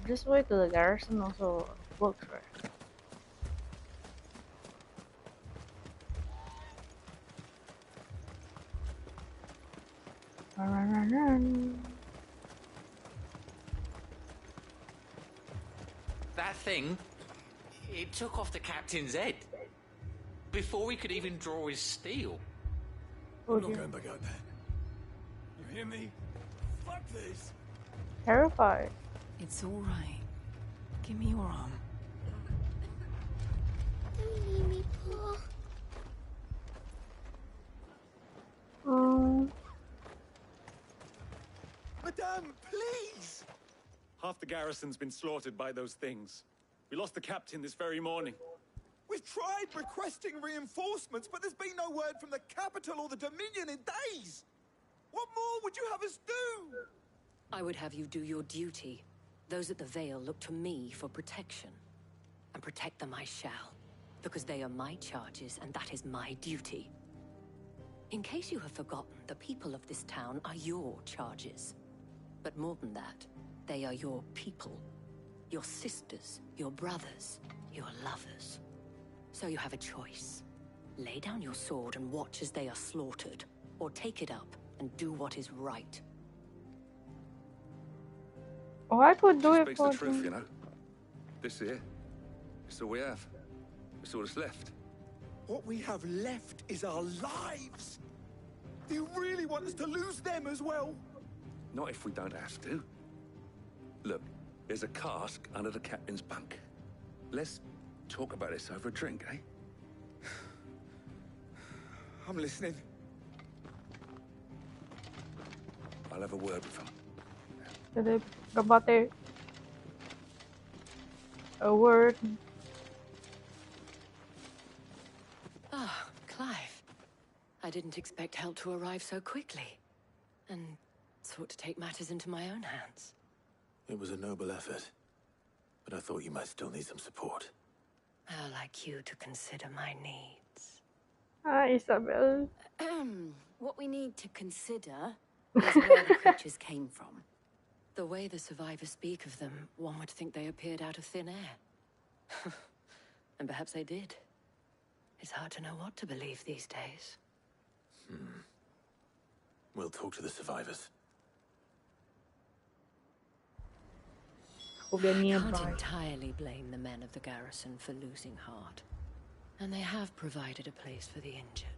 This way to the garrison also works, right? Run. That thing, it took off the captain's head before we could even draw his steel. I'm not going back out there. You hear me? Fuck this. Terrified. It's all right. Give me your arm. Don't leave me, Paul. Madame, please! Half the garrison's been slaughtered by those things. We lost the captain this very morning. We've tried requesting reinforcements, but there's been no word from the capital or the Dominion in days! What more would you have us do? I would have you do your duty. Those at the Vale look to me for protection. And protect them I shall. Because they are my charges, and that is my duty. In case you have forgotten, the people of this town are your charges. But more than that, they are your people. Your sisters, your brothers, your lovers. So you have a choice. Lay down your sword and watch as they are slaughtered, or take it up and do what is right. Oh, I could do She it speaks for the truth, them. you know. This here, it's all we have. It's all that's left. What we have left is our lives! Do you really want us to lose them as well? Not if we don't have to. Look, there's a cask under the captain's bunk. Let's talk about this over a drink, eh? I'm listening. I'll have a word with him. Jadi gabate a word. Ah, Clive. I didn't expect help to arrive so quickly. And sought to take matters into my own hands. It was a noble effort, but I thought you might still need some support. How like you to consider my needs. Ah, Isabel. What we need to consider is where the creatures came from. The way the survivors speak of them, one would think they appeared out of thin air. And perhaps they did. It's hard to know what to believe these days. We'll talk to the survivors. Hope they're I can't nearby. entirely blame the men of the garrison for losing heart. And they have provided a place for the injured.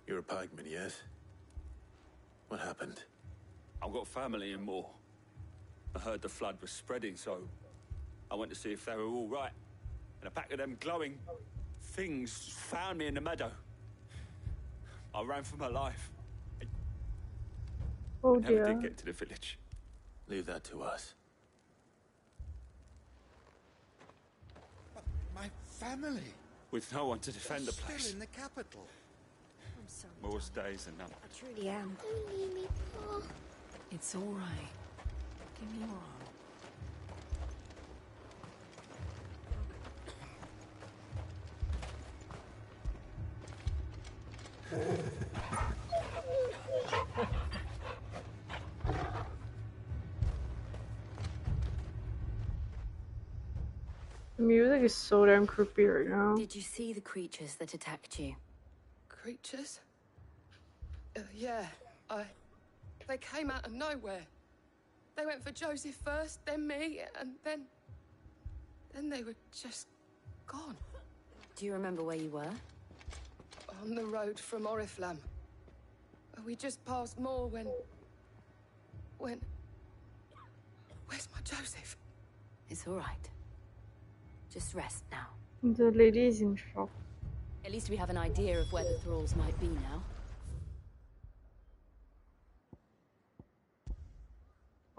You're a pikeman, yes? What happened? I've got family in Moor. I heard the flood was spreading, so I went to see if they were all right. And a pack of them glowing things found me in the meadow. I ran for my life. Oh I never dear. did get to the village. Leave that to us. My family. With no one to defend the Still place. in the capital. I'm sorry. Moor's days are numbered. I truly am. Don't leave me, Paul. It's all right. Give me your arm. The music is so damn creepy right now. Did you see the creatures that attacked you? Creatures? Yeah, They came out of nowhere. They went for Joseph first, then me, and then they were just gone. Do you remember where you were? On the road from Oriflamme. We just passed Moor when... Where's my Joseph? It's all right. Just rest now. The lady is in shock. At least we have an idea of where the thralls might be now.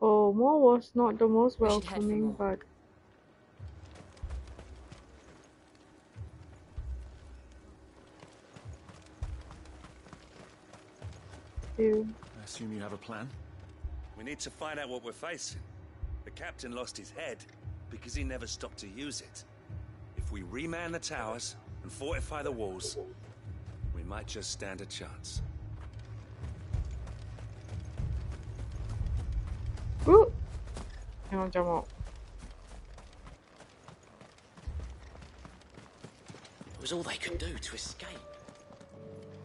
Oh, Mo was not the most We should head for welcoming, Mo. but still. I assume you have a plan? We need to find out what we're facing. The captain lost his head because he never stopped to use it. If we reman the towers and fortify the walls, we might just stand a chance. Ooh! Jangan jump out. It was all they could do to escape.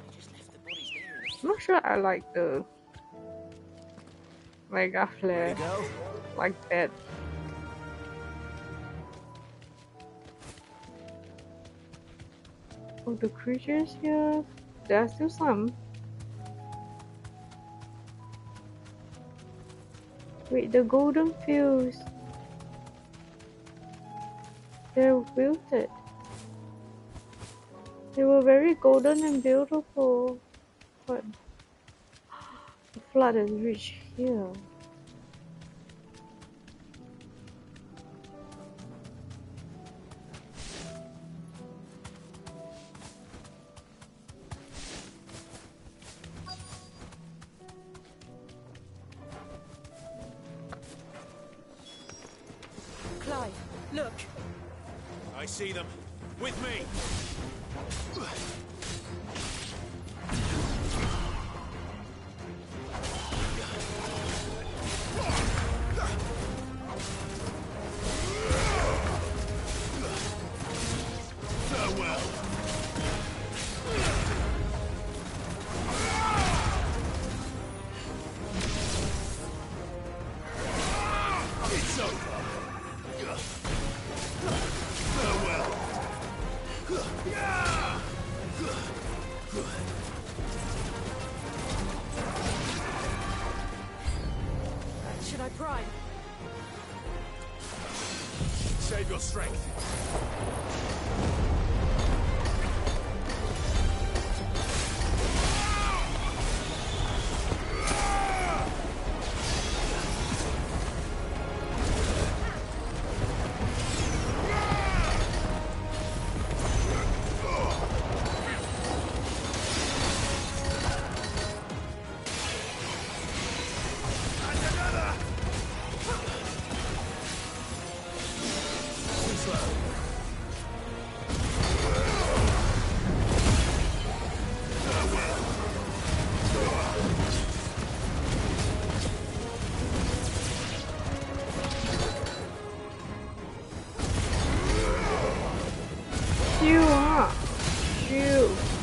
They just left the bodies there in the I'm not sure I like the mega flare like that. Oh, the creatures here, there are still some. Wait, the golden fuse. They're wilted. They were very golden and beautiful, but the flood has reached here. Clive, look. I see them. With me! Farewell! It's over! Farewell! Should I prime? Save your strength.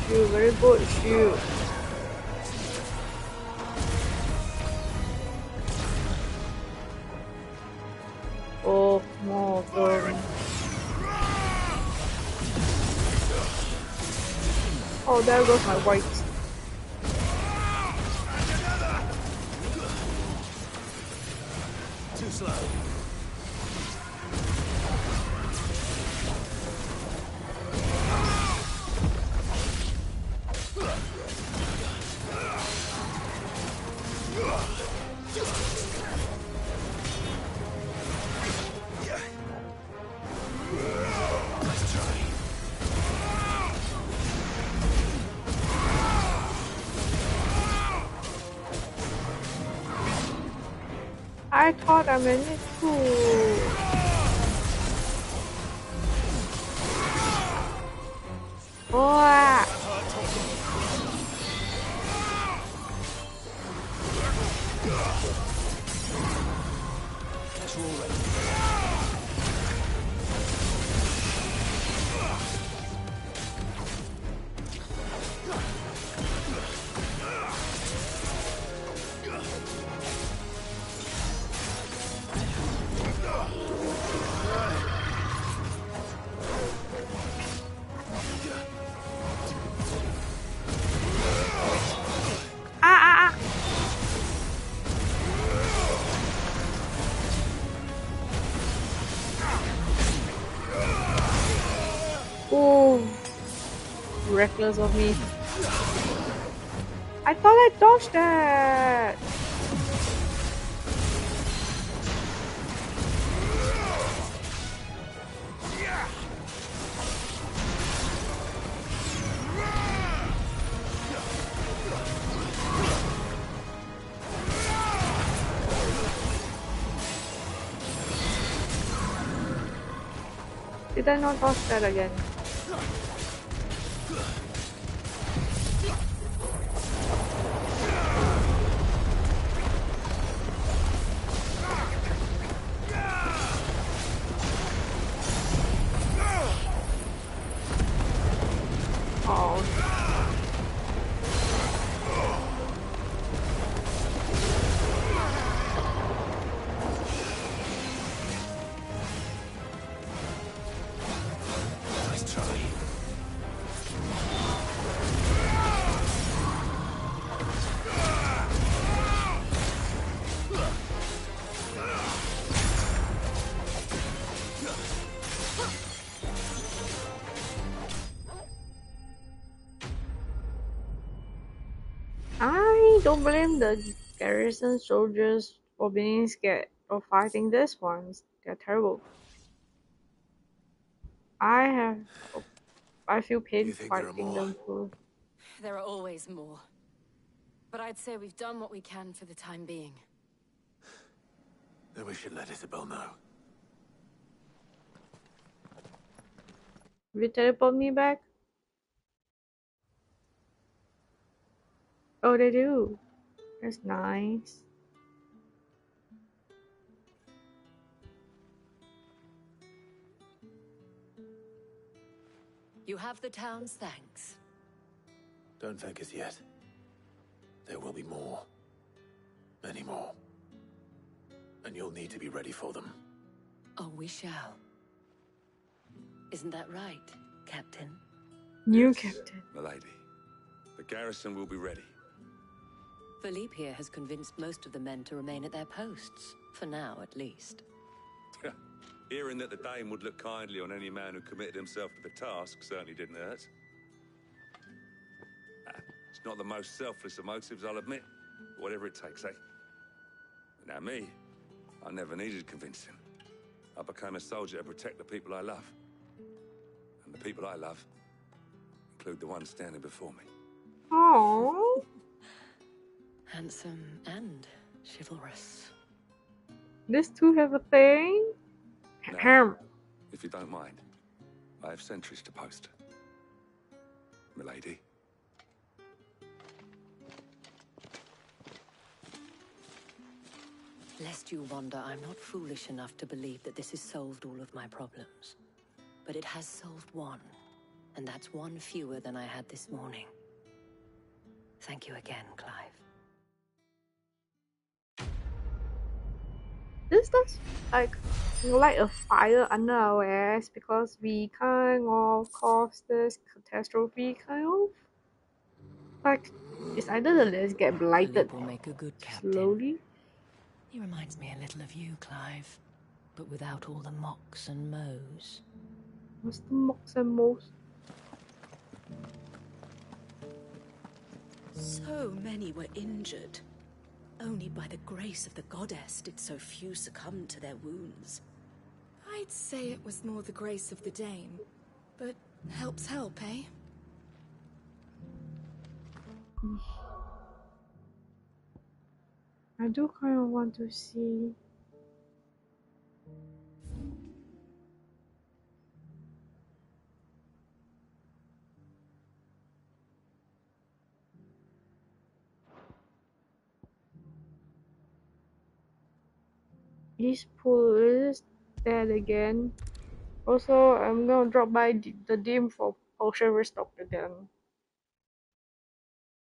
Shoot, very good, shoot. Oh, more turn. Oh, there goes my white. Too slow. I thought I managed to. Oh. Oh, reckless of me. I thought I dodged that. Did I not dodge that again? don't blame the garrison soldiers for being scared of fighting these ones. They're terrible. I feel pain You think there are fighting more? them too. There are always more. But I'd say we've done what we can for the time being. Then we should let Isabel know. Will you teleport me back? Oh, they do. That's nice. You have the town's thanks. Don't thank us yet. There will be more. Many more. And you'll need to be ready for them. Oh, we shall. Isn't that right, Captain? New captain. Milady. The garrison will be ready. Philippe here has convinced most of the men to remain at their posts. For now, at least. Hearing that the Dame would look kindly on any man who committed himself to the task certainly didn't hurt. It's not the most selfless of motives, I'll admit. Whatever it takes, eh? Now me, I never needed convincing. I became a soldier to protect the people I love. And the people I love include the ones standing before me. Aww. Handsome and chivalrous. These two have a thing? Now, if you don't mind, I have sentries to post. Milady. Lest you wonder, I'm not foolish enough to believe that this has solved all of my problems. But it has solved one, and that's one fewer than I had this morning. Thank you again, Clive. This does like light a fire under our ass because we kind of caused this catastrophe, kind of. Like, it's either the let's get blighted Will make a good captain. slowly. He reminds me a little of you, Clive, but without all the mocks and mows. What's the mocks and mows? So many were injured. Only by the grace of the goddess did so few succumb to their wounds. I'd say it was more the grace of the Dame. But help's help, eh? I do kind of want to see. East Pool is dead again. Also, I'm gonna drop by the dim for potion restock again.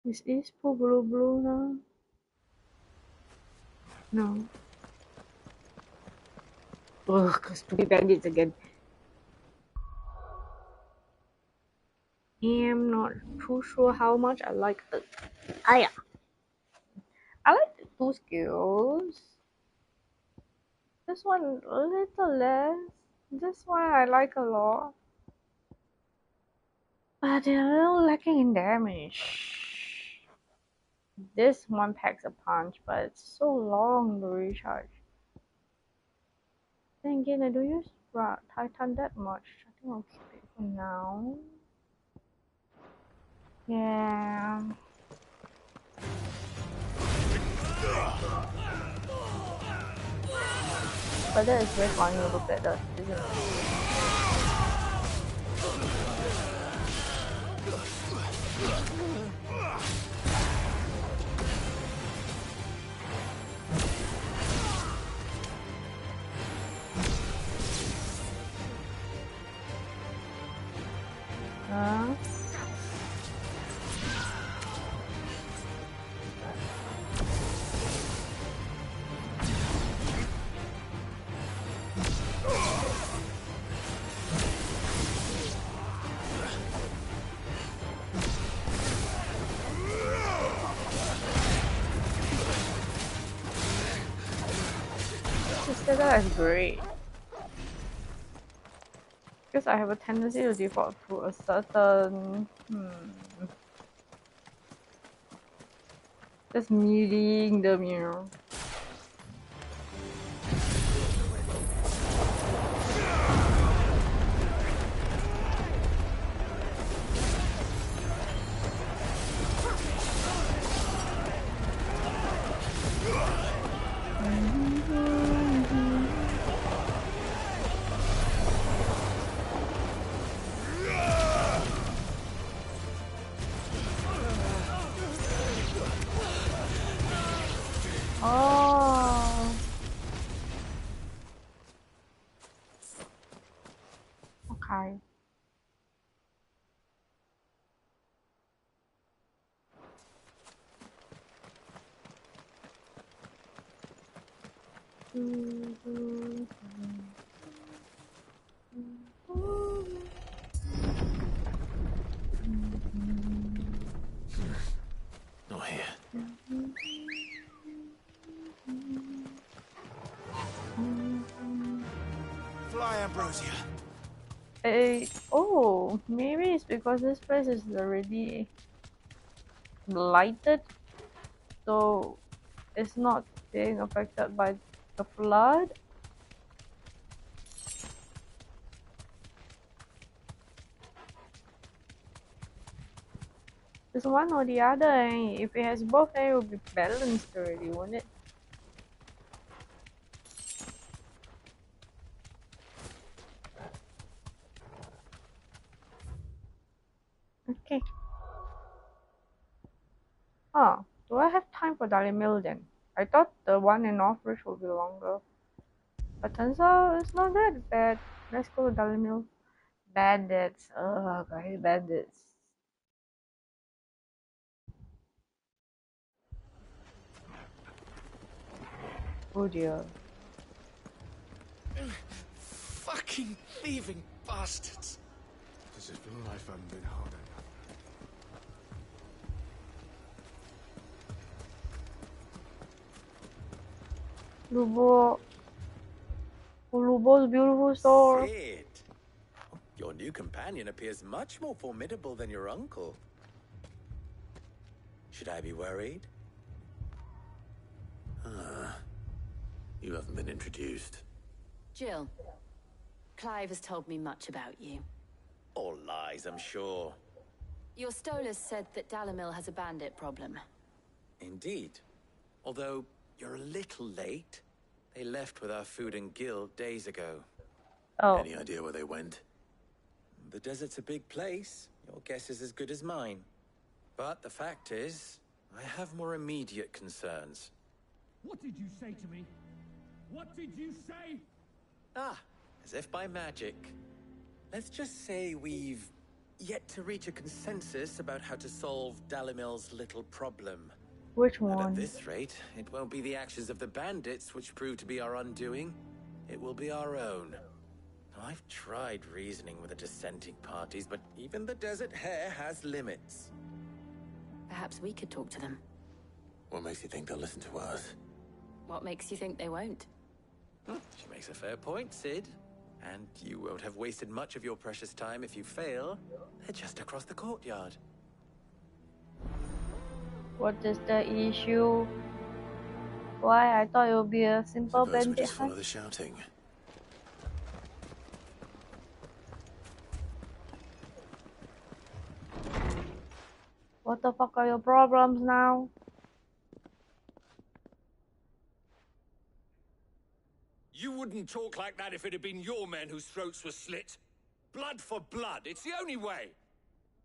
Is East Pool blue now? No. Ugh, stupid bandits again. I'm not too sure how much I like the. I like the two skills. This one a little less. This one I like a lot. But they're a little lacking in damage. This one packs a punch, but it's so long to recharge. Then again, I don't use Titan that much. I think I'll keep it for now. Yeah. But that is very funny to look at that, isn't it? That is great. Because I have a tendency to default to a certain Just meeting them, you know. Oh. Okay. Not here. Fly, Ambrosia. Oh, maybe it's because this place is already blighted, so it's not being affected by the flood. It's one or the other, eh? If it has both, then it will be balanced already, won't it? Okay. Huh. Do I have time for Daily Mill then? I thought the one in Northridge would be longer. But turns out it's not that bad. Let's go to Daily Mill. Bandits. Ugh, I hate bandits. Oh dear. Fucking thieving bastards! As if life hadn't been hard enough. Lubo. Lubo's beautiful store. Sid! Your new companion appears much more formidable than your uncle. Should I be worried? You haven't been introduced. Jill, Clive has told me much about you. All lies, I'm sure. Your Stolas said that Dalimil has a bandit problem. Indeed. Although, you're a little late. They left with our food and guild days ago. Oh. Any idea where they went? The desert's a big place. Your guess is as good as mine. But the fact is, I have more immediate concerns. What did you say to me? What did you say? As if by magic. Let's just say we've yet to reach a consensus about how to solve Dalimil's little problem. Which And one? at this rate, it won't be the actions of the bandits which prove to be our undoing. It will be our own. I've tried reasoning with the dissenting parties, but even the Desert Hare has limits. Perhaps we could talk to them. What makes you think they'll listen to us? What makes you think they won't? She makes a fair point, Sid. And you won't have wasted much of your precious time if you fail. They're just across the courtyard. What is the issue? Why? I thought it would be a simple Suppose we bandit just follow hunt. the shouting. What the fuck are your problems now? You wouldn't talk like that if it had been your men whose throats were slit. Blood for blood, it's the only way.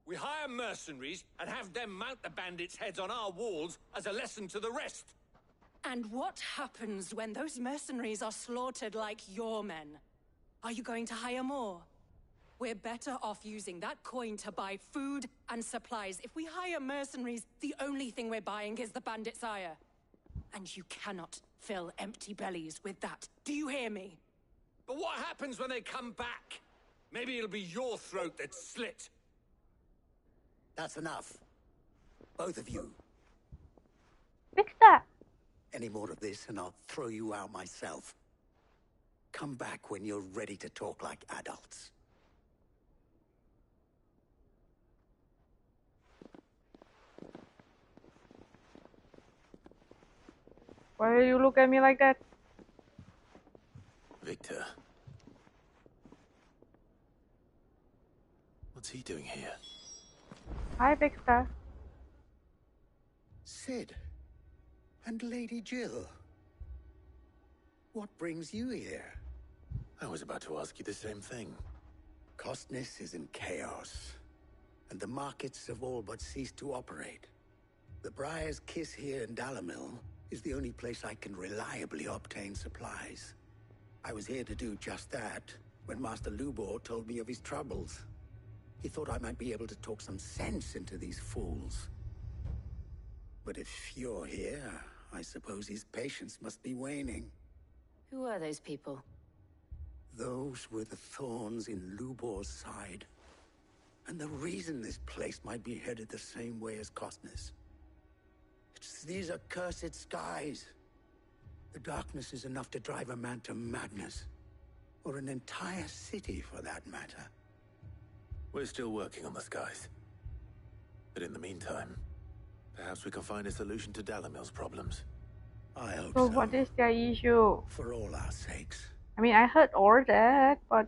We hire mercenaries and have them mount the bandits' heads on our walls as a lesson to the rest. And what happens when those mercenaries are slaughtered like your men? Are you going to hire more? We're better off using that coin to buy food and supplies. If we hire mercenaries, the only thing we're buying is the bandit's ire. And you cannot fill empty bellies with that. Do you hear me? But what happens when they come back? Maybe it'll be your throat that's slit. That's enough. Both of you. Fix that. Any more of this and I'll throw you out myself. Come back when you're ready to talk like adults. Why do you look at me like that? Victor. What's he doing here? Hi, Victor. Sid. And Lady Jill. What brings you here? I was about to ask you the same thing. Costness is in chaos, and the markets have all but ceased to operate. The Briar's Kiss here in Dalamil is the only place I can reliably obtain supplies. I was here to do just that when Master Lubor told me of his troubles. He thought I might be able to talk some sense into these fools. But if you're here, I suppose his patience must be waning. Who are those people? Those were the thorns in Lubor's side. And the reason this place might be headed the same way as Costness. It's these accursed skies. The darkness is enough to drive a man to madness. Or an entire city, for that matter. We're still working on the skies. But in the meantime, perhaps we can find a solution to Dalamil's problems. I hope So so. what is their issue? For all our sakes. I mean, I heard all that, but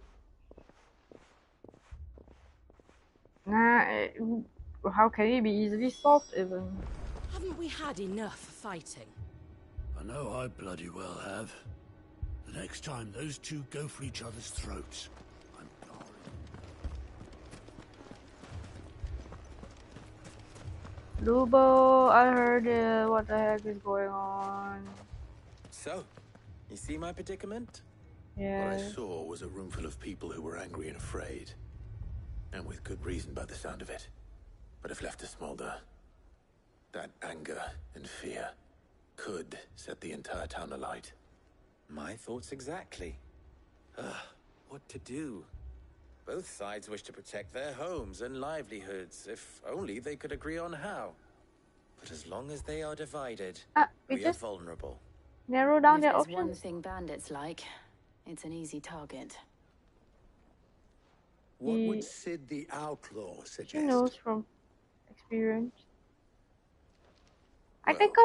how can it be easily solved even? Haven't we had enough fighting? I know I bloody well have. The next time those two go for each other's throats, I'm Lubo, I heard what the heck is going on? So, you see my predicament? Yeah. What I saw was a room full of people who were angry and afraid. And with good reason by the sound of it. But if left to smolder, that anger and fear could set the entire town alight. My thoughts exactly. What to do? Both sides wish to protect their homes and livelihoods, if only they could agree on how. But as long as they are divided, we are vulnerable. Narrow down If their there's options. one thing bandits like, it's an easy target. What would Sid the Outlaw suggest? She knows from experience. I Well, think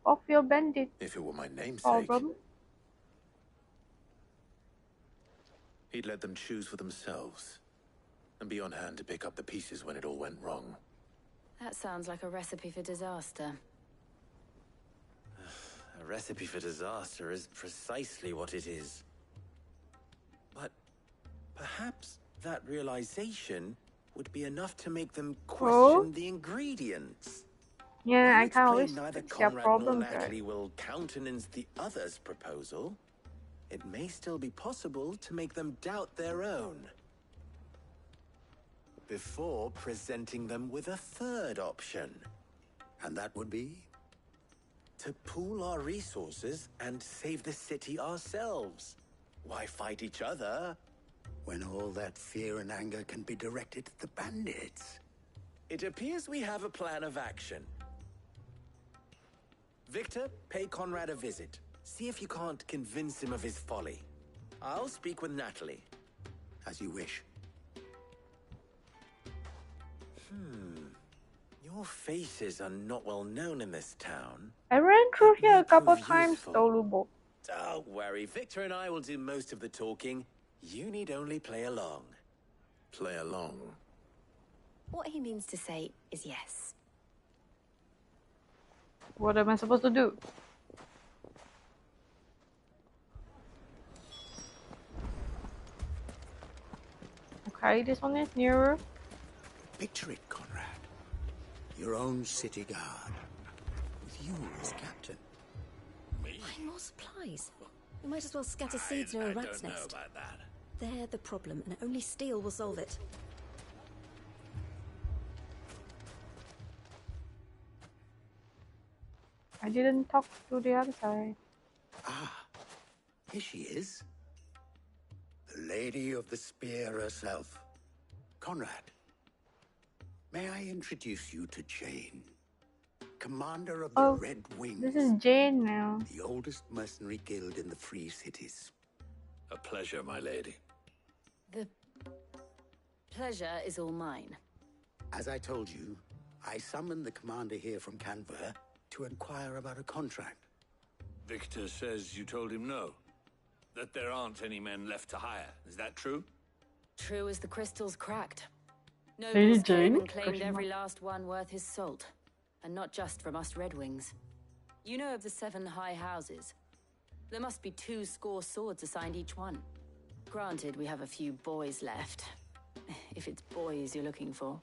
of your bandit If it were my namesake, problem. he'd let them choose for themselves. And be on hand to pick up the pieces when it all went wrong. That sounds like a recipe for disaster. A recipe for disaster is precisely what it is. But perhaps that realization would be enough to make them question the ingredients. Yeah, While I it's can't plain always neither fix their Conrad problems, nor Natalie right? will countenance the other's proposal, it may still be possible to make them doubt their own. Before presenting them with a third option. And that would be? To pool our resources and save the city ourselves. Why fight each other? When all that fear and anger can be directed at the bandits. It appears we have a plan of action. Victor, pay Conrad a visit. See if you can't convince him of his folly. I'll speak with Natalie. As you wish. Your faces are not well known in this town. I ran through here a couple prove times, useful. though, Lubo. Don't worry, Victor and I will do most of the talking. You need only play along. Play along? What he means to say is yes. What am I supposed to do? Okay, this one is nearer. Picture it, Conrad. Your own city guard. With you as captain. Find more supplies. We might as well scatter seeds near a rat's nest. about that. They're the problem, and only steel will solve it. I didn't talk to the other side. Ah, here she is. The Lady of the Spear herself. Conrad, may I introduce you to Jane? Commander of the Red Wings. This is Jane now. The oldest mercenary guild in the Free Cities. A pleasure, my lady. The pleasure is all mine. As I told you, I summoned the commander here from Canver to inquire about a contract. Victor says you told him no. That there aren't any men left to hire. Is that true? True as the crystals cracked. Lady Nobles Jane? came and claimed Question every mark. last one worth his salt. And not just from us Red Wings. You know of the 7 high houses. There must be 2 swords assigned each one. Granted, we have a few boys left. If it's boys you're looking for.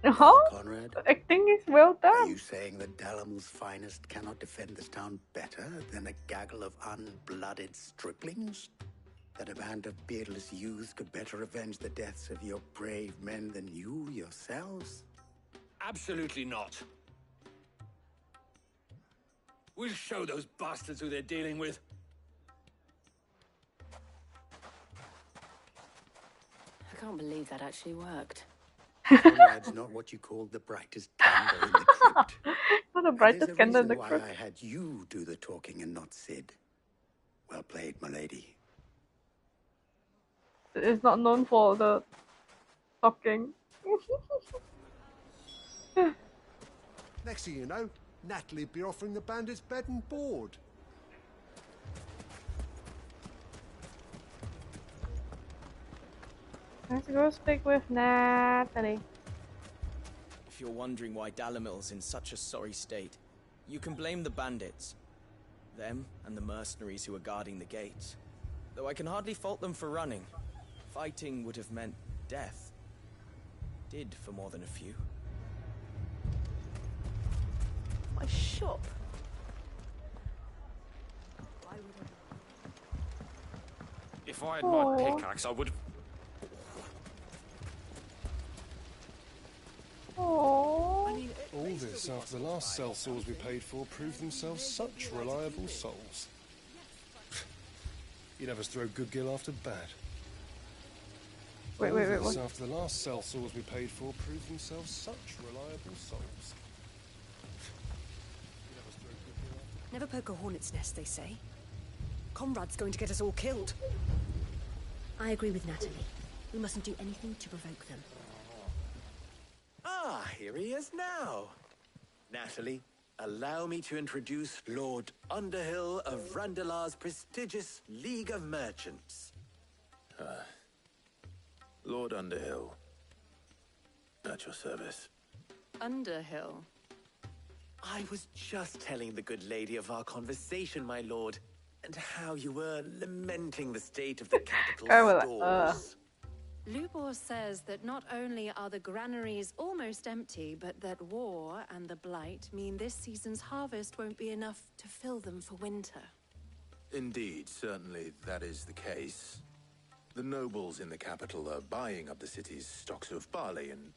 Oh, Conrad, the acting is well are done. you saying that Dalamil's finest cannot defend this town better than a gaggle of unblooded striplings? That a band of beardless youths could better avenge the deaths of your brave men than you yourselves? Absolutely not. We'll show those bastards who they're dealing with. I can't believe that actually worked. Conrad's not what you called the brightest candle in the crypt. Not the And brightest there's a candle in reason the why crypt. I had you do the talking and not Sid. Well played, my lady. It's not known for the talking. Next thing you know, Natalie'd be offering the bandits bed and board. Let's go speak with Natalie. If you're wondering why Dalamil's in such a sorry state, you can blame the bandits. Them and the mercenaries who are guarding the gates. Though I can hardly fault them for running. Fighting would have meant death. Did for more than a few. My shop. If I had Aw. my pickaxe, I would. Aww. All this after the last sellswords we paid for proved themselves such reliable souls. You'd have us throw good gill after bad. Wait, All this what? after the last sellswords we paid for proved themselves such reliable souls. Never poke a hornet's nest, they say. Conrad's going to get us all killed. I agree with Natalie. We mustn't do anything to provoke them. Ah, here he is now. Natalie, allow me to introduce Lord Underhill of Randalar's prestigious League of Merchants. Lord Underhill. At your service. Underhill. I was just telling the good lady of our conversation, my lord, and how you were lamenting the state of the capital stores. Lubor says that not only are the granaries almost empty, but that war and the blight mean this season's harvest won't be enough to fill them for winter. Indeed, certainly that is the case. The nobles in the capital are buying up the city's stocks of barley and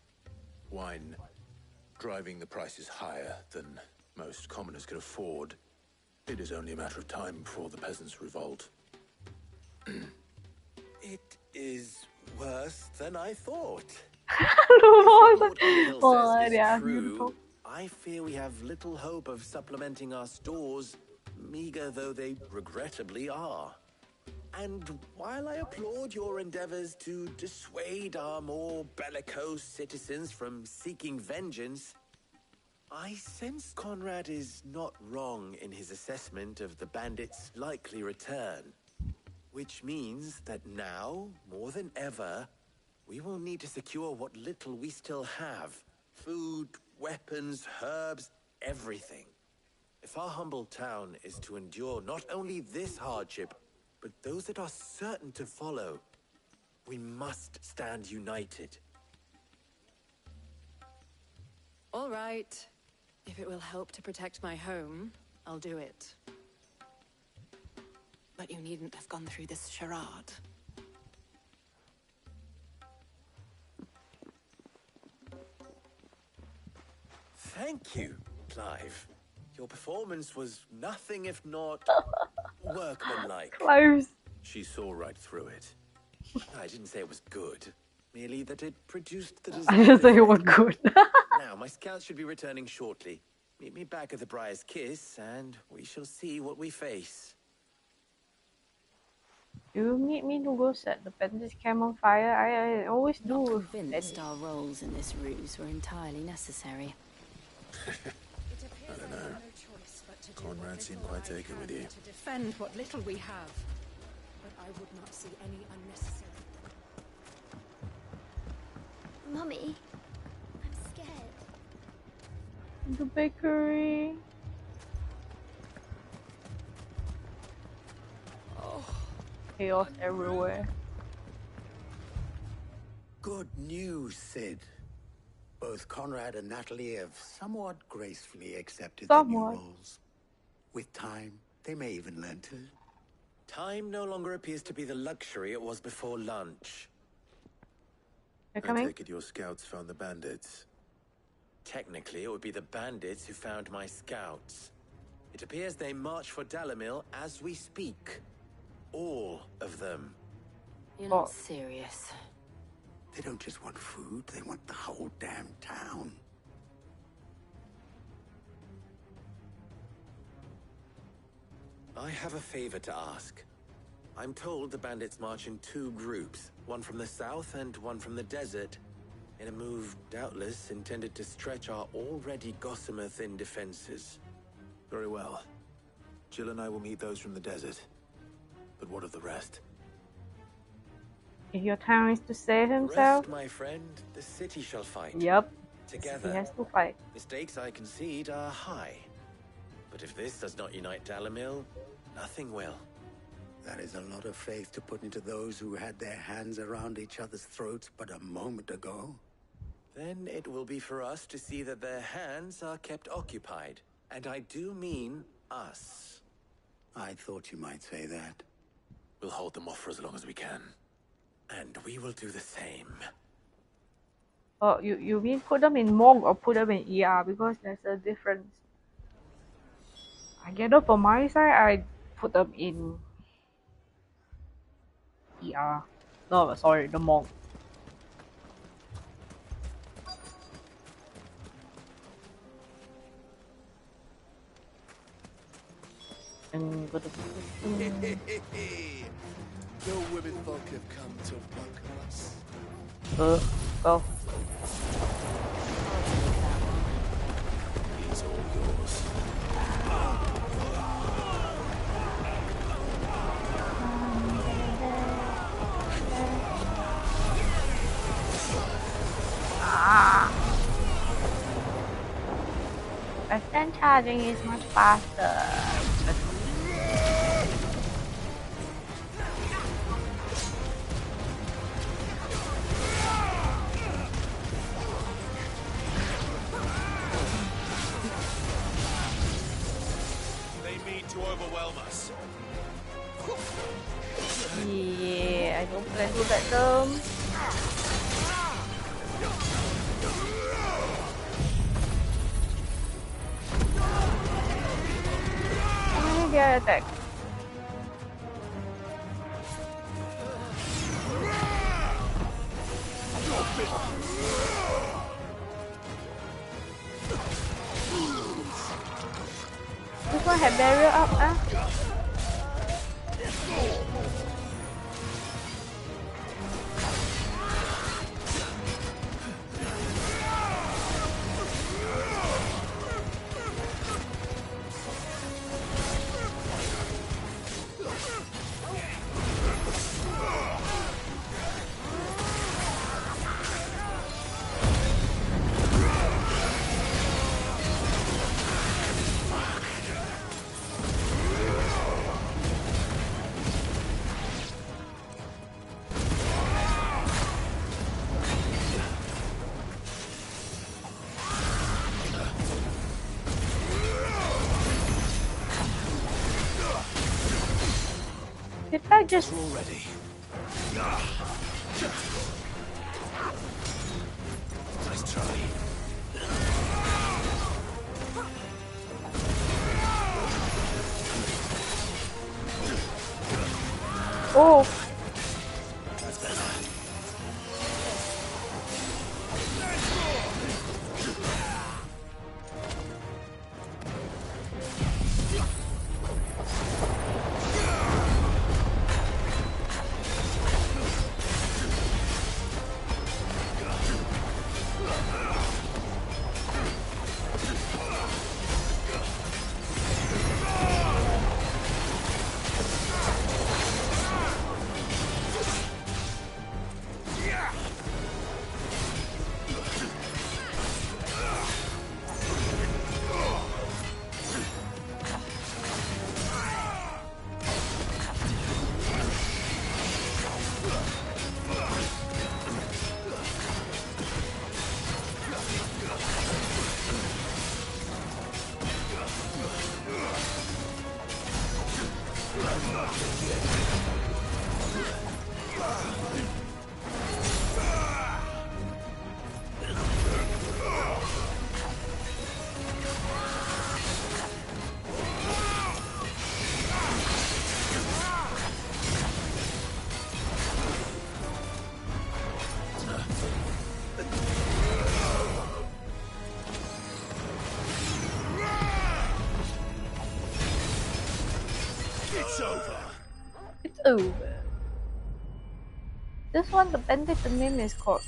wine, driving the prices higher than most commoners can afford. It is only a matter of time before the peasants revolt. It is worse than I thought. Oh, yeah, beautiful. I fear we have little hope of supplementing our stores, meager though they regrettably are. And while I applaud your endeavors to dissuade our more bellicose citizens from seeking vengeance, I sense Conrad is not wrong in his assessment of the bandits' likely return. Which means that now, more than ever, we will need to secure what little we still have. Food, weapons, herbs, everything. If our humble town is to endure not only this hardship, but those that are certain to follow, we must stand united. All right. If it will help to protect my home, I'll do it. But you needn't have gone through this charade. Thank you, Clive. Your performance was nothing if not workmanlike. Clive. She saw right through it. I didn't say it was good, merely that it produced the I desired just say it effect. was good. Now, my scouts should be returning shortly. Meet me back at the Briar's Kiss, and we shall see what we face. You need me to go set the bandits camp on fire? I always do. Convinced our roles in this ruse were entirely necessary. I don't know. Conrad seemed quite taken with you. To defend what little we have, but I would not see any unnecessary. Mummy, I'm scared. The bakery. Oh. Chaos everywhere. Good news, Sid. Both Conrad and Natalie have somewhat gracefully accepted their new roles. With time, they may even learn to. Time no longer appears to be the luxury it was before lunch. They're I coming? take it your scouts found the bandits. Technically, it would be the bandits who found my scouts. It appears they march for Dalamil as we speak. All of them. You're not serious. They don't just want food, they want the whole damn town. I have a favor to ask. I'm told the bandits march in two groups, one from the south and one from the desert, in a move doubtless intended to stretch our already gossamer-thin defenses. Very well. Jill and I will meet those from the desert. But what of the rest? If your town is to save himself. Rest, my friend, the city shall fight. Yep. Together. He has to fight. Mistakes, I concede, are high. But if this does not unite Dalamil, nothing will. That is a lot of faith to put into those who had their hands around each other's throats but a moment ago. Then it will be for us to see that their hands are kept occupied. And I do mean us. I thought you might say that. We'll hold them off for as long as we can. And we will do the same. Oh, you mean put them in Monk or put them in ER? Because there's a difference. I get it for my side, I put them in ER. No, sorry, the Monk. And The women folk have come to welcome us. Go. It's all yours. Extend charging is much faster. To overwhelm us. Yeah, I don't plan to let them. How many get attack? This one had barrier up, Did I just... Already. Nice try. Oh! That's better. It's over. It's over. This one, the bandit, the name is called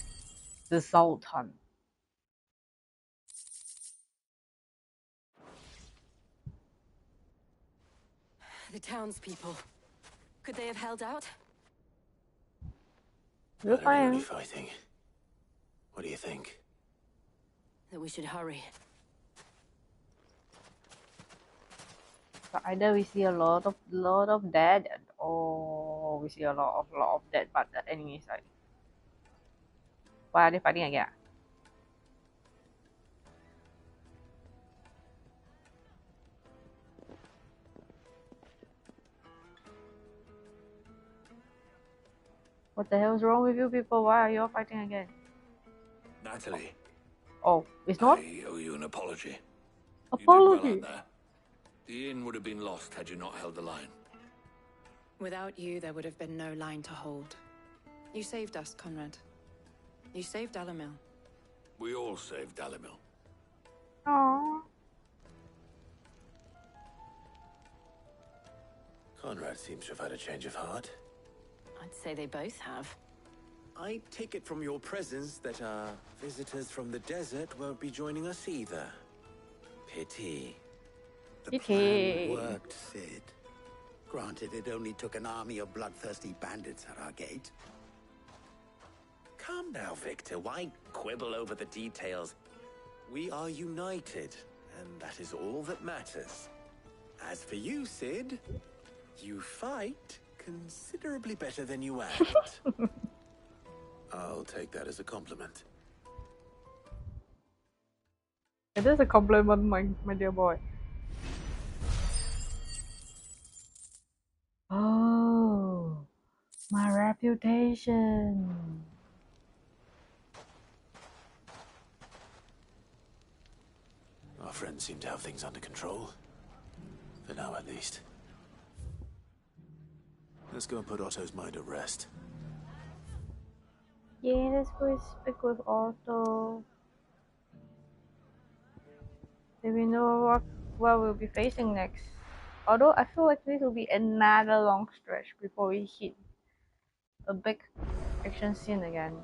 the Sultan. The townspeople. Could they have held out? We're Not really fine. fighting. What do you think? That we should hurry. So either we see a lot of dead, or we see a lot of dead, but the enemy side. Why are they fighting again? What the hell is wrong with you people? Why are you all fighting again? Natalie, Oh, it's not? I owe you an apology. Apology. You did well out there. The inn would have been lost had you not held the line. Without you, there would have been no line to hold. You saved us, Conrad. You saved Dalamil. We all saved Dalamil. Aww. Conrad seems to have had a change of heart. I'd say they both have. I take it from your presence that our visitors from the desert won't be joining us either. Pity. The plan worked, Sid. Granted, it only took an army of bloodthirsty bandits at our gate. Calm now, Victor. Why quibble over the details? We are united, and that is all that matters. As for you, Sid, you fight considerably better than you act. I'll take that as a compliment. It is a compliment, my dear boy. Oh, my reputation. Our friends seem to have things under control. For now, at least. Let's go and put Otto's mind at rest. Yeah, let's go speak with Otto. Then we know what we'll be facing next. Although I feel like this will be another long stretch before we hit a big action scene again.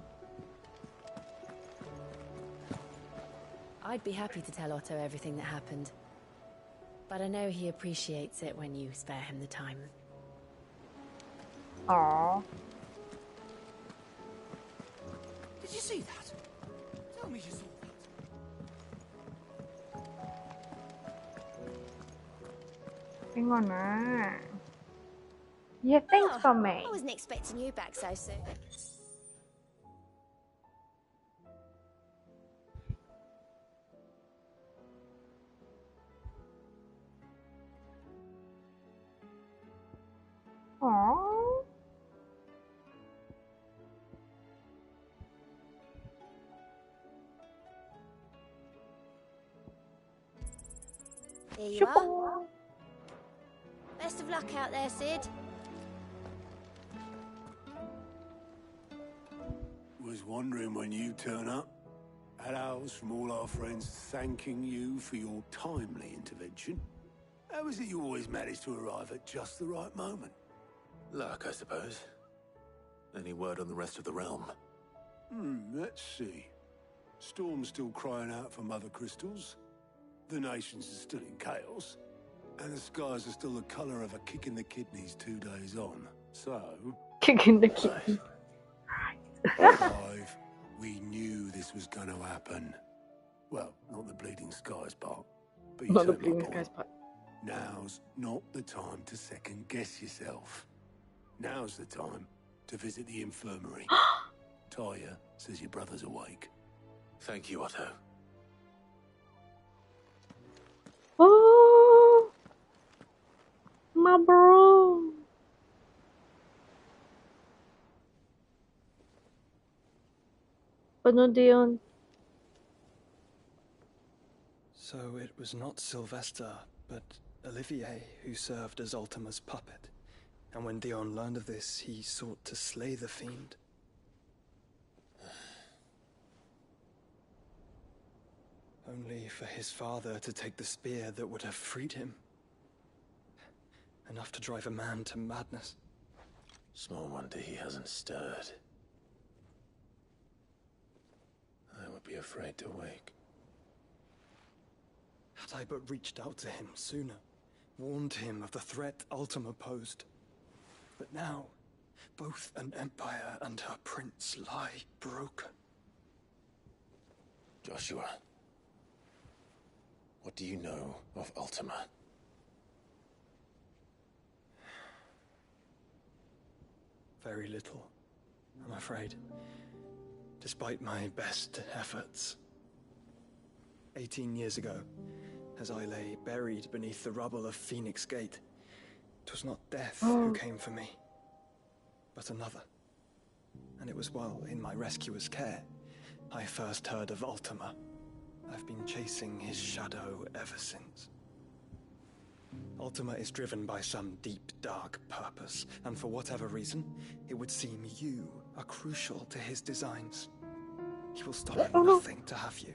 I'd be happy to tell Otto everything that happened. But I know he appreciates it when you spare him the time. Aww. Did you see that? Tell me you saw that. Hang on, nah. Yeah, thanks for me. I wasn't expecting you back so soon. Aww. There you are. Best of luck out there, Sid. Was wondering when you turn up. Hellos from all our friends thanking you for your timely intervention. How is it you always manage to arrive at just the right moment? Luck, I suppose. Any word on the rest of the realm? Let's see. Storm's still crying out for mother crystals. The nations are still in chaos. And the skies are still the colour of a kick in the kidneys 2 days on. So... Kick in the kidneys. Alive, we knew this was going to happen. Well, not the bleeding skies part. But you Not the take my bleeding point. skies part. Now's not the time to second guess yourself. Now's the time to visit the infirmary. Talia says your brother's awake. Thank you, Otto. My bro. Penuh Dion. So it was not Sylvester, but Olivier who served as Ultima's puppet. And when Dion learned of this, he sought to slay the fiend. Only for his father to take the spear that would have freed him. Enough to drive a man to madness. Small wonder he hasn't stirred. I would be afraid to wake. Had I but reached out to him sooner, warned him of the threat Ultima posed. But now, both an empire and her prince lie broken. Joshua, what do you know of Ultima? Very little, I'm afraid. Despite my best efforts. 18 years ago, as I lay buried beneath the rubble of Phoenix Gate, 'twas not death who came for me, but another. And it was while in my rescuer's care, I first heard of Ultima. I've been chasing his shadow ever since. Ultima is driven by some deep, dark purpose, and for whatever reason, it would seem you are crucial to his designs. He will stop at nothing to have you,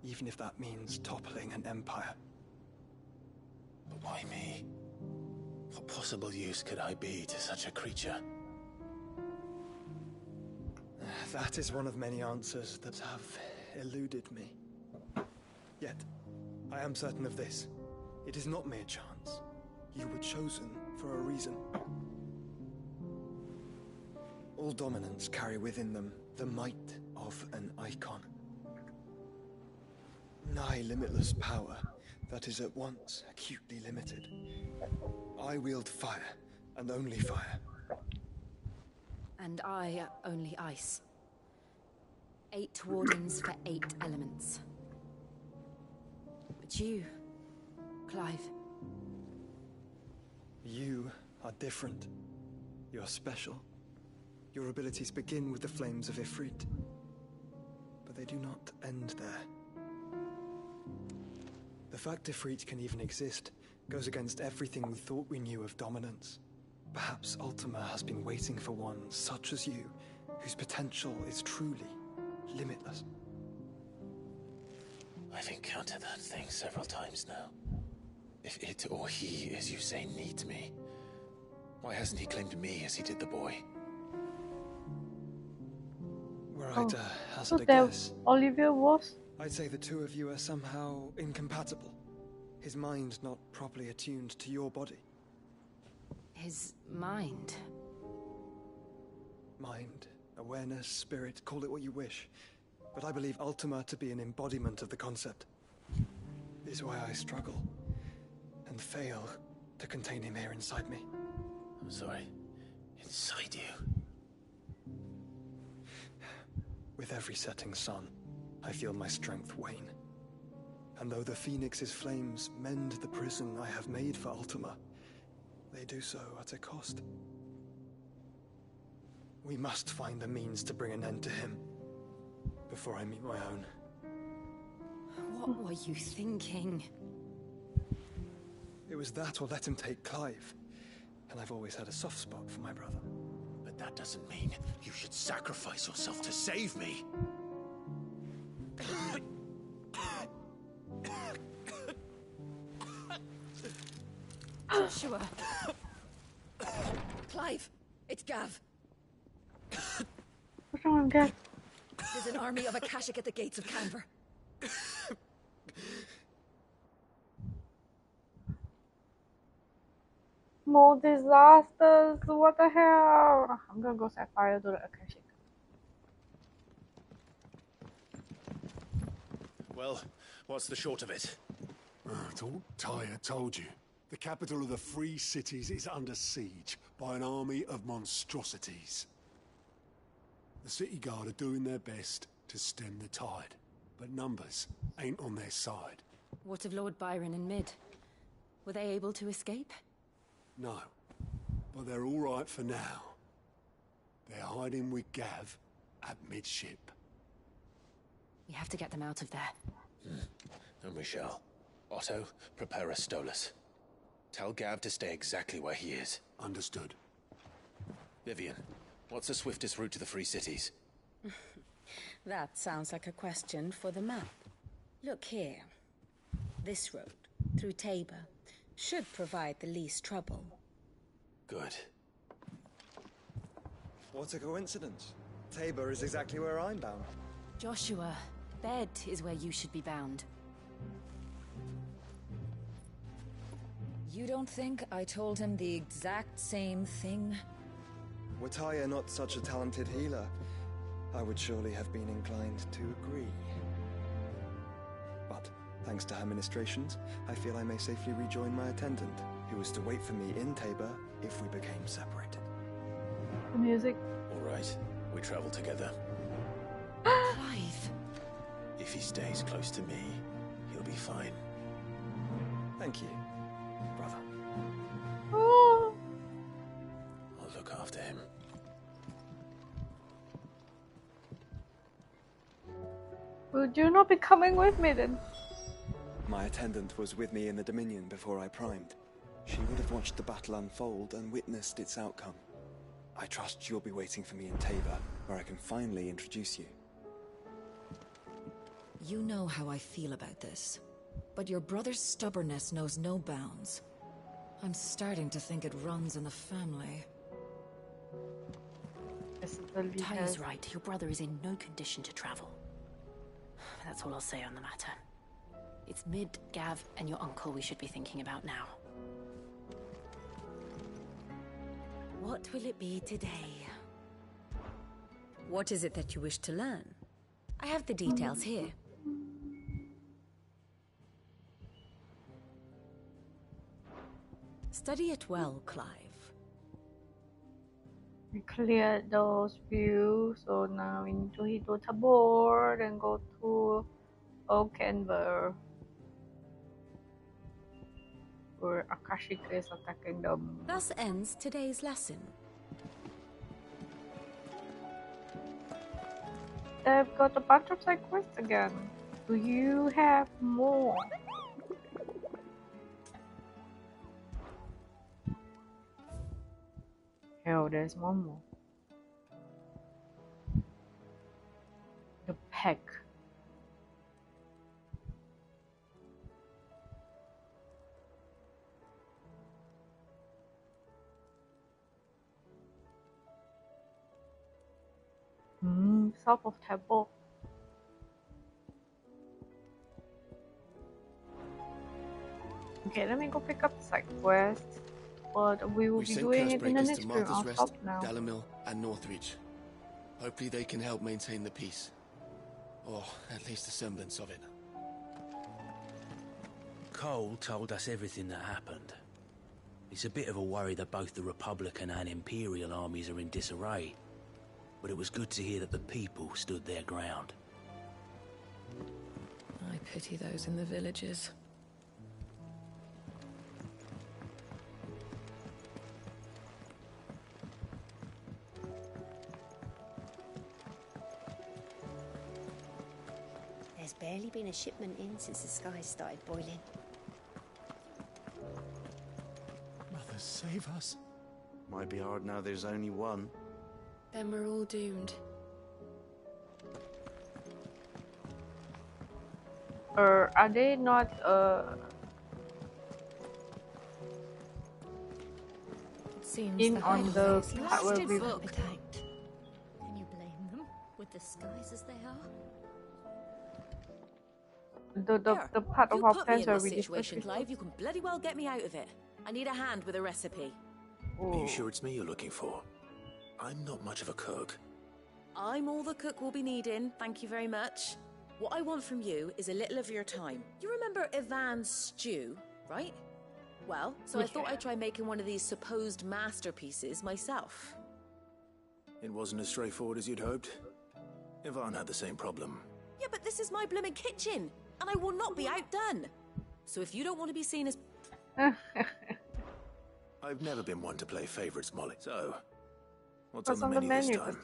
even if that means toppling an empire. But why me? What possible use could I be to such a creature? That is one of many answers that have eluded me. Yet, I am certain of this. It is not mere chance. You were chosen for a reason. All dominants carry within them the might of an icon. Nigh limitless power that is at once acutely limited. I wield fire, and only fire. And I only ice. 8 wardens for 8 elements. But you, Clive. You are different. You're special. Your abilities begin with the flames of Ifrit. But they do not end there. The fact Ifrit can even exist goes against everything we thought we knew of dominance. Perhaps Ultima has been waiting for one such as you, whose potential is truly limitless. I've encountered that thing several times now. If it or he, as you say, needs me, why hasn't he claimed me as he did the boy? Were I to So hazard a there guess, Olivia was? I'd say the two of you are somehow incompatible. His mind not properly attuned to your body. His mind. Mind, awareness, spirit, call it what you wish. But I believe Ultima to be an embodiment of the concept. This is why I struggle and fail to contain him here inside me. I'm sorry. Inside you? With every setting sun, I feel my strength wane. And though the Phoenix's flames mend the prison I have made for Ultima, they do so at a cost. We must find a means to bring an end to him before I meet my own. What were you thinking? It was that or let him take Clive. And I've always had a soft spot for my brother. But that doesn't mean you should sacrifice yourself to save me. Joshua. Clive, it's Gav. What's wrong with that? There's an army of Akashic at the gates of Canver. More disasters. What the hell? I'm gonna go set fire to the Akashic. Well, what's the short of it? Tyre told you. The capital of the Free Cities is under siege by an army of monstrosities. The City Guard are doing their best to stem the tide, but numbers ain't on their side. What of Lord Byron and Mid? Were they able to escape? No. But they're all right for now. They're hiding with Gav at midship. We have to get them out of there. And we shall. Otto, prepare a Stolas. Tell Gav to stay exactly where he is. Understood. Vivian, what's the swiftest route to the Free Cities? That sounds like a question for the map. Look here. This road, through Tabor, should provide the least trouble. Good. What a coincidence. Tabor is exactly where I'm bound. Joshua, bed is where you should be bound. You don't think I told him the exact same thing? Were Taya not such a talented healer, I would surely have been inclined to agree. But, thanks to her ministrations, I feel I may safely rejoin my attendant, who was to wait for me in Tabor if we became separated. Music. All right, we travel together. Clive! If he stays close to me, he'll be fine. Thank you, brother. Oh. I'll look after him. Would you not be coming with me then? My attendant was with me in the Dominion before I primed. She would have watched the battle unfold and witnessed its outcome. I trust you'll be waiting for me in Tabor, where I can finally introduce you. You know how I feel about this, but your brother's stubbornness knows no bounds. I'm starting to think it runs in the family. Taya's right. Your brother is in no condition to travel. That's all I'll say on the matter. It's Mid, Gav, and your uncle we should be thinking about now. What will it be today? What is it that you wish to learn? I have the details here. Study it well, Clive. We cleared those views, so now we need to hit to Tabor, then go to Oakenver, where Akashic is attacking them. Thus ends today's lesson. They've got a bunch of side quests again. Do you have more? Hell, there's one more. The Peck. South of Tabor. Okay, let me go pick up the side quest. But we will be doing it in the next stream. I'll stop now. Dalamil and Northreach. Hopefully they can help maintain the peace. Or at least a semblance of it. Cole told us everything that happened. It's a bit of a worry that both the Republican and Imperial armies are in disarray. But it was good to hear that the people stood their ground. I pity those in the villages. There's barely been a shipment in since the skies started boiling. Mother, save us. Might be hard now there's only one. Then we're all doomed. Are they not It seems in the on the Blasted part where we book. Can you blame them with the skies as they are? the part of You our put me plans in where this we situation, discussed Clive. You can bloody well get me out of it. I need a hand with a recipe. Are you sure it's me you're looking for? I'm not much of a cook. I'm all the cook will be needing, thank you very much. What I want from you is a little of your time. You remember Ivan's stew, right? Well, so I thought I'd try making one of these supposed masterpieces myself. It wasn't as straightforward as you'd hoped. Ivan had the same problem. Yeah, but this is my blooming kitchen, and I will not be outdone. So if you don't want to be seen as... I've never been one to play favorites, Molly. So, what's What's on the menu this this time?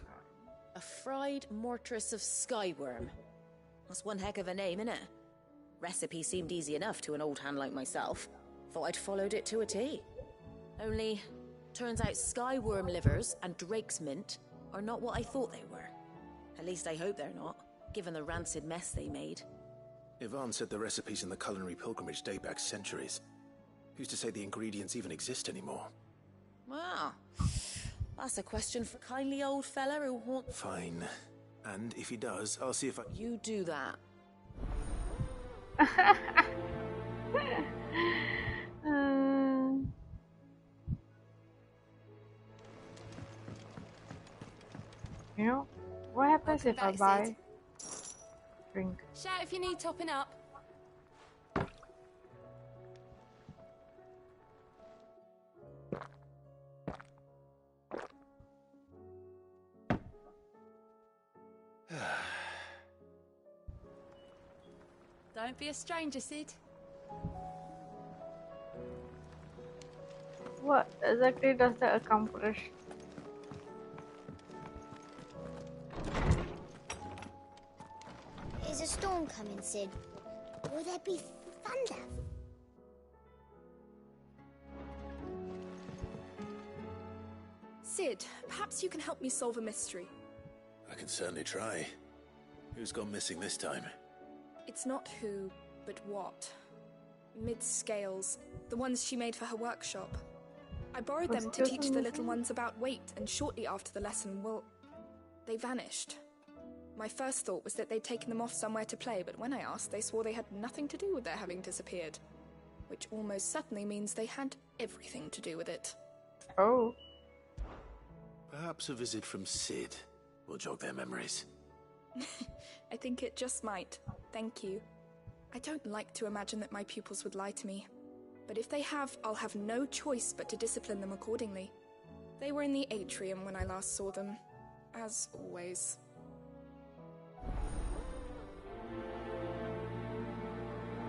A fried mortress of skyworm. That's one heck of a name, innit? Recipe seemed easy enough to an old hand like myself. Thought I'd followed it to a T. Only, turns out skyworm livers and drake's mint are not what I thought they were. At least I hope they're not, given the rancid mess they made. Yvonne said the recipes in the culinary pilgrimage date back centuries. Who's to say the ingredients even exist anymore? Well, that's a question for kindly old fella who wants... Fine. And if he does, I'll see if I... You do that. You know, what happens if I buy drink? Shout if you need topping up. Don't be a stranger, Sid. What exactly does that accomplish? Is a storm coming, Sid? Will there be thunder? Sid, perhaps you can help me solve a mystery. I can certainly try. Who's gone missing this time? It's not who, but what. Mid's scales, the ones she made for her workshop. I borrowed them to teach the little ones about weight, and shortly after the lesson, well, they vanished. My first thought was that they'd taken them off somewhere to play, but when I asked, they swore they had nothing to do with their having disappeared. Which almost certainly means they had everything to do with it. Oh. Perhaps a visit from Sid will jog their memories. I think it just might. Thank you. I don't like to imagine that my pupils would lie to me. But if they have, I'll have no choice but to discipline them accordingly. They were in the atrium when I last saw them. As always.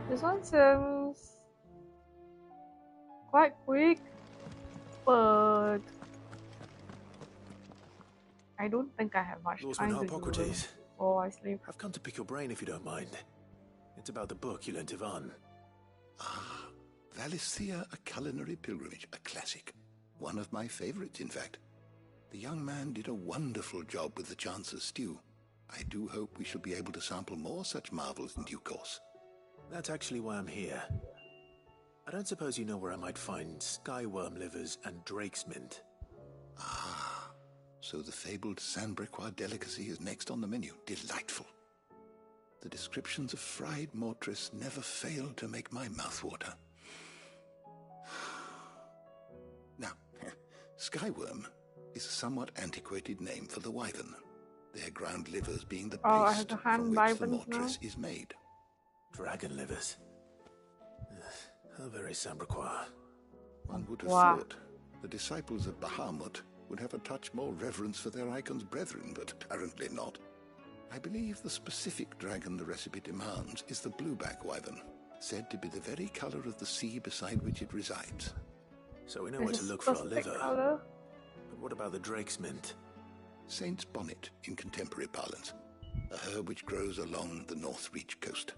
This one seems quite quick, but I don't think I have much Lordman time to do Harpocrates. this before I sleep. I've come to pick your brain if you don't mind. It's about the book you lent Yvonne. Ah, Valisthea, A Culinary Pilgrimage, a classic. One of my favorites, in fact. The young man did a wonderful job with the Chance's stew. I do hope we shall be able to sample more such marvels in due course. That's actually why I'm here. I don't suppose you know where I might find skyworm livers and drake's mint. Ah, so the fabled Sanbriquois delicacy is next on the menu. Delightful. The descriptions of fried mortress never fail to make my mouth water. Now, skyworm is a somewhat antiquated name for the wyvern, their ground livers being the paste from which the mortress is made. Dragon livers. How very Sambriquois. One would have thought the disciples of Bahamut would have a touch more reverence for their icon's brethren, but apparently not. I believe the specific dragon the recipe demands is the blueback wyvern, said to be the very color of the sea beside which it resides. So we know where to look for our liver. But what about the drake's mint? Saint's bonnet in contemporary parlance, a herb which grows along the North Reach coast.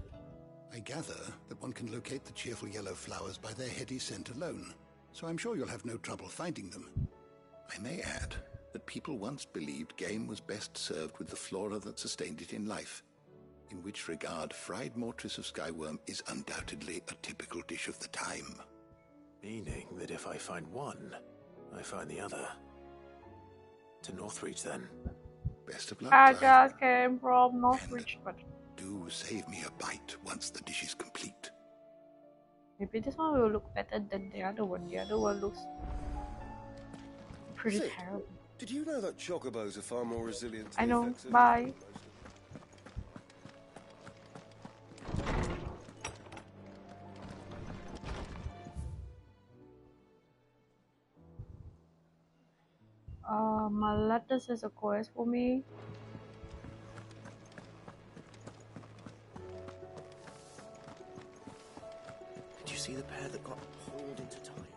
I gather that one can locate the cheerful yellow flowers by their heady scent alone, so I'm sure you'll have no trouble finding them. I may add that people once believed game was best served with the flora that sustained it in life, in which regard fried mortress of skyworm is undoubtedly a typical dish of the time. Meaning that if I find one, I find the other. To Northreach, then. Best of luck, I Clive. just came from Northreach, but Do save me a bite once the dish is complete. maybe this one will look better than the other one. The other one looks pretty Sid, terrible. Did you know that chocobos are far more resilient to I the know. effects of... Bye. My lettuce is a quest for me. Did you see the pair that got hauled into tires?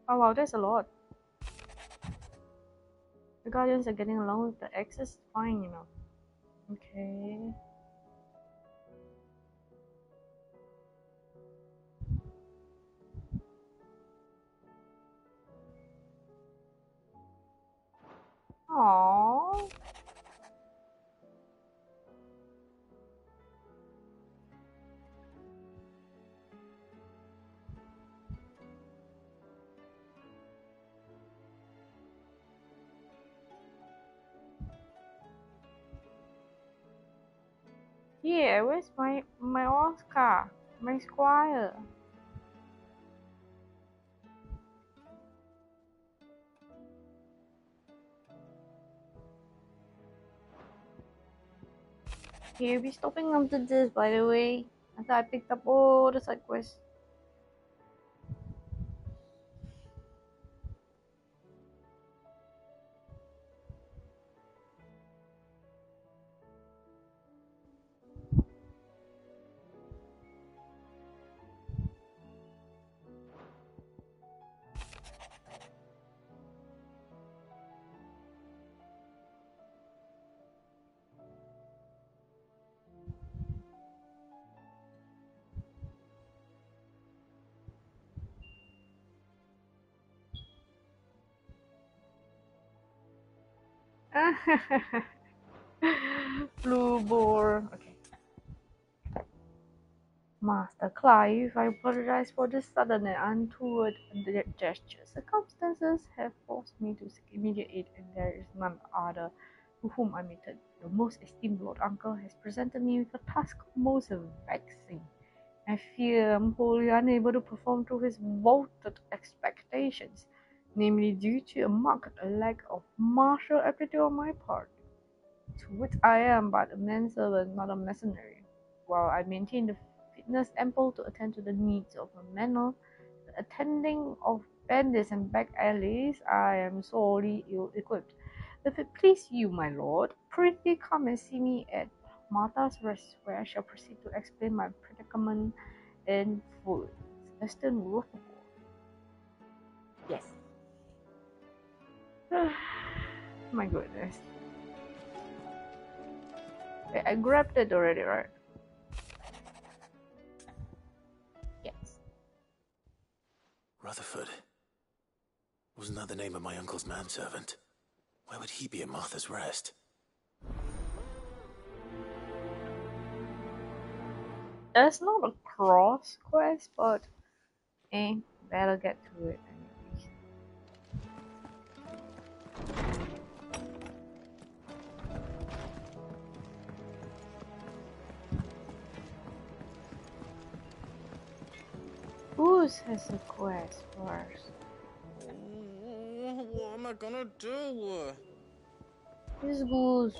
Oh wow, that's a lot. The Guardians are getting along with the Axis fine, you know. Okay. Aww. Yeah, where's my Oscar? My Squire? Here, be stopping after this, by the way. After I picked up all the side quests. Blue boar. Okay. Master Clive, I apologize for this sudden and untoward gesture. Circumstances have forced me to seek immediate aid, and there is none other to whom I may turn. Your most esteemed Lord Uncle has presented me with a task most vexing. I fear I'm wholly unable to perform to his vaunted expectations, namely due to a marked lack of martial aptitude on my part, to which I am but a manservant, not a mercenary. While I maintain the fitness ample to attend to the needs of a manor, the attending of bandits and back alleys, I am sorely ill-equipped. If it please you, my lord, prithee come and see me at Martha's Rest, where I shall proceed to explain my predicament in full. Western Rutherford. Yes. My goodness. Wait, I grabbed it already, right? Yes. Rutherford. Wasn't that the name of my uncle's manservant? Why would he be at Martha's Rest? It's not a cross quest, but better get to it anyways. Who's has a quest first? What am I gonna do? This Goose.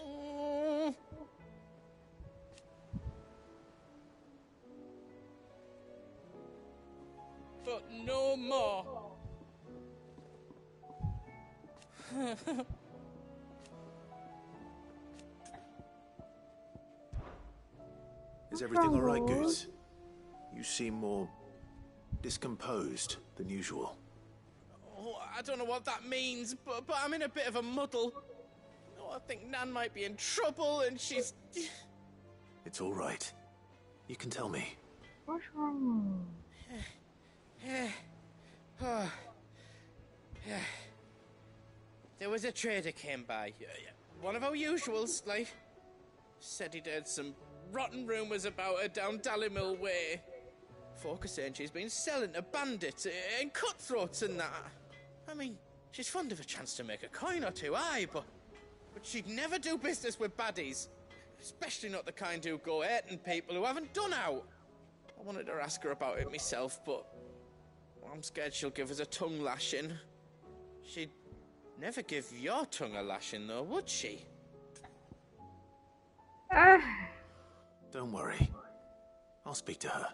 But no more. Is everything alright, Goose? You seem more discomposed than usual. Oh, I don't know what that means, but I'm in a bit of a muddle. Oh, I think Nan might be in trouble, and she's... It's alright. You can tell me. What's wrong? There was a trader came by. One of our usuals, like. Said he'd heard some rotten rumours about her down Dalimil way. Folk are saying she's been selling to bandits and cutthroats and that. I mean, she's fond of a chance to make a coin or two, aye, but she'd never do business with baddies. Especially not the kind who go hurting people who haven't done out. I wanted to ask her about it myself, but I'm scared she'll give us a tongue lashing. She'd never give your tongue a lashing, though, would she? Don't worry. I'll speak to her.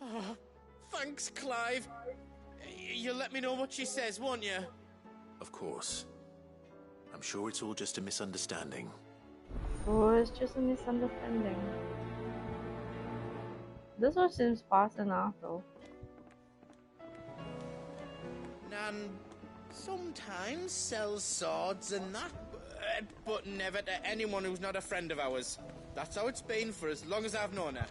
Oh, thanks, Clive. You'll let me know what she says, won't you? Of course. I'm sure it's all just a misunderstanding. Oh, it's just a misunderstanding. This one seems fast enough, though. and sometimes sells swords and that, but never to anyone who's not a friend of ours. That's how it's been for as long as I've known her.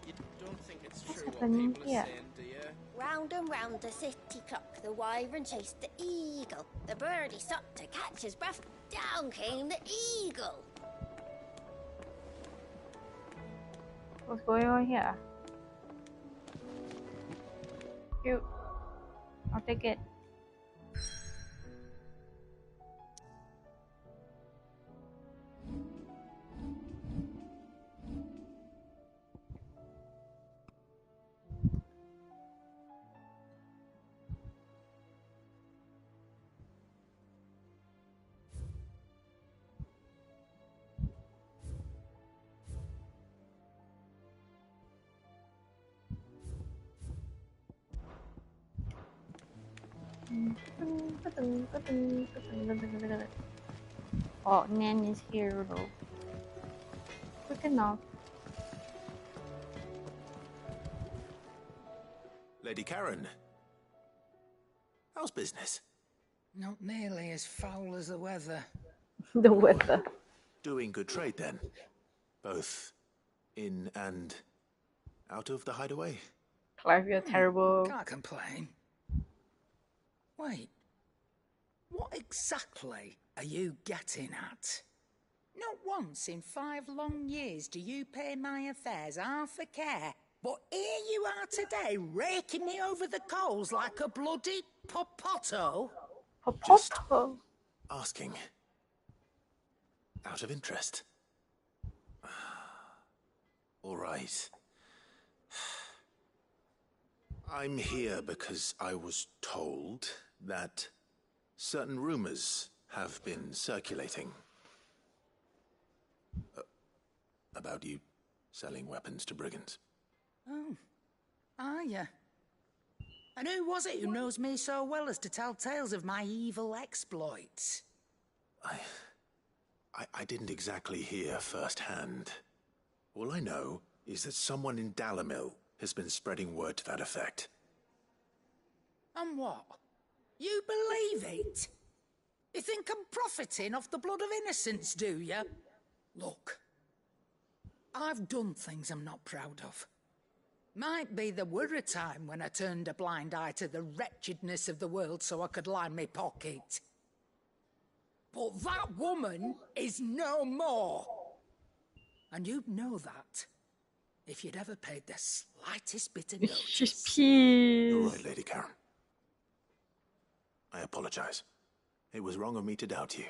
You don't think it's true what people are saying, do you? Round and round the city clock, the wyvern chased the eagle. The birdie stopped to catch his breath. Down came the eagle. What's going on here? Cute. I'll take it. Oh, Nan is here though. Quick enough. Lady Karen. How's business? Not nearly as foul as the weather. The weather. Doing good trade then? Both in and out of the hideaway? Clive, you're terrible. Can't complain. Wait. What exactly are you getting at? Not once in 5 long years do you pay my affairs half a care. But here you are today, raking me over the coals like a bloody popoto. Just asking. Out of interest. All right. I'm here because I was told that certain rumors have been circulating about you selling weapons to brigands. Oh, are ya? And who was it who knows me so well as to tell tales of my evil exploits? I didn't exactly hear firsthand. All I know is that someone in Dalamil has been spreading word to that effect. And what? You believe it? You think I'm profiting off the blood of innocents, do you? Look, I've done things I'm not proud of. Might be there were a time when I turned a blind eye to the wretchedness of the world so I could line my pocket. But that woman is no more. And you'd know that if you'd ever paid the slightest bit of notice. Just peace. You're right, Lady Karen. I apologize. It was wrong of me to doubt you.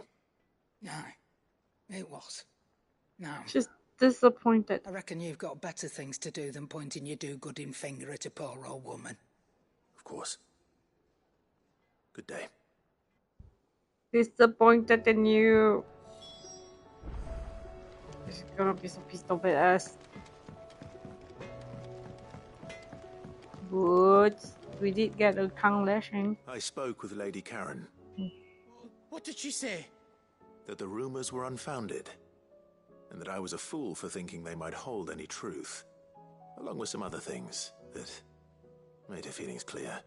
No, it was. No. Just disappointed. I reckon you've got better things to do than pointing your do-gooding finger at a poor old woman. Of course. Good day. Disappointed in you. She's gonna be so pissed off at us. But we did get a tongue lashing. I spoke with Lady Karen. What did she say? That the rumors were unfounded, and that I was a fool for thinking they might hold any truth, along with some other things that made her feelings clear.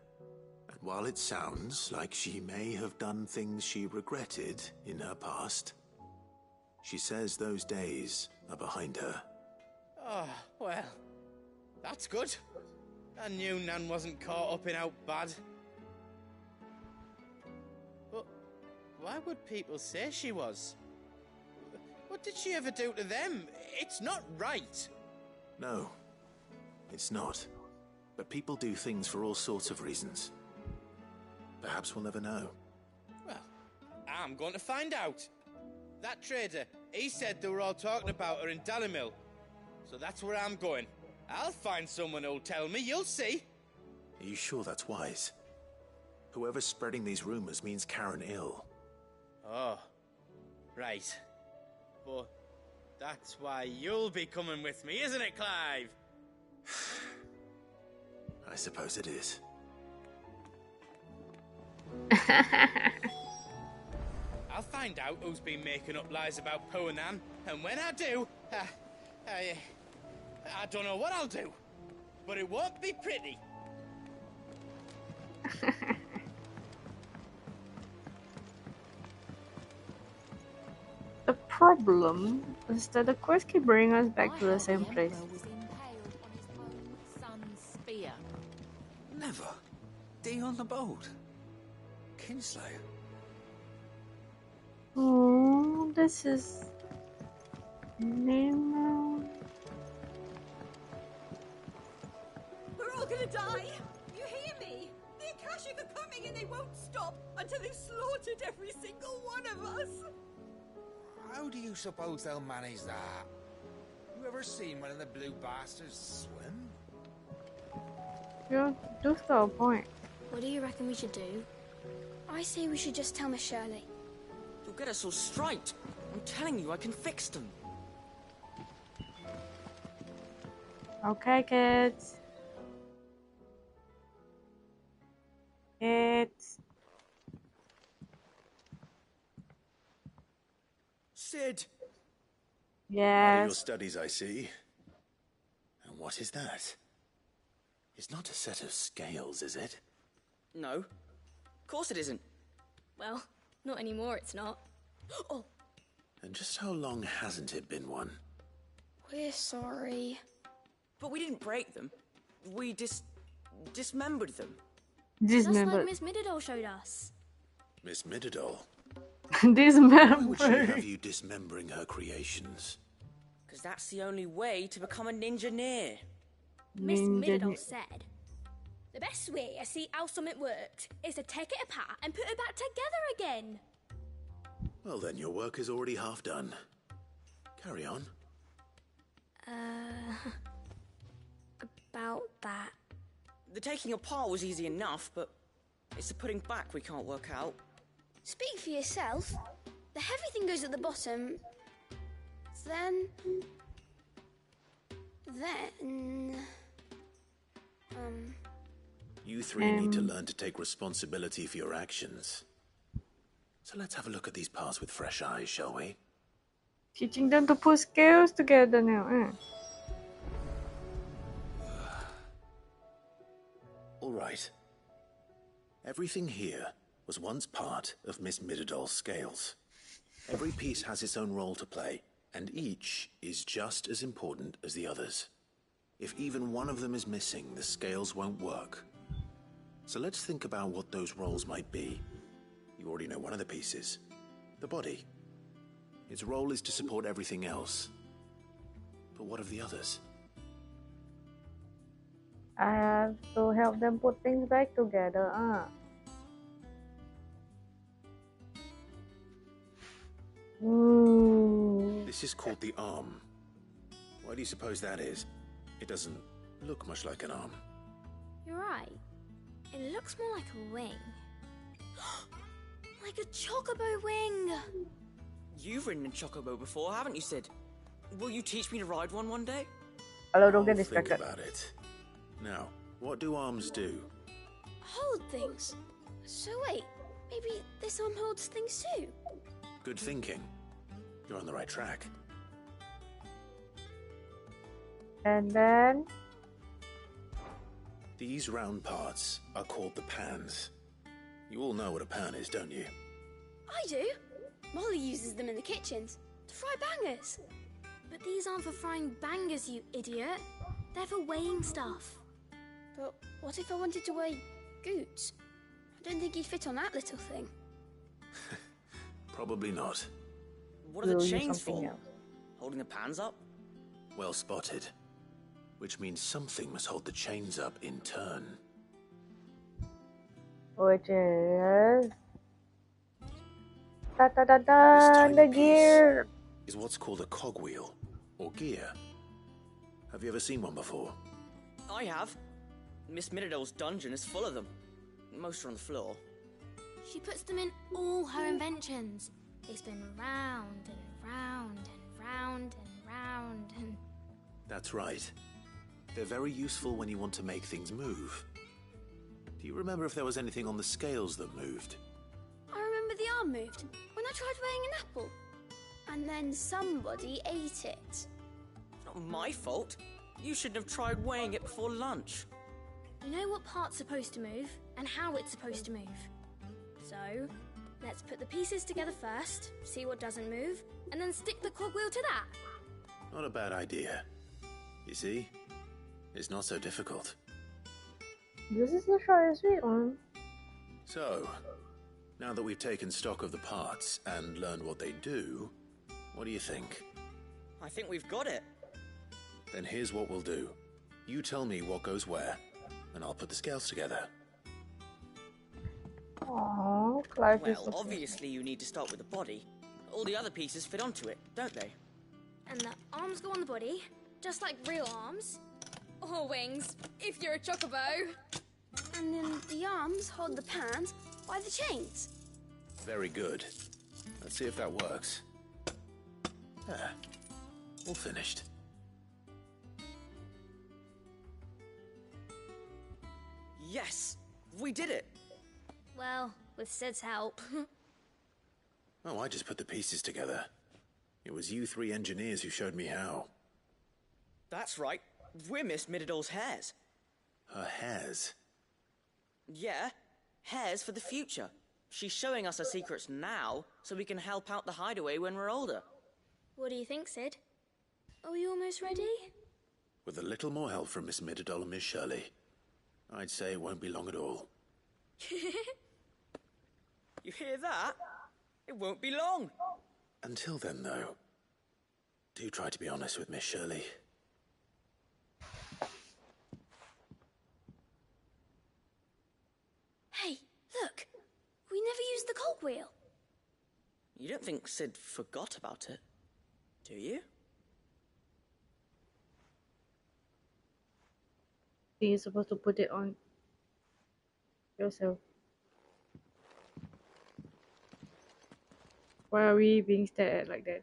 And while it sounds like she may have done things she regretted in her past, she says those days are behind her. Oh, well, that's good. I knew Nan wasn't caught up in out bad. But why would people say she was? What did she ever do to them? It's not right. No, it's not. But people do things for all sorts of reasons. Perhaps we'll never know. Well, I'm going to find out. That trader, he said they were all talking about her in Dalamil. So that's where I'm going. I'll find someone who'll tell me, you'll see. Are you sure that's wise? Whoever's spreading these rumors means Karen ill. Oh, right. But that's why you'll be coming with me, isn't it, Clive? I suppose it is. I'll find out who's been making up lies about poor Nan, and when I do, I don't know what I'll do, but it won't be pretty. problem is that the quest keep bringing us back to the same place. Never. D on the boat. Kinslayer. Oh, this is Nemo. We're all gonna die! You hear me? The Akashic are coming and they won't stop until they've slaughtered every single one of us! How do you suppose they'll manage that? You ever seen one of the blue bastards swim? You do still a point. What do you reckon we should do? I say we should just tell Miss Shirley. You'll get us all straight. I'm telling you, I can fix them. Okay, kids. Sid! Yes. Out of your studies, I see. And what is that? It's not a set of scales, is it? No. Of course it isn't. Well, not anymore, it's not. Oh, And just how long hasn't it been one? we're sorry. But we didn't break them. We dismembered them. Just like Miss Mididol showed us. Miss Mididol? Dismember. Why would she have you dismembering her creations? Because that's the only way to become a ninja-neer. Miss Mididol said, the best way to see how something worked is to take it apart and put it back together again. Well then, your work is already half done. Carry on. About that. The taking apart was easy enough, but it's the putting back we can't work out. Speak for yourself. The heavy thing goes at the bottom. Then... You three need to learn to take responsibility for your actions. So let's have a look at these parts with fresh eyes, shall we? Teaching them to put scales together now. All right. Everything here was once part of Miss Mididol's scales. Every piece has its own role to play, and each is just as important as the others. If even one of them is missing, the scales won't work. So let's think about what those roles might be. You already know one of the pieces, the body. Its role is to support everything else. But what of the others? I have to help them put things back together. Ooh. This is called the arm. Why do you suppose that is? It doesn't look much like an arm. You're right. It looks more like a wing. Like a chocobo wing! You've ridden a chocobo before, haven't you, Sid? Will you teach me to ride one day? Hello, don't get Think distracted. about it. Now, what do arms do? Hold things. So wait, maybe this arm holds things too? Good thinking. You're on the right track. And then... These round parts are called the pans. You all know what a pan is, don't you? I do. Molly uses them in the kitchens to fry bangers. But these aren't for frying bangers, you idiot. They're for weighing stuff. But what if I wanted to weigh goods? I don't think you'd fit on that little thing. Probably not. What are the chains for? Holding the pans up? Well spotted. Which means something must hold the chains up in turn. Which is... the gear! Is what's called a cogwheel, or gear. Have you ever seen one before? I have. Miss Mididol's dungeon is full of them. Most are on the floor. She puts them in all her inventions. They spin round and round and round and round and... That's right. They're very useful when you want to make things move. Do you remember if there was anything on the scales that moved? I remember the arm moved when I tried weighing an apple. And then somebody ate it. It's not my fault. You shouldn't have tried weighing it before lunch. You know what part's supposed to move and how it's supposed to move. So, Let's put the pieces together first, see what doesn't move, and then stick the cogwheel to that. Not a bad idea. You see? It's not so difficult. This is the short and sweet one. So, now that we've taken stock of the parts and learned what they do, what do you think? I think we've got it. Then here's what we'll do. You tell me what goes where, and I'll put the scales together. Aww, Clive is Well, so obviously you need to start with the body. All the other pieces fit onto it, don't they? And the arms go on the body, just like real arms. Or wings, if you're a chocobo. And then the arms hold the pans by the chains. Very good. Let's see if that works. There. All finished. Yes! We did it! Well, with Sid's help. Oh, I just put the pieces together. It was you three engineers who showed me how. That's right. We're Miss Mididol's hairs. Her hairs? Yeah, hairs for the future. She's showing us her secrets now, so we can help out the hideaway when we're older. What do you think, Sid? Are we almost ready? With a little more help from Miss Mididol and Miss Shirley, I'd say it won't be long at all. You hear that? It won't be long. Until then, though, do try to be honest with Miss Shirley. Hey, look! We never used the cogwheel. You don't think Sid forgot about it, do you? You're supposed to put it on yourself. Why are we being stared at like that?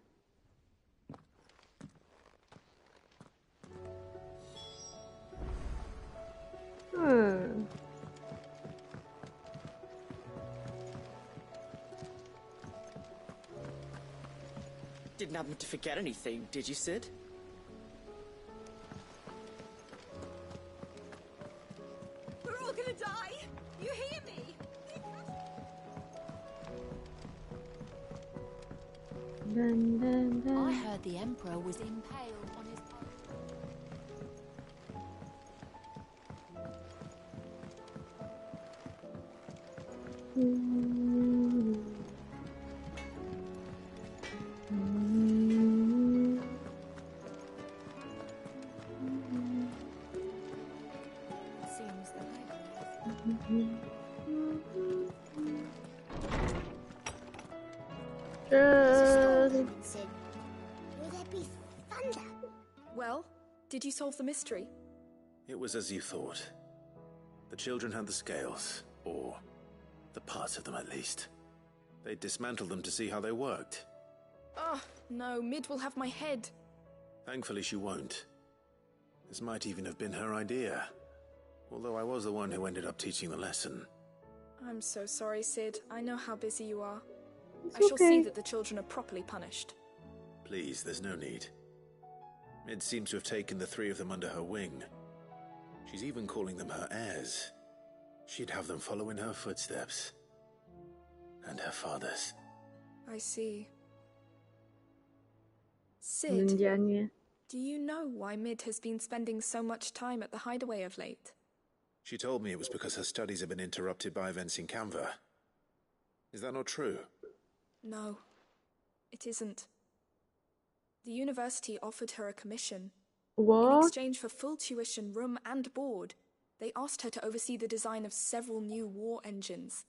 Didn't happen to forget anything, did you, Sid? We're all gonna die! You hear me? Dun, dun, dun. I heard the Emperor was impaled on his... Seems the way. Sid, will there be thunder? Well, did you solve the mystery? It was as you thought. The children had the scales, or the parts of them at least. They dismantled them to see how they worked. Oh, no, Mid will have my head. Thankfully she won't. This might even have been her idea. Although I was the one who ended up teaching the lesson. I'm so sorry, Sid. I know how busy you are. It's I shall okay. see that the children are properly punished. Please, there's no need. Mid seems to have taken the three of them under her wing. She's even calling them her heirs. She'd have them follow in her footsteps. And her father's. I see. Sid, Indianya. do you know why Mid has been spending so much time at the hideaway of late? She told me it was because her studies have been interrupted by events in Canva. Is that not true? No, it isn't. The university offered her a commission. In What? exchange for full tuition, room and board, they asked her to oversee the design of several new war engines.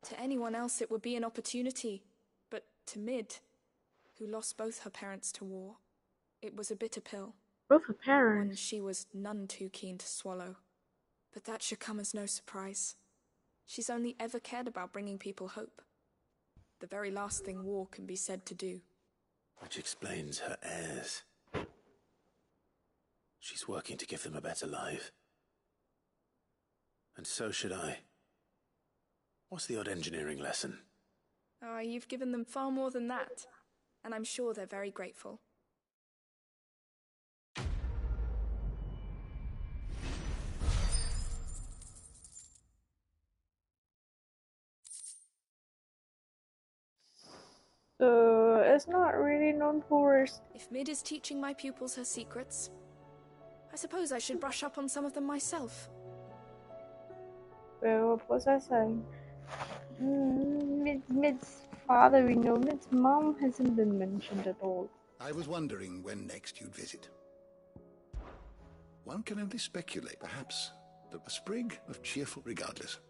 To anyone else it would be an opportunity, but to Mid, who lost both her parents to war, it was a bitter pill. Both her One parents. she was none too keen to swallow. But that should come as no surprise. She's only ever cared about bringing people hope. The very last thing war can be said to do. Which explains her heirs. She's working to give them a better life. And so should I. What's the odd engineering lesson? Oh, you've given them far more than that. And I'm sure they're very grateful. So it's not really known for its... If Mid is teaching my pupils her secrets, I suppose I should brush up on some of them myself. Well, what was I saying? Mid's father, we know. Mid's mom hasn't been mentioned at all. I was wondering when next you'd visit. One can only speculate, perhaps, that a sprig of cheerful regardless.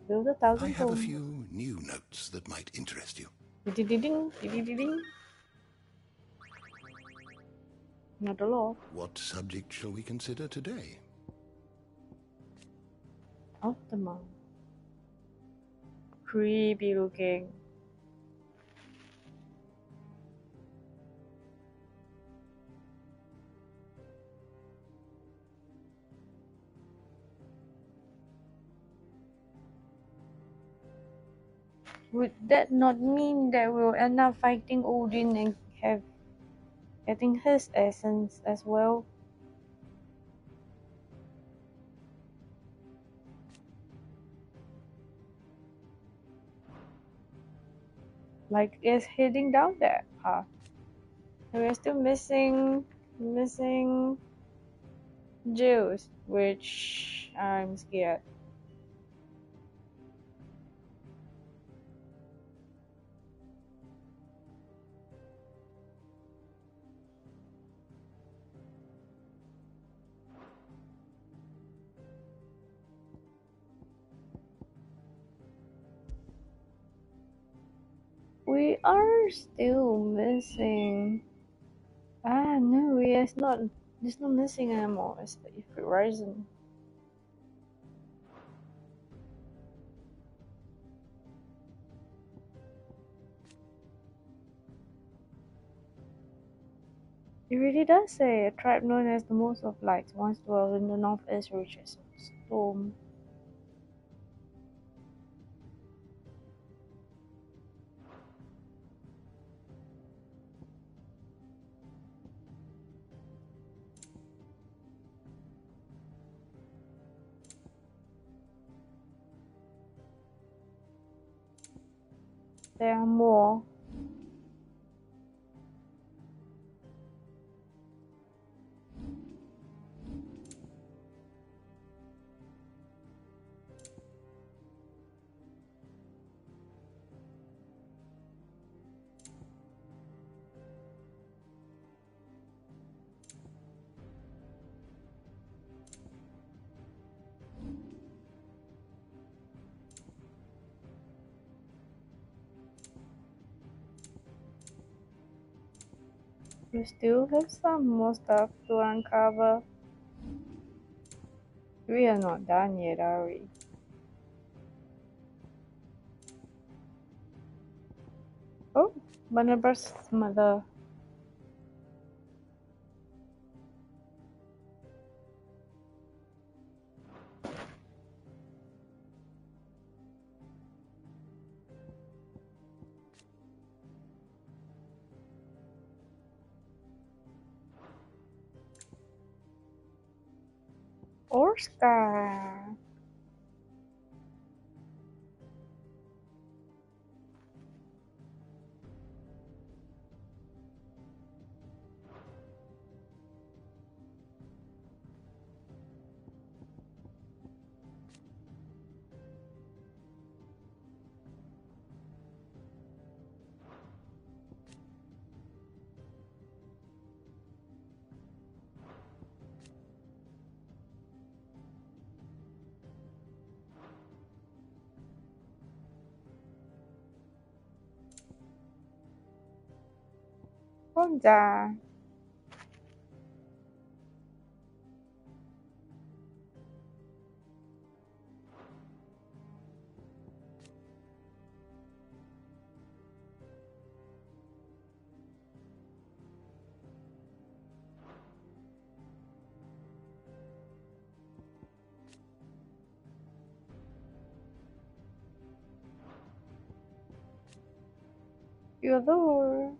Build 1,000 I have a homes. few new notes that might interest you. Ding, ding, ding, ding. Not a lot. What subject shall we consider today? Of the mom. Creepy looking. Would that not mean that we'll end up fighting Odin and getting his essence as well? Like, it's heading down that path. And we're still missing Zeus, which I'm scared. We are still missing. No, it's not missing anymore. It's the Ifrit Rising. It really does say a tribe known as the Most of Lights once dwelled in the northeast reaches of the storm. There are more. We still have some more stuff to uncover. We are not done yet, are we? Oh, Barnabas' mother. Orska. Honda. Theodore.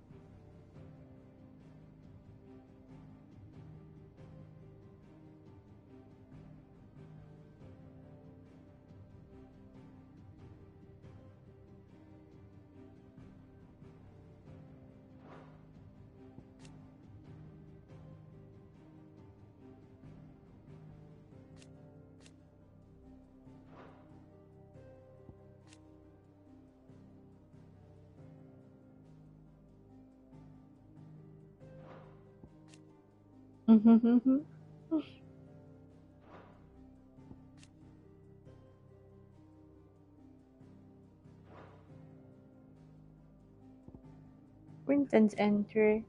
Quinton's entry.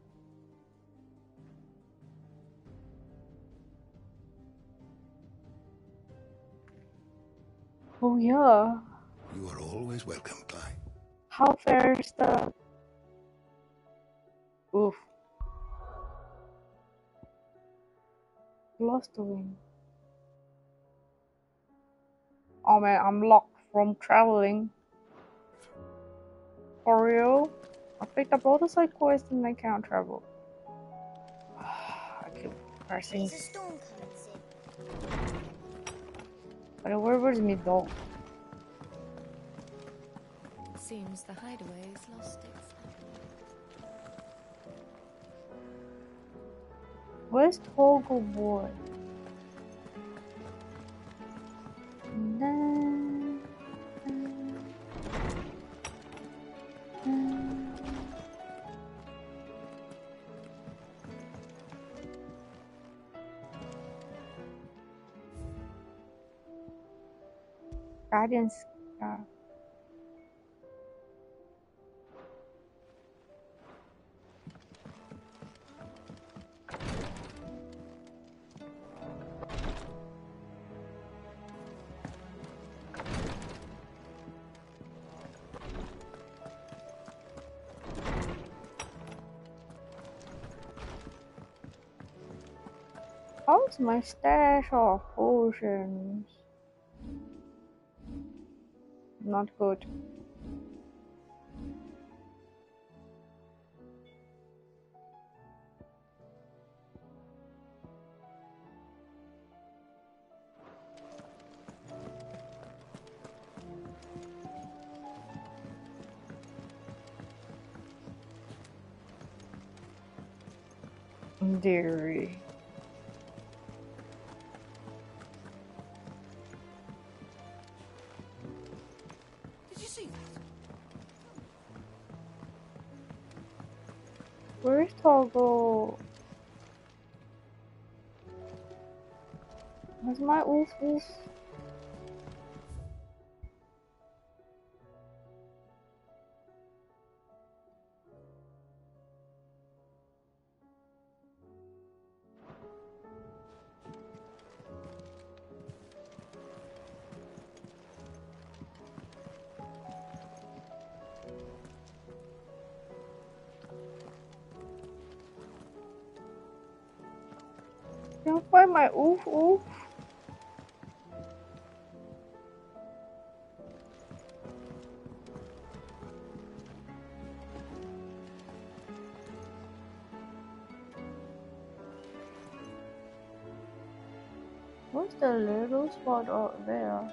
Oh yeah. You are always welcome, Clyde. How fares the... Oof. Lost the wing. Oh man, I'm locked from traveling. For real? I picked up all the side quests and I can't travel. I keep pressing. Is a storm coming soon? But where was me though? Seems the hideaway's lost its... Where's Togo boy? Guardians. How's my stash of potions? Not good. Dairy. Did you see that? Where's Togo? Where's my wolf? Can't find my oof. What's the little spot out there?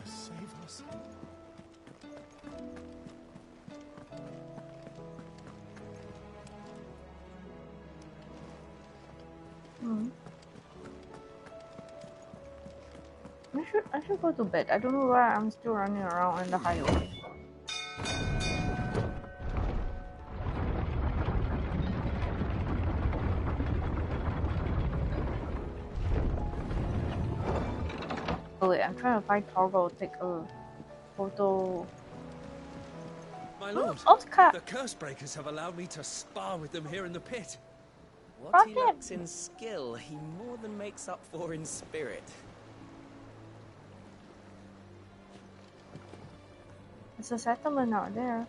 Save us. I should go to bed. I don't know why I'm still running around in the highway. Oh wait, I'm trying to find Togo, take a photo. My lord, Oscar! the curse breakers have allowed me to spar with them here in the pit. What he lacks in skill, he more than makes up for in spirit. There's a settlement out there.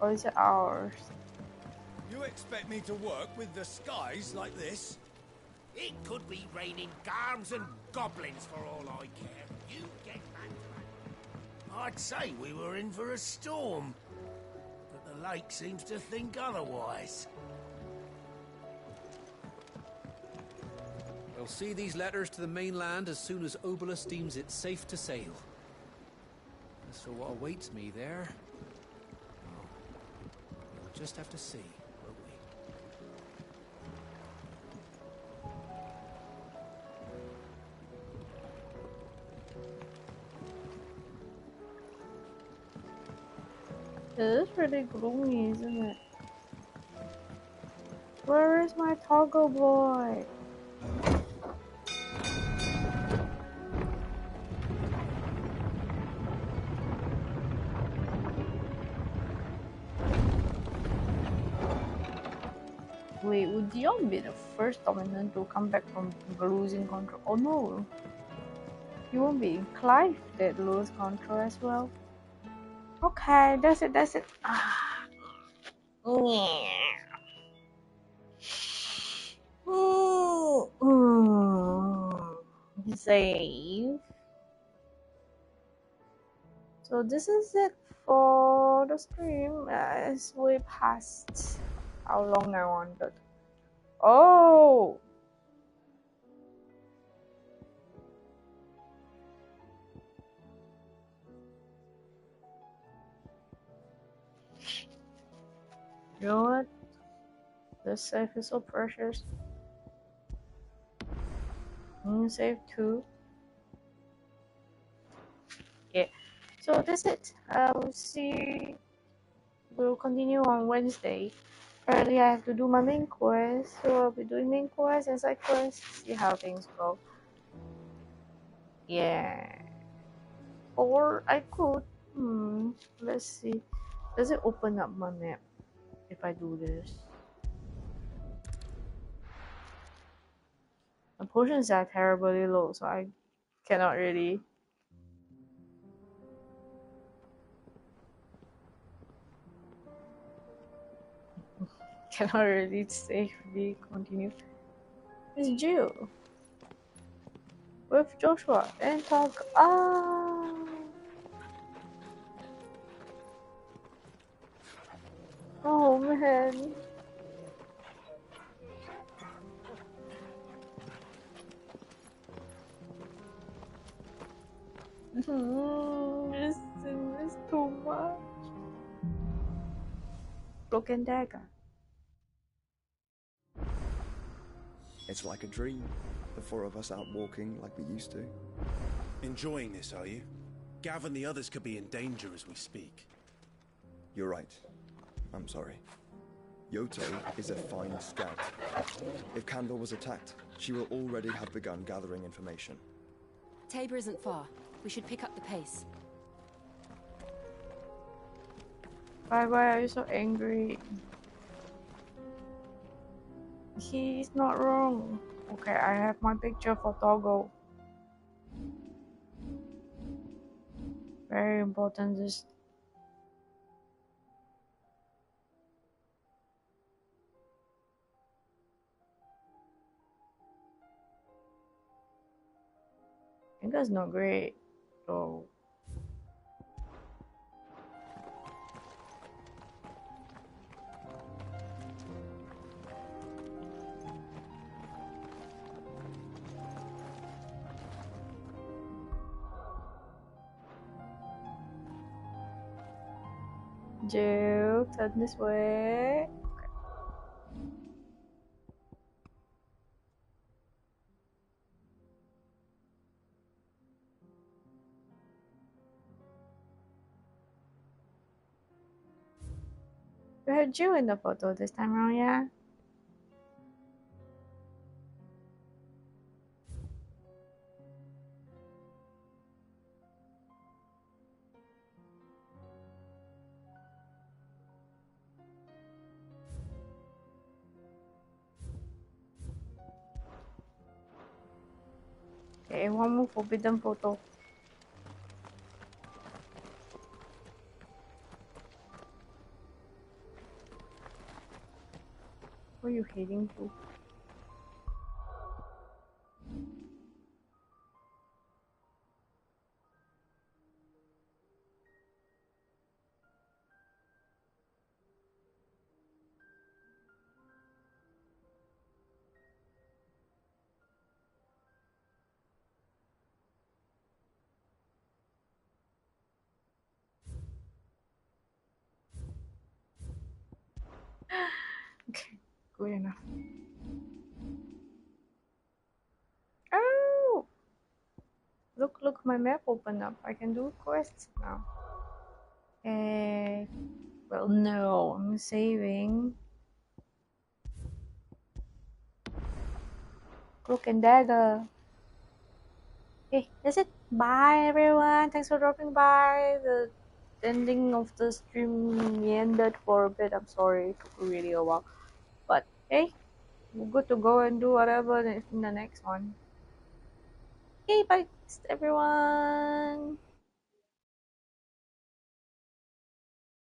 Or is it ours? You expect me to work with the skies like this? It could be raining garms and goblins for all I care. You get back to that. I'd say we were in for a storm, but the lake seems to think otherwise. We'll see these letters to the mainland as soon as Obolus deems it safe to sail. As for what awaits me there, well, we'll just have to see, won't we? It is really gloomy, isn't it? Where is my toggle boy? Wait, would Dion be the first dominant to come back from losing control? Oh no, he won't be. Clive did lose control as well. Okay, that's it, that's it. Ah. Yeah. Save. So this is it for the stream. It's way past how long I wanted. Oh! You know what? This save is so precious. Save 2. Yeah. So that's it. We'll see. We'll continue on Wednesday. Apparently I have to do my main quest, so I'll be doing main quest and side quest. See how things go. Yeah. Or I could. Let's see. Does it open up my map if I do this? The potions are terribly low, so I cannot really. Cannot really safely continue. It's Jill with Joshua and talk. Ah. Oh man. It's too much. Cloak and dagger. It's like a dream. The four of us out walking like we used to. Enjoying this, are you? Gav and the others could be in danger as we speak. You're right. I'm sorry. Yoto is a fine scout. If Kandor was attacked, she will already have begun gathering information. Tabor isn't far. We should pick up the pace. Why are you so angry? He's not wrong. Okay, I have my picture for Toggle. Very important. This. I think that's not great. So. Jill, turn this way. We had Jill in the photo this time around, yeah? Okay, one more forbidden photo. Where are you heading to? Okay, good enough. Oh! Look, my map opened up. I can do quests now. Well, no, I'm saving. Cloak and Dagger. Okay, that's it. Bye, everyone. Thanks for dropping by. The ending of the stream ended for a bit. I'm sorry, it took really a while. But hey, we're good to go and do whatever in the next one. Okay, bye, everyone.